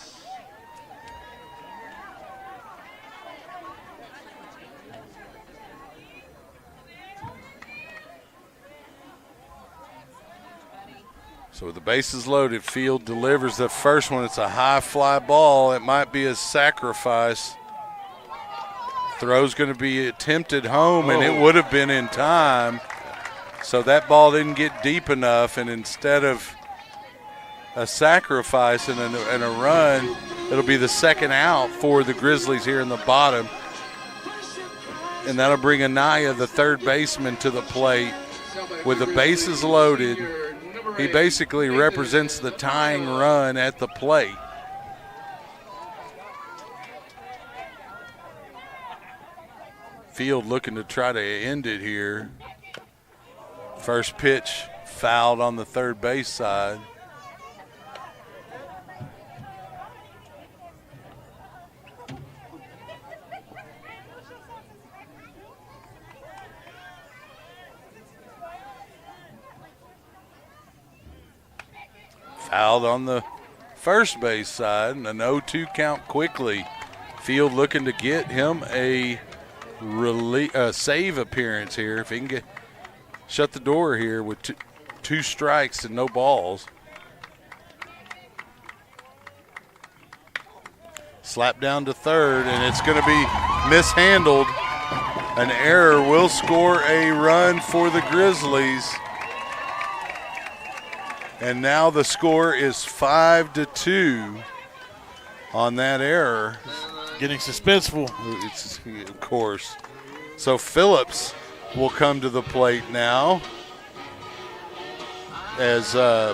So with the bases loaded, Field delivers the first one. It's a high fly ball. It might be a sacrifice. Throw's going to be attempted home, and it would have been in time. So that ball didn't get deep enough, and instead of a sacrifice and a run, it'll be the second out for the Grizzlies here in the bottom. And that'll bring Anaya, the third baseman, to the plate. With the bases loaded, he basically represents the tying run at the plate. Field looking to try to end it here. First pitch fouled on the third base side. Fouled on the first base side, and an 0-2 count quickly. Field looking to get him a save appearance here. If he can shut the door here with two strikes and no balls. Slap down to third, and it's going to be mishandled. An error will score a run for the Grizzlies. And now the score is 5-2 on that error. Getting suspenseful. It's, of course. So Phillips will come to the plate now as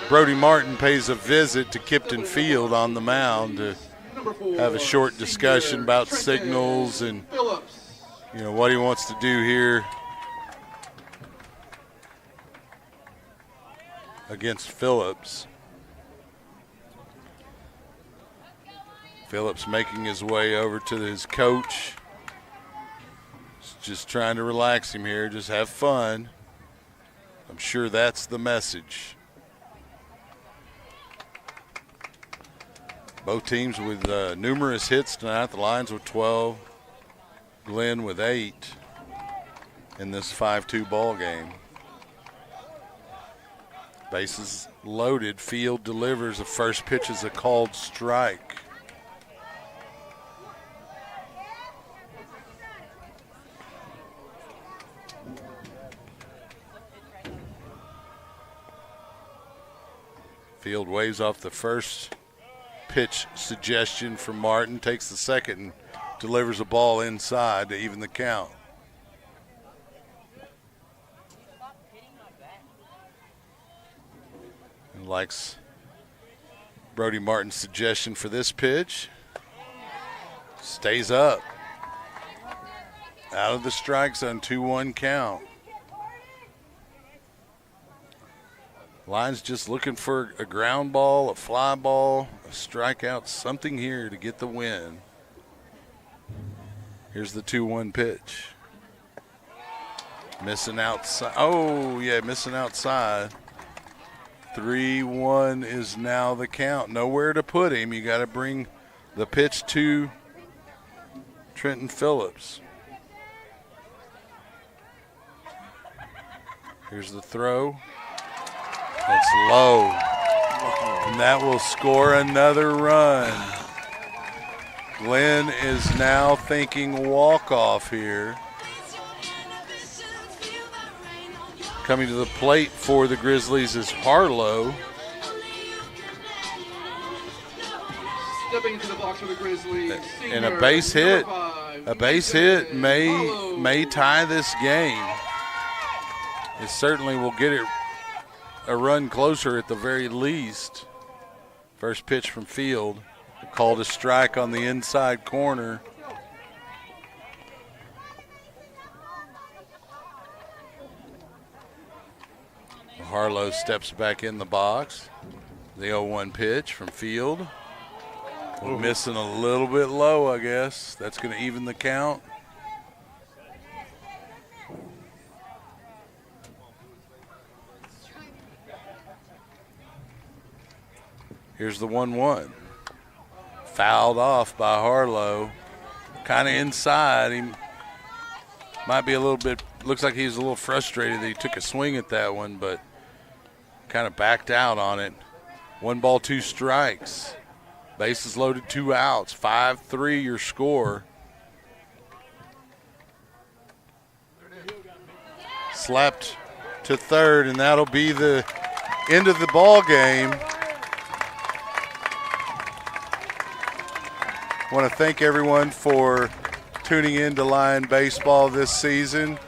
Brody Martin pays a visit to Kipton Field on the mound to have a short discussion about signals and what he wants to do here against Phillips. Phillips making his way over to his coach. Just trying to relax him here, just have fun. I'm sure that's the message. Both teams with numerous hits tonight. The Lions with 12, Glenn with 8 in this 5-2 ball game. Bases loaded. Field delivers. The first pitch is a called strike. Field waves off the first pitch suggestion from Martin, takes the second and delivers a ball inside to even the count. And likes Brody Martin's suggestion for this pitch. Stays up. Out of the strike zone, 2-1 count. Lions just looking for a ground ball, a fly ball, a strikeout, something here to get the win. Here's the 2-1 pitch. Missing outside. Oh, yeah, missing outside. 3-1 is now the count. Nowhere to put him. You got to bring the pitch to Trenton Phillips. Here's the throw. It's low, and that will score another run. Glenn is now thinking walk-off here. Coming to the plate for the Grizzlies is Harlow. Stepping into the box for the Grizzlies. And a base hit. A base hit may tie this game. It certainly will get it a run closer at the very least. First pitch from Field, called a strike on the inside corner. Harlow steps back in the box. The 0-1 pitch from Field. We're missing a little bit low, I guess. That's going to even the count. Here's the 1-1. Fouled off by Harlow. Kind of inside. He might be a little bit, looks like he's a little frustrated that he took a swing at that one, but kind of backed out on it. 1 ball, 2 strikes. Bases loaded, 2 outs. 5-3 your score. Slapped to third, and that'll be the end of the ball game. I want to thank everyone for tuning in to Lion Baseball this season,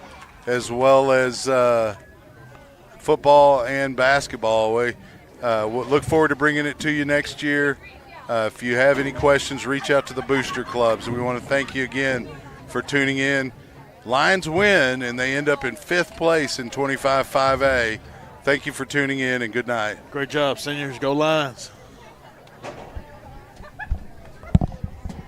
as well as football and basketball. We look forward to bringing it to you next year. If you have any questions, reach out to the booster clubs. And we want to thank you again for tuning in. Lions win, and they end up in 5th place in 25-5A. Thank you for tuning in, and good night. Great job, seniors. Go Lions.